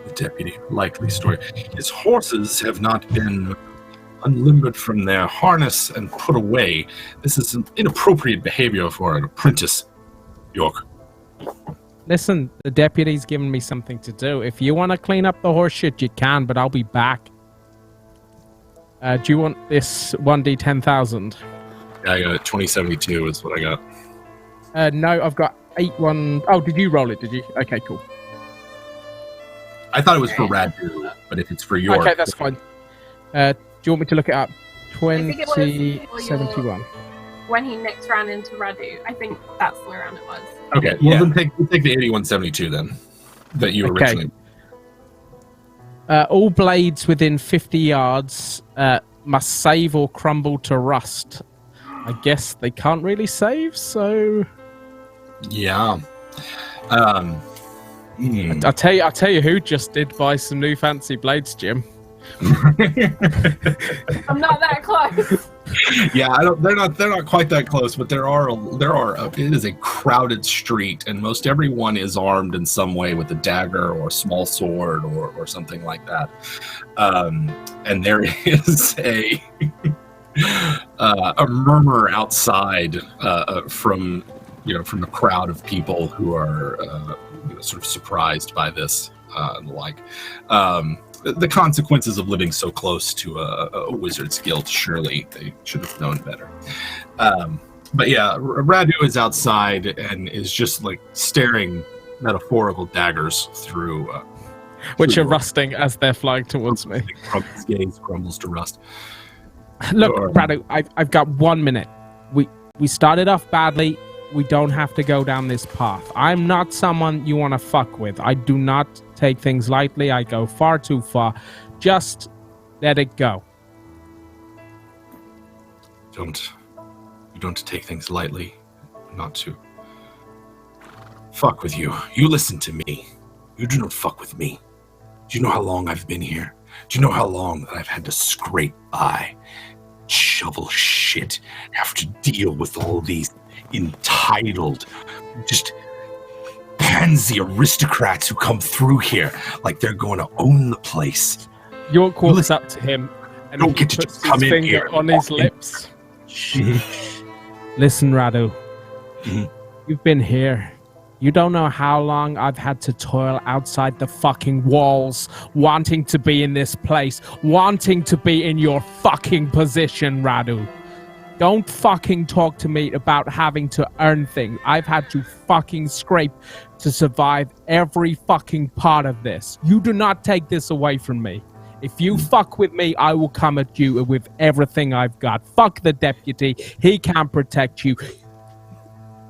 The deputy, likely story. His horses have not been unlimbered from their harness and put away. This is an inappropriate behavior for an apprentice, York. Listen, the deputy's given me something to do. If you want to clean up the horse shit, you can, but I'll be back. Do you want this 1d10,000? Yeah, I got it. 2072 is what I got. No, I've got 8-1. Oh, did you roll it? Did you? Okay, cool. I thought it was for Radu, but if it's for York... Okay, that's fine. Do you want me to look it up? I think it was 2071. When he next ran into Radu, I think that's the way around it was. Okay, well then we'll take the 8172 then, that you originally... All blades within 50 yards must save or crumble to rust. I guess they can't really save, so... Yeah. I'll tell you who just did buy some new fancy blades, Jim. I'm not that close. Yeah, I don't. They're not quite that close, but there are. It is a crowded street, and most everyone is armed in some way with a dagger or a small sword or something like that. And there is a murmur outside from the crowd of people who are sort of surprised by this and the like. The consequences of living so close to a wizard's guild, surely they should have known better. But yeah, Radu is outside and is just like staring metaphorical daggers through. Which are rusting as they're flying towards me. His gaze crumbles to rust. Look, Radu, I've got 1 minute. We started off badly. We don't have to go down this path. I'm not someone you want to fuck with. I do not take things lightly. I go far too far. Just let it go. You don't take things lightly. Not to fuck with you. You listen to me. You do not fuck with me. Do you know how long I've been here? Do you know how long that I've had to scrape by, shovel shit, have to deal with all these entitled, just pansy aristocrats who come through here like they're going to own the place. York walks up to him and don't get to puts just come his in finger here on his lips. Listen, Radu. You've been here. You don't know how long I've had to toil outside the fucking walls, wanting to be in this place, wanting to be in your fucking position, Radu. Don't fucking talk to me about having to earn things. I've had to fucking scrape to survive every fucking part of this. You do not take this away from me. If you fuck with me, I will come at you with everything I've got. Fuck the deputy. He can't protect you.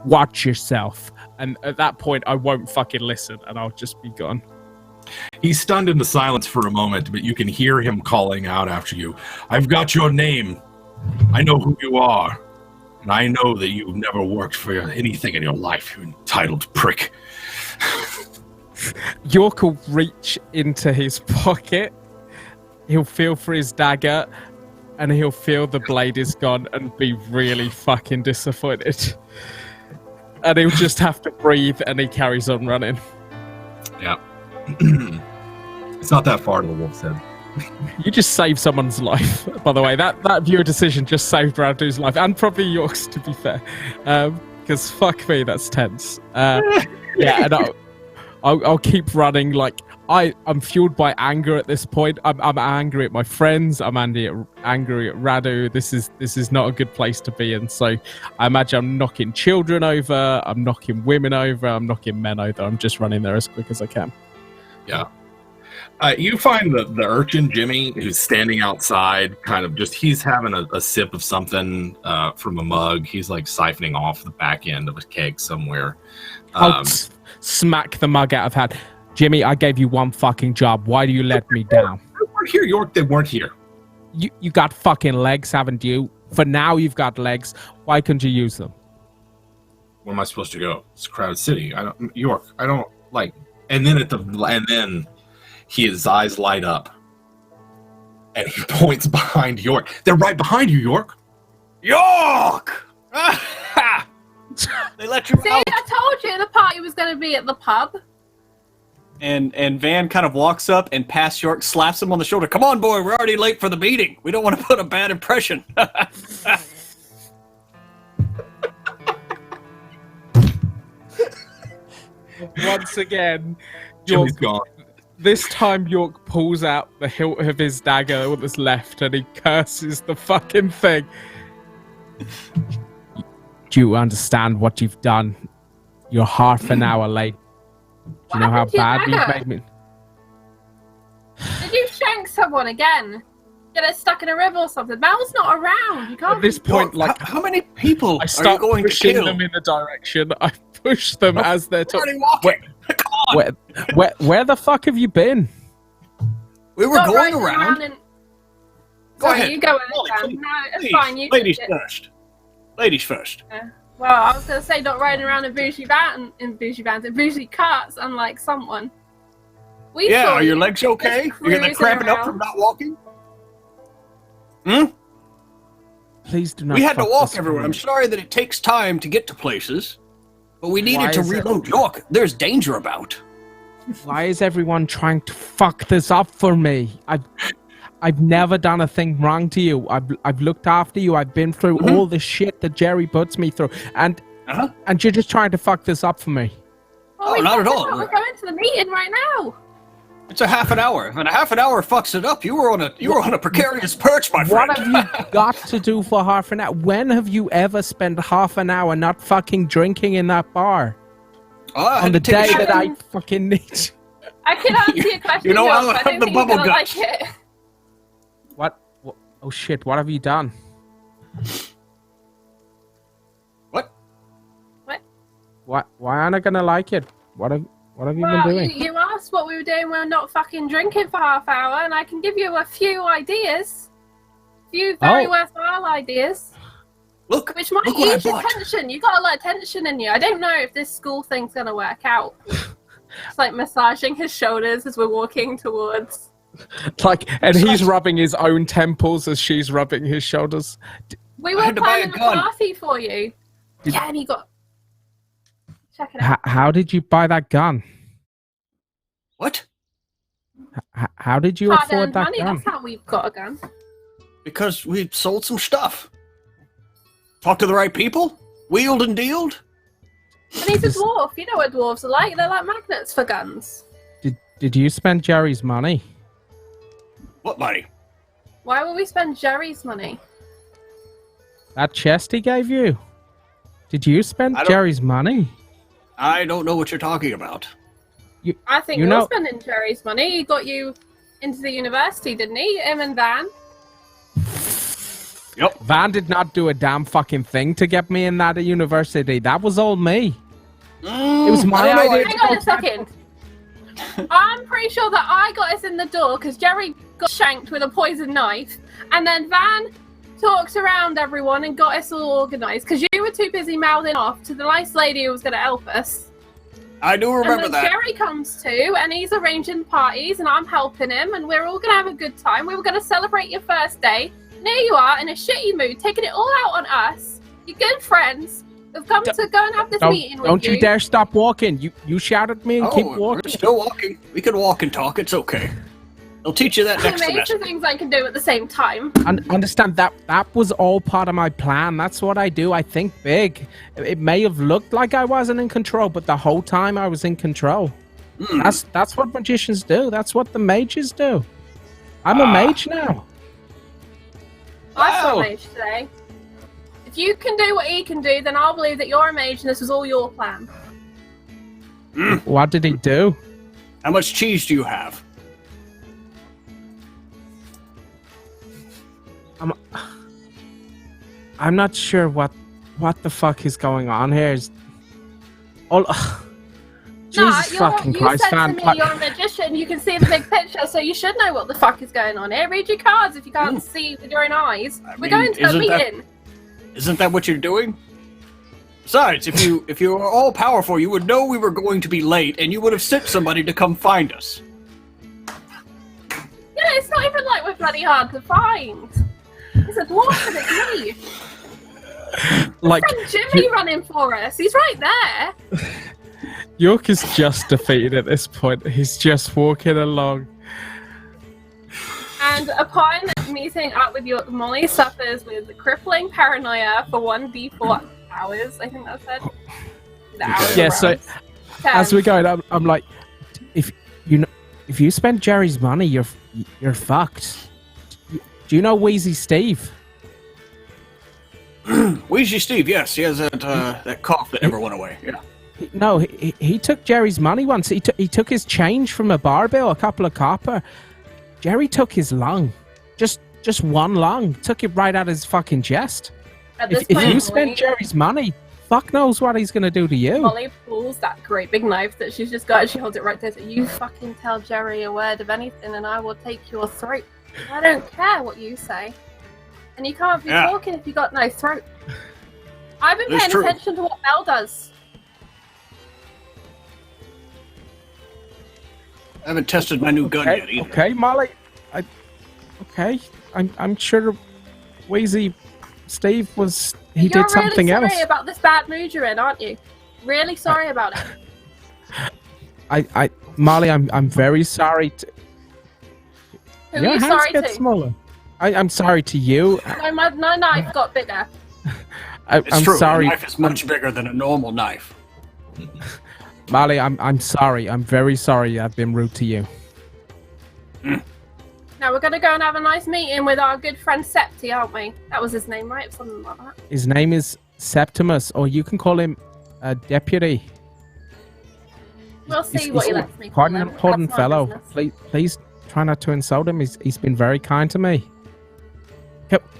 Watch yourself. And at that point, I won't fucking listen, and I'll just be gone. He's stunned into silence for a moment, but you can hear him calling out after you. I've got your name. I know who you are. And I know that you've never worked for anything in your life, you entitled prick. York will reach into his pocket. He'll feel for his dagger, and he'll feel the blade is gone and be really fucking disappointed. And he'll just have to breathe, and he carries on running. Yeah. It's not that far to the wolf's head. You just saved someone's life, by the way. That viewer decision just saved Radu's life, and probably York's, to be fair. Because fuck me, that's tense. Yeah, and I'll keep running. Like I'm fueled by anger at this point. I'm angry at my friends. I'm angry at Radu. This is not a good place to be in. So I imagine I'm knocking children over. I'm knocking women over. I'm knocking men over. I'm just running there as quick as I can. Yeah. You find the urchin, Jimmy, who's standing outside, kind of just, he's having a sip of something from a mug. He's like siphoning off the back end of a keg somewhere. I'll smack the mug out of hand. Jimmy, I gave you one fucking job. Why do you let me down? They weren't here, York. They weren't here. You got fucking legs, haven't you? For now, you've got legs. Why couldn't you use them? Where am I supposed to go? It's a crowded city. York. I don't like. And then his eyes light up, and he points behind York. They're right behind you, York. York! They let you See, out. I told you the party was going to be at the pub. And Van kind of walks up and past York, slaps him on the shoulder. Come on, boy, we're already late for the meeting. We don't want to put a bad impression. Once again, Jimmy's gone. This time York pulls out the hilt of his dagger that's left and he curses the fucking thing. Do you understand what you've done? You're half an hour late. Do you know how bad you've made me? Did you shank someone again? Get it stuck in a river or something? Mal's not around. You can't. At this point, like, how many people I start are you going to pushing kill? them in the direction. I push them as they're Already walking. Come on. Where the fuck have you been? We were Stop going riding around. and... Go Sorry, ahead. you go Molly, ahead, please, Sam. No, it's please. fine. You Ladies did it. first. Ladies first. Well, I was going to say not riding around in bougie carts, unlike someone. We Yeah, saw are your you legs okay? just You're like cruising cramping up around. from not walking? Hmm? Please do not. We had to fuck walk this everywhere. with I'm me. sorry that it takes time to get to places, but we needed Why to is it- reload. York, there's danger about. Why is everyone trying to fuck this up for me? I've never done a thing wrong to you. I've looked after you. I've been through all the shit that Jerry puts me through, and you're just trying to fuck this up for me. Well, Oh, we not at fucked it all. up. We're going to the meeting right now. It's a half an hour, and a half an hour fucks it up. You were on a precarious perch, my friend. What have you got to do for half an hour? When have you ever spent half an hour not fucking drinking in that bar? I On had the to take day a shit. that I fucking need. I can answer your question. You know, Josh, I'll but I have don't the think you're bubble gonna guts. like it. What? Oh shit! What have you done? What? Why aren't I gonna like it? What have you been Well, doing? you asked what we were doing. We're not fucking drinking for half hour, and I can give you a few ideas. A few very Oh. worthwhile ideas. Look, Which might look what I ease your bought. tension. You got a lot of tension in you. I don't know if this school thing's gonna work out. It's like massaging his shoulders as we're walking towards. Like, and he's rubbing his own temples as she's rubbing his shoulders. We I were had to buy a planning a gun. party for you. Yeah, and he got. Check it out. How did you buy that gun? What? How did you afford Hard-earned that money. gun? That's how we've got a gun. Because we sold some stuff. Talk to the right people. Wheeled and dealed. And he's a dwarf. You know what dwarves are like. They're like magnets for guns. Did you spend Jerry's money? What money? Why would we spend Jerry's money? That chest he gave you? Did you spend I don't- Jerry's money? I don't know what you're talking about. I think You you're know- spending Jerry's money. He got you into the university, didn't he? Him and Van. Yep. Van did not do a damn fucking thing to get me in that university. That was all me. It was my I don't know, idea. Hang on a second. I'm pretty sure that I got us in the door because Jerry got shanked with a poison knife, and then Van talked around everyone and got us all organised because you were too busy mouthing off to the nice lady who was going to help us. I do remember And then that. Jerry comes too, and he's arranging parties, and I'm helping him, and we're all going to have a good time. We were going to celebrate your first day. And here you are in a shitty mood, taking it all out on us. Your good friends have come to go and have this meeting with Don't you dare stop walking. You shout at me and keep We're walking. still walking. We can walk and talk. It's okay. They'll teach you that next Amazing semester. things I can do at the same time. Understand that was all part of my plan. That's what I do. I think big. It may have looked like I wasn't in control, but the whole time I was in control. That's what magicians do. That's what the mages do. I'm a mage now. I saw Wow. a mage today. If you can do what he can do, then I'll believe that you're a mage and this was all your plan. What did he do? How much cheese do you have? I'm not sure what the fuck is going on here. Jesus fucking you Christ, said to man. me you're a magician, you can see the big picture, so you should know what the fuck is going on here. Read your cards if you can't see with your own eyes. I We're mean, going to a isn't that- meeting. Isn't that what you're doing? Besides, if you were all powerful, you would know we were going to be late, and you would have sent somebody to come find us. Yeah, it's not even like we're bloody hard to find. It's a dwarf and it's me. Like, And Jimmy running for us. He's right there. York is just defeated at this point. He's just walking along. And upon meeting up with York, Molly suffers with crippling paranoia for 1d4 hours. I think that's it. The hours Yeah, are so around 10. as we're going, I'm like, if you spend Jerry's money, you're fucked. Do you know Wheezy Steve? Ouija Steve, yes, he has that cough that never went away. Yeah. No, he took Jerry's money once. He took his change from a bar bill, a couple of copper. Jerry took his lung, just one lung. Took it right out of his fucking chest. At this If point, you spend Jerry's money, fuck knows what he's gonna do to you. Molly pulls that great big knife that she's just got and she holds it right there. So you fucking tell Jerry a word of anything and I will take your throat. I don't care what you say. And you can't be Yeah. talking if you got no throat. I've been It's paying true. attention to what Belle does. I haven't tested my new gun yet either. Okay, Molly. I'm sure Wheezy Steve was. He did something else. You're really sorry about this bad mood you're in, aren't you? Really sorry about it. Molly, I'm very sorry. Who are you sorry to? Smaller. I'm sorry to you. No, my knife got bigger. It's I'm true. sorry. A knife is much bigger than a normal knife. Molly, I'm sorry. I'm very sorry. I've been rude to you. Now we're gonna go and have a nice meeting with our good friend Septi, aren't we? That was his name, right? Something like that. His name is Septimus, or you can call him a deputy. We'll see what he lets me call Quite an him. important That's my fellow. business. Please try not to insult him. He's been very kind to me.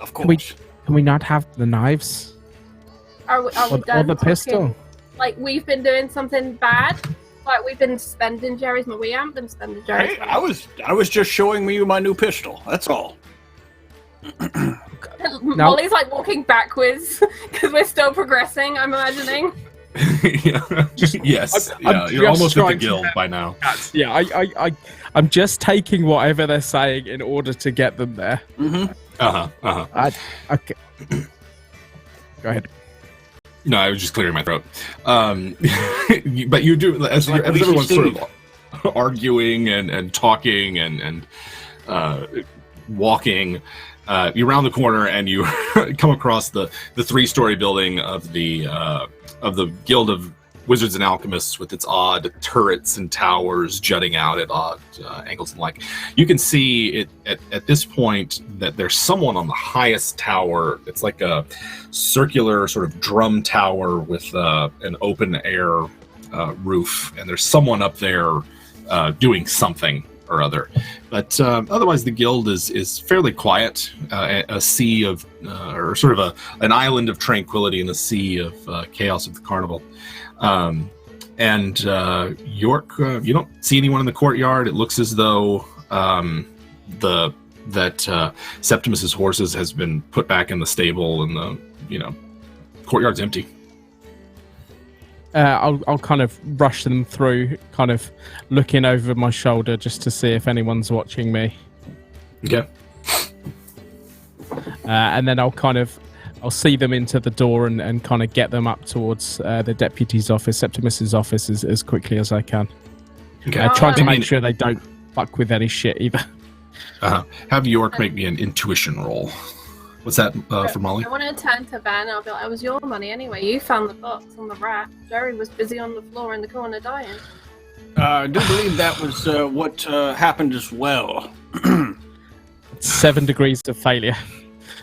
Of course. Can we not have the knives? Are we Or done the talking? pistol? Like we've been doing something bad? Like we've been spending Jerry's money. We haven't been spending Jerry's Hey, money. I was just showing you my new pistol. That's all. Molly's like walking backwards because we're still progressing, I'm imagining. Yes. I'm You're almost at the trying to- guild by now. Yeah, I'm just taking whatever they're saying in order to get them there. Okay. Go ahead. No, I was just clearing my throat. But you do, as everyone's sort of arguing and talking and walking, you round the corner and you come across the 3-story building of the Guild of Wizards and Alchemists with its odd turrets and towers jutting out at odd angles and like. You can see it at this point that there's someone on the highest tower. It's like a circular sort of drum tower with an open air roof, and there's someone up there doing something or other. But otherwise, the guild is fairly quiet. A sea of, or sort of an island of tranquility in the sea of chaos of the carnival. And York, you don't see anyone in the courtyard. It looks as though Septimus's horses has been put back in the stable, and the courtyard's empty. I'll kind of rush them through, kind of looking over my shoulder just to see if anyone's watching me. Okay. And then I'll see them into the door and kind of get them up towards the deputy's office, Septimus's office, as quickly as I can. Okay. Trying to make sure they don't fuck with any shit either. Have York make me an intuition roll. What's that for Molly? I want to turn to Van and I'll be like, it was your money anyway. You found the box on the rack. Jerry was busy on the floor in the corner dying. I do believe that was what happened as well. 7 degrees of failure.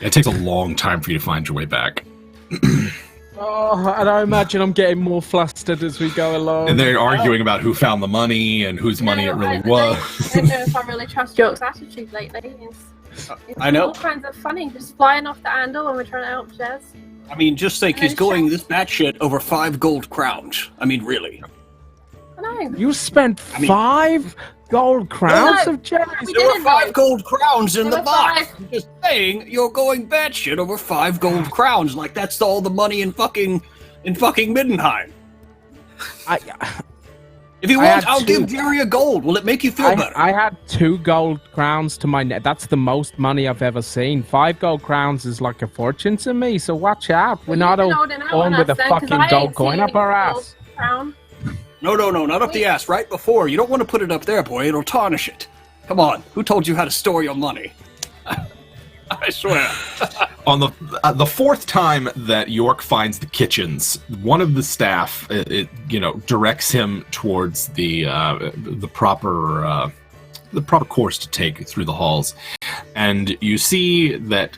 It takes a long time for you to find your way back. And I imagine I'm getting more flustered as we go along. And they're arguing about who found the money and whose money it really was. I don't know if I really trust York's attitude lately. It's I know. all kinds of funny, just flying off the handle when we're trying to help Jez. I mean, just think he's going this batshit over 5 gold crowns. I mean, really. I know. You spent 5 gold crowns of Jerry's? We There were didn't 5 know. gold crowns in There the were box. 5. I'm just saying, you're going batshit over 5 gold crowns. Like, that's all the money in fucking Middenheim. If you want, I'll give Jerry a gold. Will it make you feel better? I had 2 gold crowns to my net. That's the most money I've ever seen. 5 gold crowns is like a fortune to me, so watch out. We're not all born with a fucking gold coin up our ass. No, not up the ass. Right before. You don't want to put it up there, boy. It'll tarnish it. Come on. Who told you how to store your money? I swear. On the 4th time that York finds the kitchens, one of the staff, directs him towards the proper course to take through the halls, and you see that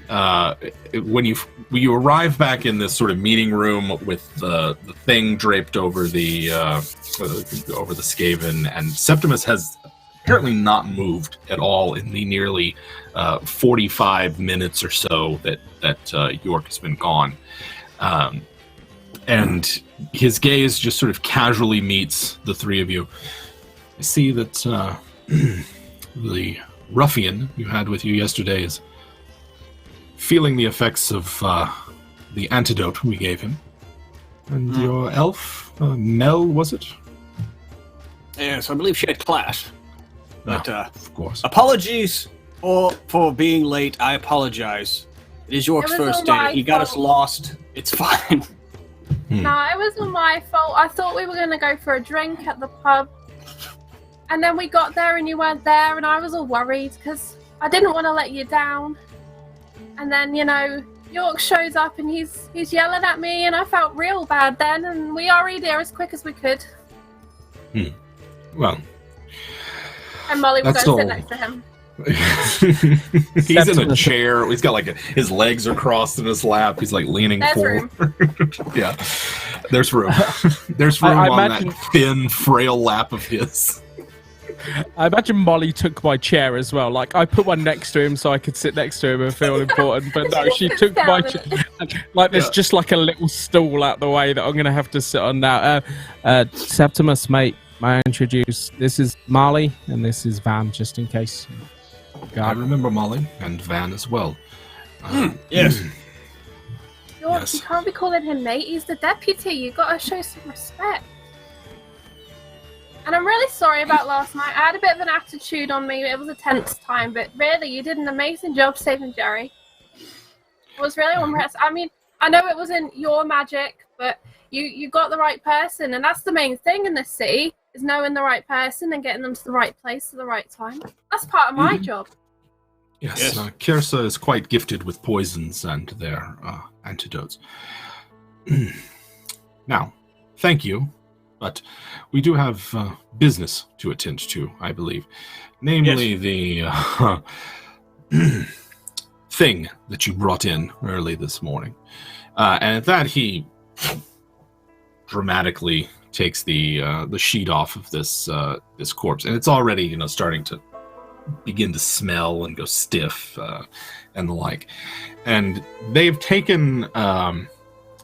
when you arrive back in this sort of meeting room with the thing draped over the Skaven, and Septimus has apparently not moved at all in the nearly 45 minutes or so that York has been gone. And his gaze just sort of casually meets the 3 of you. I see that the ruffian you had with you yesterday is feeling the effects of the antidote we gave him. And your elf, Mel, was it? Yes, I believe she had class. But of course. apologies for being late. I apologize. It is York's It was first all day. my He got us fault. lost. It's fine. No, it wasn't my fault. I thought we were going to go for a drink at the pub. And then we got there and you weren't there, and I was all worried because I didn't want to let you down. And then, York shows up and he's yelling at me, and I felt real bad then, and we hurried there as quick as we could. Well, And Molly would That's go all. sit next to him. he's in a Septimus. chair. He's got like his legs are crossed in his lap. He's like leaning There's forward. room. Yeah, there's room. There's room I on imagine- that thin, frail lap of his. I imagine Molly took my chair as well. Like, I put one next to him so I could sit next to him and feel important. But no, she Sits took down my in chair. Like, there's just like a little stool out the way that I'm going to have to sit on now. Septimus, mate, may I introduce? This is Molly, and this is Van, just in case. I God. remember Molly and Van as well. Yes. York, Yes. you can't be calling him mate. He's the deputy. You got to show some respect. And I'm really sorry about last night. I had a bit of an attitude on me. It was a tense time, but really, you did an amazing job saving Jerry. I was really impressed. I mean, I know it wasn't your magic, but you got the right person, and that's the main thing in this city, is knowing the right person and getting them to the right place at the right time. That's part of my job. Yes, Yes. Kirsa is quite gifted with poisons and their antidotes. Now, thank you, but we do have business to attend to, I believe. Namely, the thing that you brought in early this morning. And at that, he dramatically takes the sheet off of this corpse, and it's already starting to begin to smell and go stiff and the like. And they've taken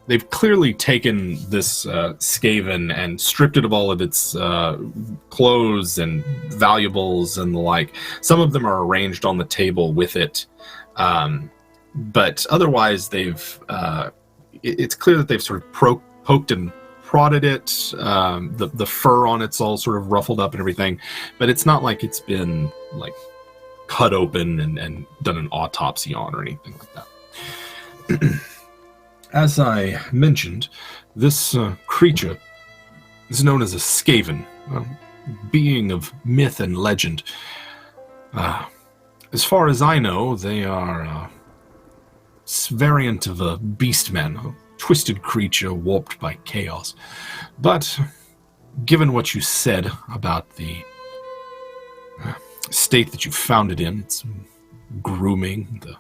they've clearly taken this Skaven and stripped it of all of its clothes and valuables and the like. Some of them are arranged on the table with it, but otherwise they've it's clear that they've sort of poked and prodded it. The fur on it's all sort of ruffled up and everything, but it's not like it's been like cut open and done an autopsy on or anything like that. As I mentioned, this creature is known as a Skaven, a being of myth and legend. As far as I know, they are a variant of a beastman, a twisted creature warped by chaos. But given what you said about the state that you found it in, its grooming, the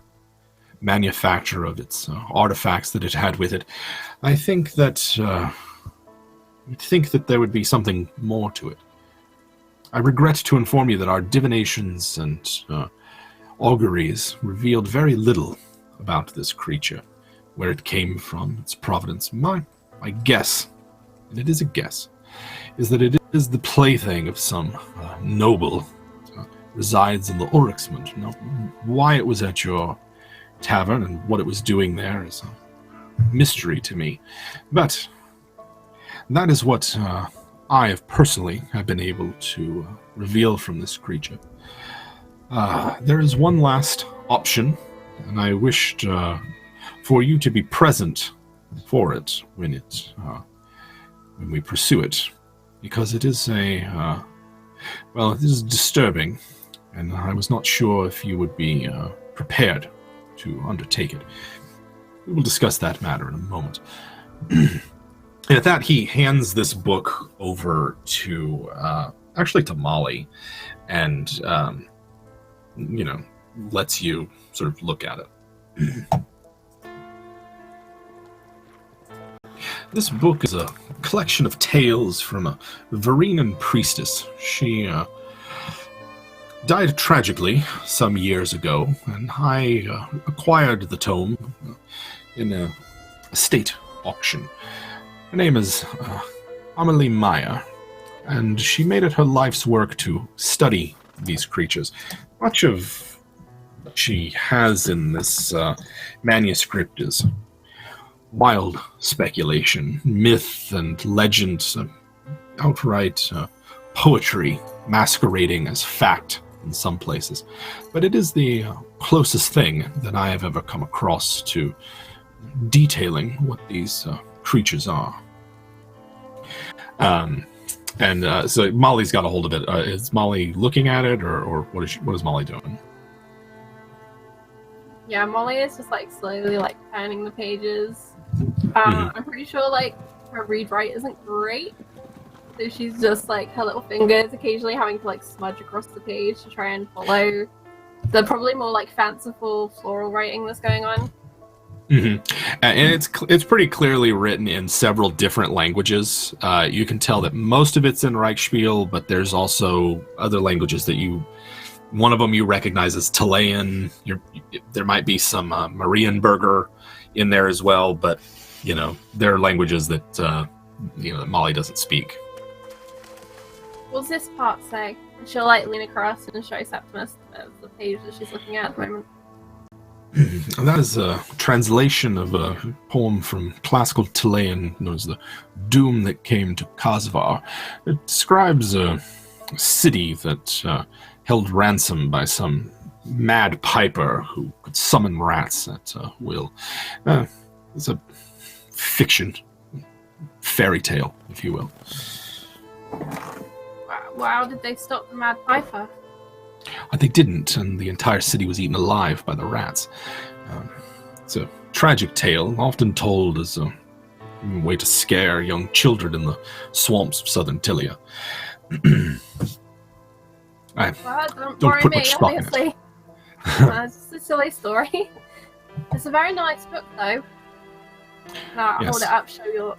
manufacture of its artifacts that it had with it, I think that there would be something more to it. I regret to inform you that our divinations and auguries revealed very little about this creature, where it came from, its provenance. My guess, and it is a guess, is that it is the plaything of some noble resides in the Oryxmund. Now, why it was at your tavern and what it was doing there is a mystery to me. But that is what I have personally been able to reveal from this creature. There is one last option, and I wished for you to be present for it when we pursue it, because it is it is disturbing, and I was not sure if you would be prepared to undertake it. We will discuss that matter in a moment. And at that, he hands this book over to Molly, and lets you sort of look at it. This book is a collection of tales from a Varenan priestess. She died tragically some years ago, and I acquired the tome in a estate auction. Her name is Amelie Meyer, and she made it her life's work to study these creatures. Much of what she has in this manuscript is wild speculation, myth and legend, outright poetry masquerading as fact in some places, but it is the closest thing that I have ever come across to detailing what these creatures are. So Molly's got a hold of it. Is Molly looking at it, or what is Molly doing? Yeah, Molly is just like slowly like turning the pages. I'm pretty sure like her read write isn't great, so she's just like her little fingers occasionally having to like smudge across the page to try and follow the probably more like fanciful floral writing that's going on. And it's pretty clearly written in several different languages. You can tell that most of it's in Reichspiel, but there's also other languages that one of them you recognize as Talayan. There might be some Marienburger in there as well, but there are languages that that Molly doesn't speak. What's this part say? She'll like lean across and show Septimus the page that she's looking at the moment. That is a translation of a poem from classical Chilean known as the Doom That Came to Kazvar. It describes a city that held ransom by some mad piper who could summon rats at will. It's a fiction, fairy tale, if you will. Wow, did they stop the mad piper? They didn't, and the entire city was eaten alive by the rats. It's a tragic tale, often told as a way to scare young children in the swamps of southern Tilia. Don't don't worry put me, much stock in it. obviously. It's just a silly story. It's a very nice book, though. Now, I'll hold it up, show you.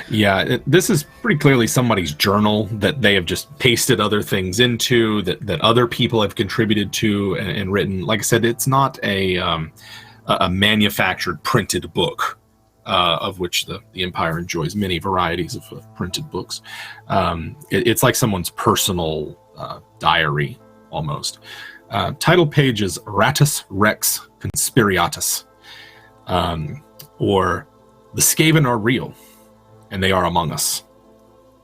Yeah, this is pretty clearly somebody's journal that they have just pasted other things into, that other people have contributed to and written. Like I said, it's not a manufactured printed book, of which the Empire enjoys many varieties of printed books. It's like someone's personal diary, almost. Title page is Ratus Rex Conspiriatus, or The Skaven Are Real, and They Are Among Us.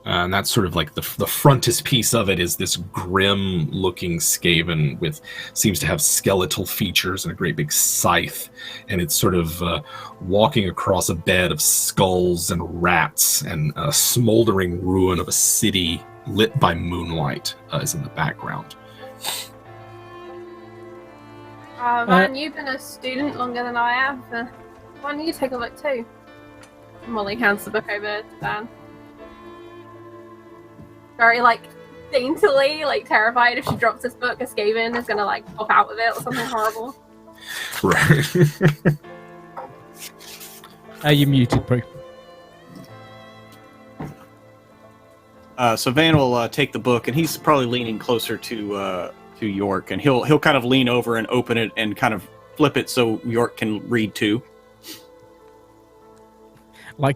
And that's sort of like the frontispiece of it is this grim-looking Skaven seems to have skeletal features and a great big scythe, and it's sort of walking across a bed of skulls and rats, and a smoldering ruin of a city lit by moonlight is in the background. Van, you've been a student longer than I have. Why don't you take a look too? Molly hands the book over to Van. Very, daintily, terrified if she drops this book, a Skaven is gonna, pop out with it or something horrible. Right. You muted, Prue. So Van will take the book, and he's probably leaning closer to York, and he'll kind of lean over and open it and kind of flip it so York can read too.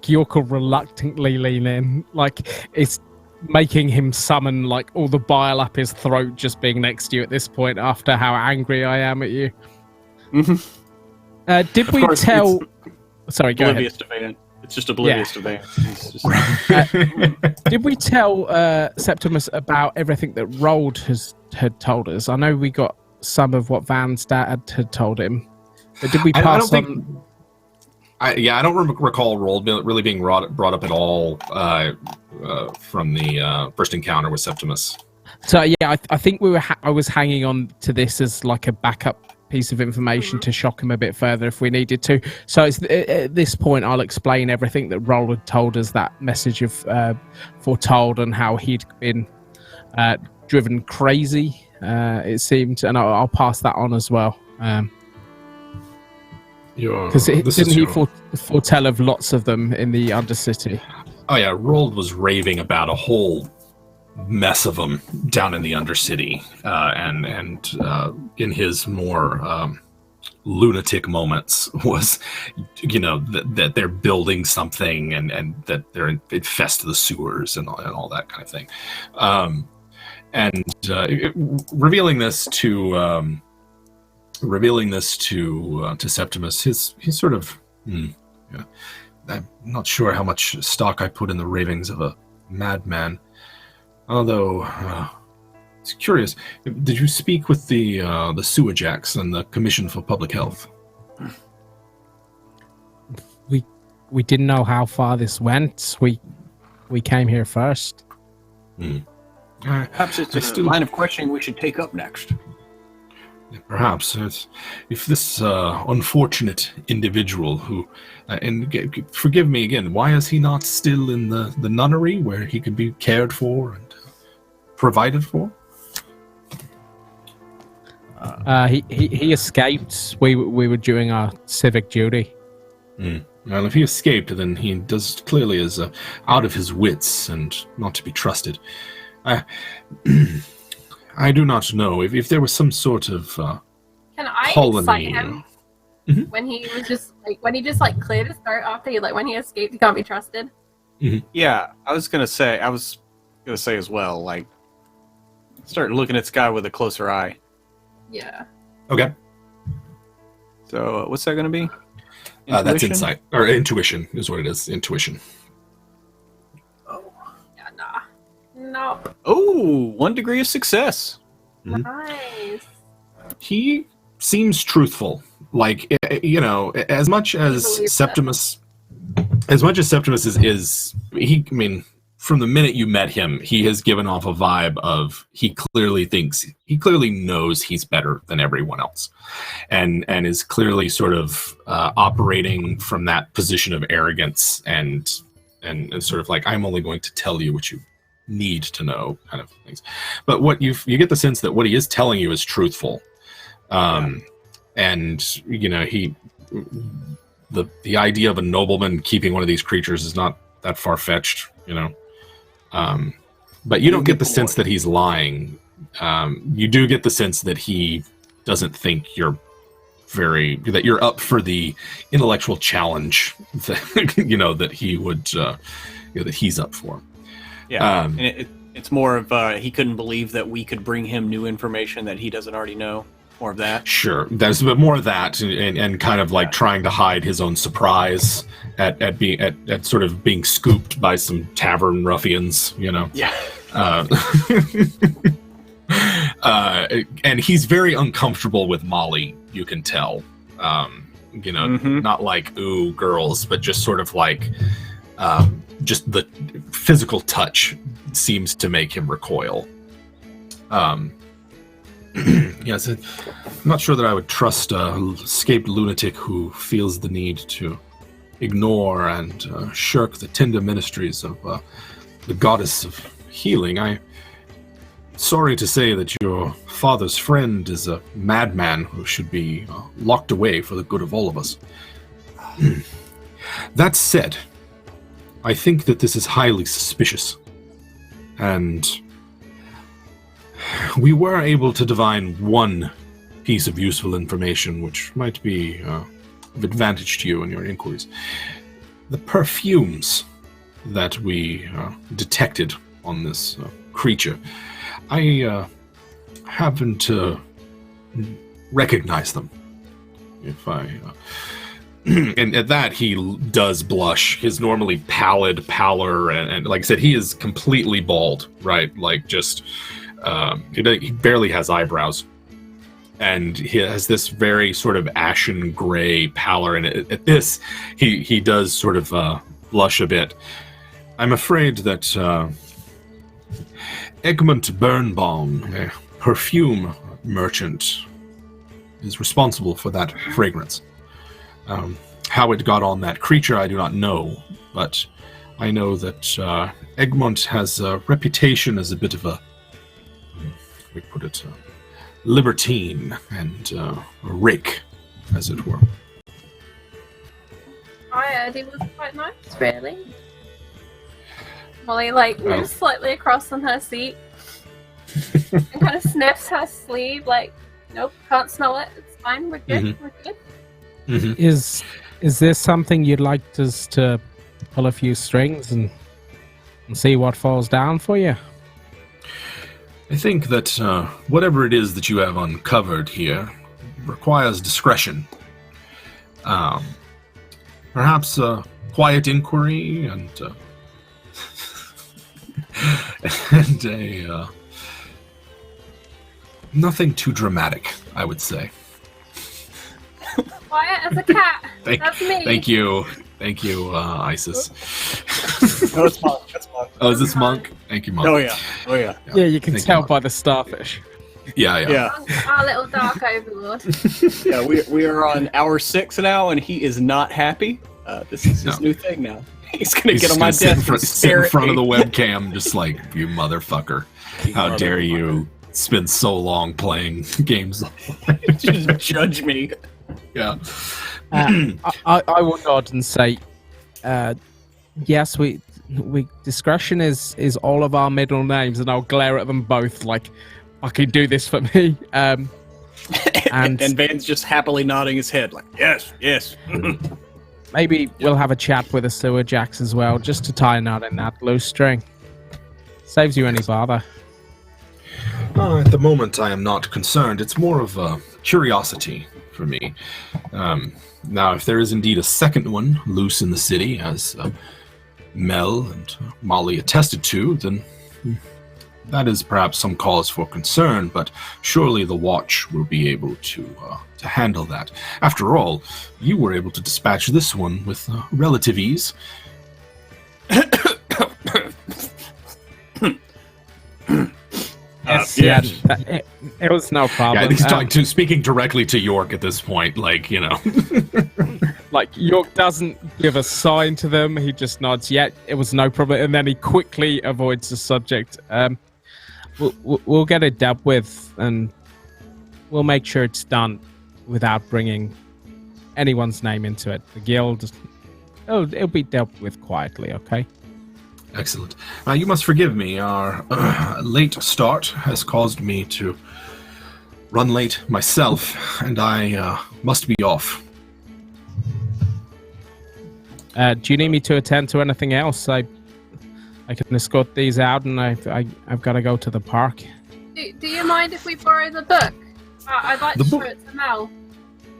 York will reluctantly lean in, it's making him summon all the bile up his throat just being next to you at this point after how angry I am at you. Mm-hmm. Did we tell? Sorry, go ahead. Oblivious to Van. It's just oblivious to Van. Just... Did we tell Septimus about everything that Rold had told us? I know we got some of what Van's dad had told him, but did we pass on? I don't recall Rold really being brought up at all from the first encounter with Septimus. So yeah, I think I was hanging on to this as a backup piece of information to shock him a bit further if we needed to. So at this point, I'll explain everything that Rold had told us, that message of foretold, and how he'd been driven crazy, it seemed, and I'll pass that on as well. Because didn't he foretell of lots of them in the Undercity? Oh yeah, Rold was raving about a whole mess of them down in the Undercity, and in his more lunatic moments was, that they're building something and that they're infest the sewers and all that kind of thing, revealing this to Septimus. He's sort of, I'm not sure how much stock I put in the ravings of a madman, Although, it's curious. Did you speak with the Sewajacks and the Commission for Public Health? We didn't know how far this went. We came here first. Perhaps it's a line of questioning we should take up next. Perhaps. If this unfortunate individual who... forgive me again, why is he not still in the nunnery where he could be cared for and provided for? He escaped. We were doing our civic duty. Well, if he escaped, then he does clearly is out of his wits and not to be trusted. I do not know if there was some sort of Can I colony. excite him when he was just like cleared his throat after when he escaped? He can't be trusted. Yeah, I was gonna say as well. Like, start looking at this guy with a closer eye. Yeah. Okay. So, what's that gonna be? That's insight or intuition is what it is. Intuition. Yeah. Nah. No. Oh, 1 degree of success. Nice. He seems truthful. Like, as much as Septimus is he. I mean, from the minute you met him, he has given off a vibe of he clearly knows he's better than everyone else, and is clearly sort of operating from that position of arrogance and sort of like, I'm only going to tell you what you need to know, kind of things. But what you get the sense that what he is telling you is truthful, and the idea of a nobleman keeping one of these creatures is not that far-fetched, but you don't get the sense that he's lying. You do get the sense that he doesn't think that you're up for the intellectual challenge that that he would that he's up for. Yeah, and it's more of he couldn't believe that we could bring him new information that he doesn't already know. More of that. Sure, there's a bit more of that, and kind of like trying to hide his own surprise at sort of being scooped by some tavern ruffians, Yeah. And he's very uncomfortable with Molly. You can tell. Not like ooh girls, but just sort of like just the physical touch seems to make him recoil. Yes, I'm not sure that I would trust an escaped lunatic who feels the need to ignore and shirk the tender ministries of the goddess of healing. I'm sorry to say that your father's friend is a madman who should be locked away for the good of all of us. That said, I think that this is highly suspicious, and we were able to divine one piece of useful information which might be of advantage to you in your inquiries. The perfumes that we detected on this creature, I happen to recognize them. If I... and at that, he does blush. His normally pallor, and like I said, he is completely bald, right? Like, just... he barely has eyebrows, and he has this very sort of ashen gray pallor, and at this he does sort of blush a bit. I'm afraid that Egmont Birnbaum, a perfume merchant, is responsible for that fragrance. How it got on that creature I do not know, but I know that Egmont has a reputation as a bit of a, we put it, libertine and a rake, as it were. I heard he was quite nice, really. Molly, moves slightly across on her seat and kind of sniffs her sleeve, nope, can't smell it, it's fine, we're good, we're good. Mm-hmm. Is there something you'd like us to pull a few strings and see what falls down for you? I think that whatever it is that you have uncovered here requires discretion. Perhaps a quiet inquiry and and nothing too dramatic, I would say. Quiet as a cat. That's me. Thank you, Isis. No, it's Monk. That's Monk. Oh, is this Monk? Thank you, Monk. Oh yeah. Yeah, you can Thank tell you, by the starfish. Yeah. Our little dark overlord. Yeah, we are on hour 6 now, and he is not happy. This is his new thing now. He's gonna get on my desk and sit stare in at front of me. the webcam, just like, you motherfucker. How dare you spend so long playing games? Just judge me. Yeah. I will nod and say, yes, we discretion is all of our middle names, and I'll glare at them both like, fucking do this for me. And Van's just happily nodding his head, like, yes. maybe we'll have a chat with the sewer jacks as well, just to tie a knot in that loose string. Saves you any bother. At the moment, I am not concerned. It's more of a curiosity for me. Now, if there is indeed a second one loose in the city, as Mel and Molly attested to, then that is perhaps some cause for concern, but surely the Watch will be able to handle that. After all, you were able to dispatch this one with relative ease. Yes. It was no problem. Yeah, he's speaking directly to York at this point, like, you know. Like, York doesn't give a sign to them, he just nods, yeah, it was no problem, and then he quickly avoids the subject. We'll get it dealt with, and we'll make sure it's done without bringing anyone's name into it. The guild, it'll be dealt with quietly, okay? Excellent. You must forgive me. Our late start has caused me to run late myself, and I must be off. Do you need me to attend to anything else? I can escort these out, and I've got to go to the park. Do you mind if we borrow the book? I'd like to show it to Mel.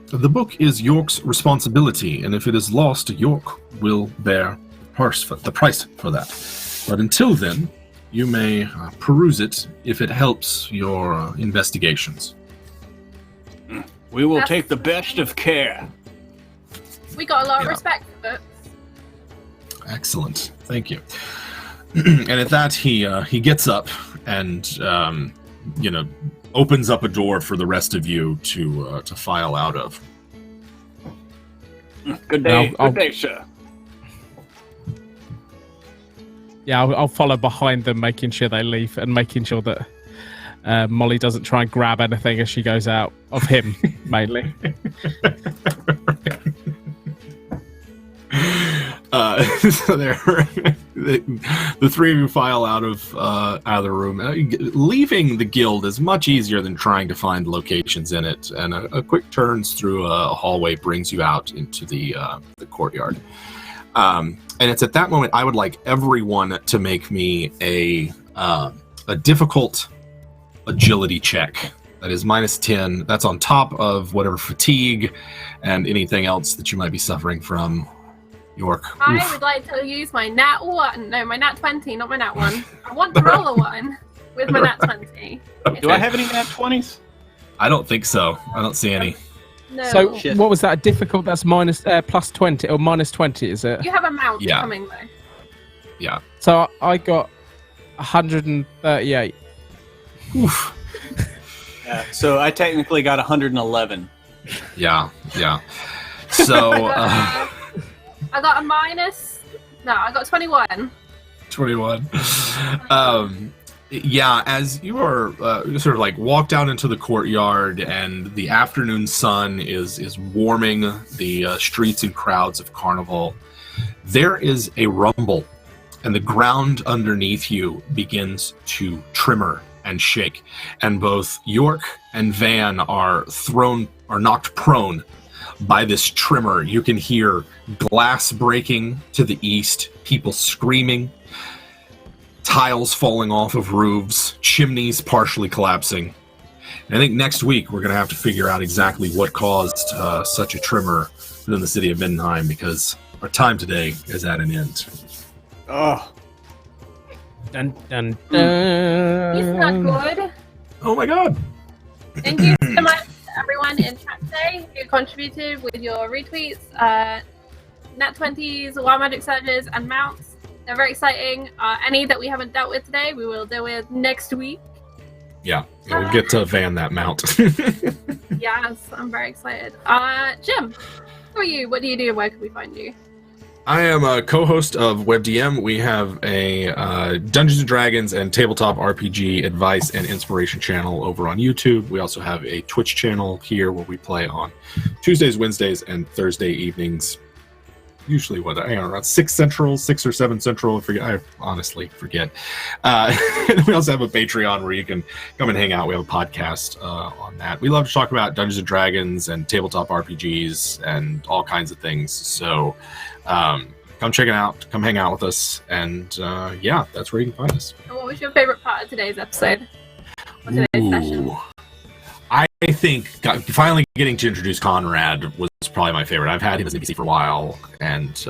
The book is York's responsibility, and if it is lost, York will bear the price for that. But until then, you may peruse it if it helps your investigations. We will take the best of care. We got a lot of respect for books. Excellent. Thank you. And at that, he gets up and opens up a door for the rest of you to file out of. Good day, good day, sir. Yeah, I'll follow behind them, making sure they leave and making sure that Molly doesn't try and grab anything as she goes out of him, mainly. So the three of you file out of the room. Leaving the guild is much easier than trying to find locations in it, and a quick turns through a hallway brings you out into the courtyard. And it's at that moment I would like everyone to make me a difficult agility check. That is -10. That's on top of whatever fatigue and anything else that you might be suffering from. York. I would like to use my nat 1. No, my nat 20, not my nat 1. I want to roll a 1 with my nat 20. Okay. Do I have any nat 20s? I don't think so. I don't see any. No. So, what was that? Difficult? That's plus 20 or -20, is it? You have a mount Yeah. coming though. Yeah. So I got 138. Oof. Yeah. So I technically got 111. Yeah. So. I got a minus. No, I got 21. 21. Yeah, as you are sort of like walk down into the courtyard and the afternoon sun is warming the streets and crowds of Carnival, there is a rumble, and the ground underneath you begins to tremor and shake, and both York and Van are knocked prone by this tremor. You can hear glass breaking to the east, people screaming, tiles falling off of roofs, chimneys partially collapsing. And I think next week we're going to have to figure out exactly what caused such a tremor within the city of Mindenheim, because our time today is at an end. Oh. Dun, dun, He's not dun. good. Oh my god. Thank you so much to everyone in chat today who contributed with your retweets, Nat 20s, Wild Magic Surges, and mounts. They're very exciting. Any that we haven't dealt with today, we will deal with next week. Yeah, we'll get to van that mount. Yes, I'm very excited. Jim, who are you? What do you do? Where can we find you? I am a co-host of WebDM. We have a Dungeons & Dragons and tabletop RPG advice and inspiration channel over on YouTube. We also have a Twitch channel here where we play on Tuesdays, Wednesdays, and Thursday evenings. Usually, around 6 or 7 Central. I honestly forget. We also have a Patreon where you can come and hang out. We have a podcast on that. We love to talk about Dungeons & Dragons and tabletop RPGs and all kinds of things. So come check it out. Come hang out with us. And yeah, that's where you can find us. And what was your favorite part of today's episode? Or today's session? I think finally getting to introduce Conrad was probably my favorite. I've had him as an NPC for a while, and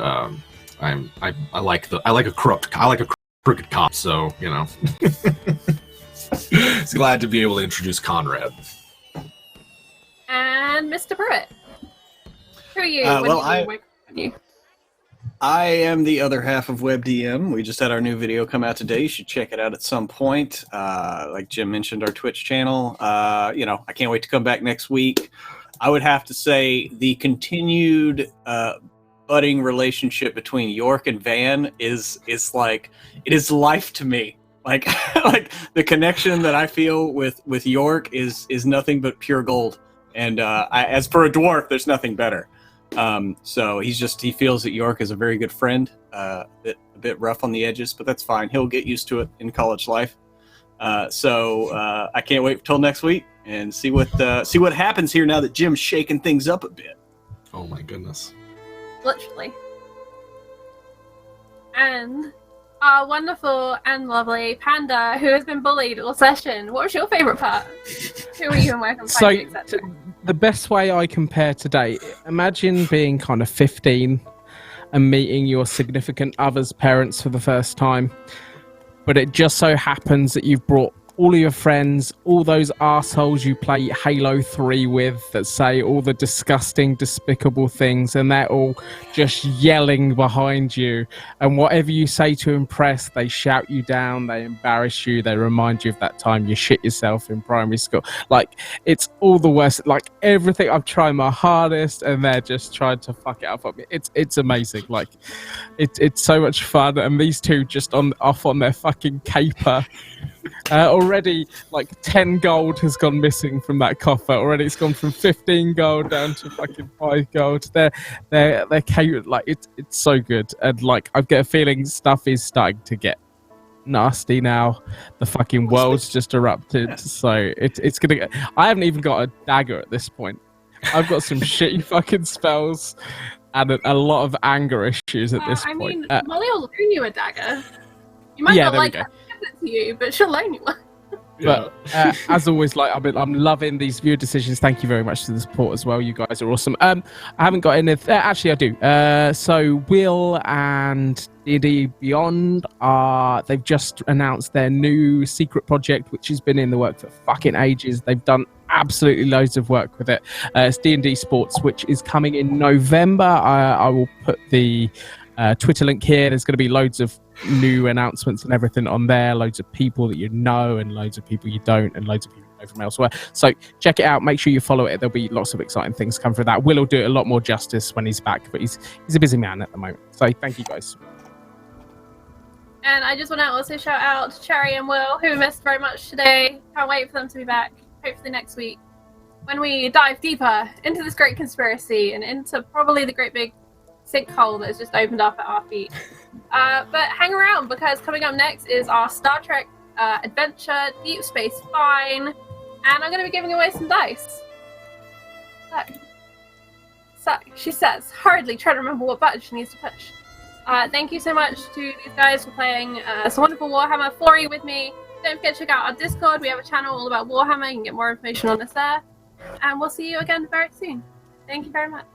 I like a crooked cop. So you know, it's glad to be able to introduce Conrad. And Mr. Pruitt, who are you? I am the other half of WebDM. We just had our new video come out today. You should check it out at some point. Like Jim mentioned, our Twitch channel. I can't wait to come back next week. I would have to say the continued budding relationship between York and Van is like, it is life to me. Like like the connection that I feel with York is nothing but pure gold. And as for a dwarf, there's nothing better. So he feels that York is a very good friend, a bit rough on the edges, but that's fine. He'll get used to it in college life. So I can't wait till next week and see what happens here now that Jim's shaking things up a bit. Oh my goodness. Literally. And our wonderful and lovely Panda, who has been bullied all session. What was your favorite part? Who are you and where can find you, etc.? The best way I compare today, imagine being kind of 15 and meeting your significant other's parents for the first time, but it just so happens that you've brought all of your friends, all those assholes you play Halo 3 with that say all the disgusting, despicable things, and they're all just yelling behind you. And whatever you say to impress, they shout you down, they embarrass you, they remind you of that time you shit yourself in primary school. Like, it's all the worst. Like, everything, I've tried my hardest, and they're just trying to fuck it up on me. It's amazing. Like, it's so much fun. And these two just off on their fucking caper. Already, like 10 gold has gone missing from that coffer. Already, it's gone from 15 gold down to fucking 5 gold. They're like it's so good, and like I get a feeling stuff is starting to get nasty now. The fucking world's just erupted, so it's gonna get. I haven't even got a dagger at this point. I've got some shitty fucking spells and a lot of anger issues at this point. I mean, Molly will loan you a dagger. You might not like it to you, but she'll loan you one. But as always, like I'm loving these viewer decisions. Thank you very much for the support as well. You guys are awesome. I haven't got anything. Actually, I do. So Will and D&D Beyond they've just announced their new secret project, which has been in the work for fucking ages. They've done absolutely loads of work with it. It's D&D Sports, which is coming in November. I will put the Twitter link here. There's going to be loads of new announcements and everything on there, loads of people that you know and loads of people you don't, and loads of people you know from elsewhere. So check it out, make sure you follow it. There'll be lots of exciting things come through that. Will do it a lot more justice when he's back, but he's a busy man at the moment. So thank you guys. And I just want to also shout out to Cherry and Will, who missed very much today. Can't wait for them to be back, hopefully next week, when we dive deeper into this great conspiracy and into probably the great big sinkhole that has just opened up at our feet. But hang around, because coming up next is our Star Trek adventure, Deep Space Fine, and I'm going to be giving away some dice. So she says, hurriedly trying to remember what button she needs to push. Thank you so much to these guys for playing some wonderful Warhammer 4E with me. Don't forget to check out our Discord. We have a channel all about Warhammer. You can get more information on us there. And we'll see you again very soon. Thank you very much.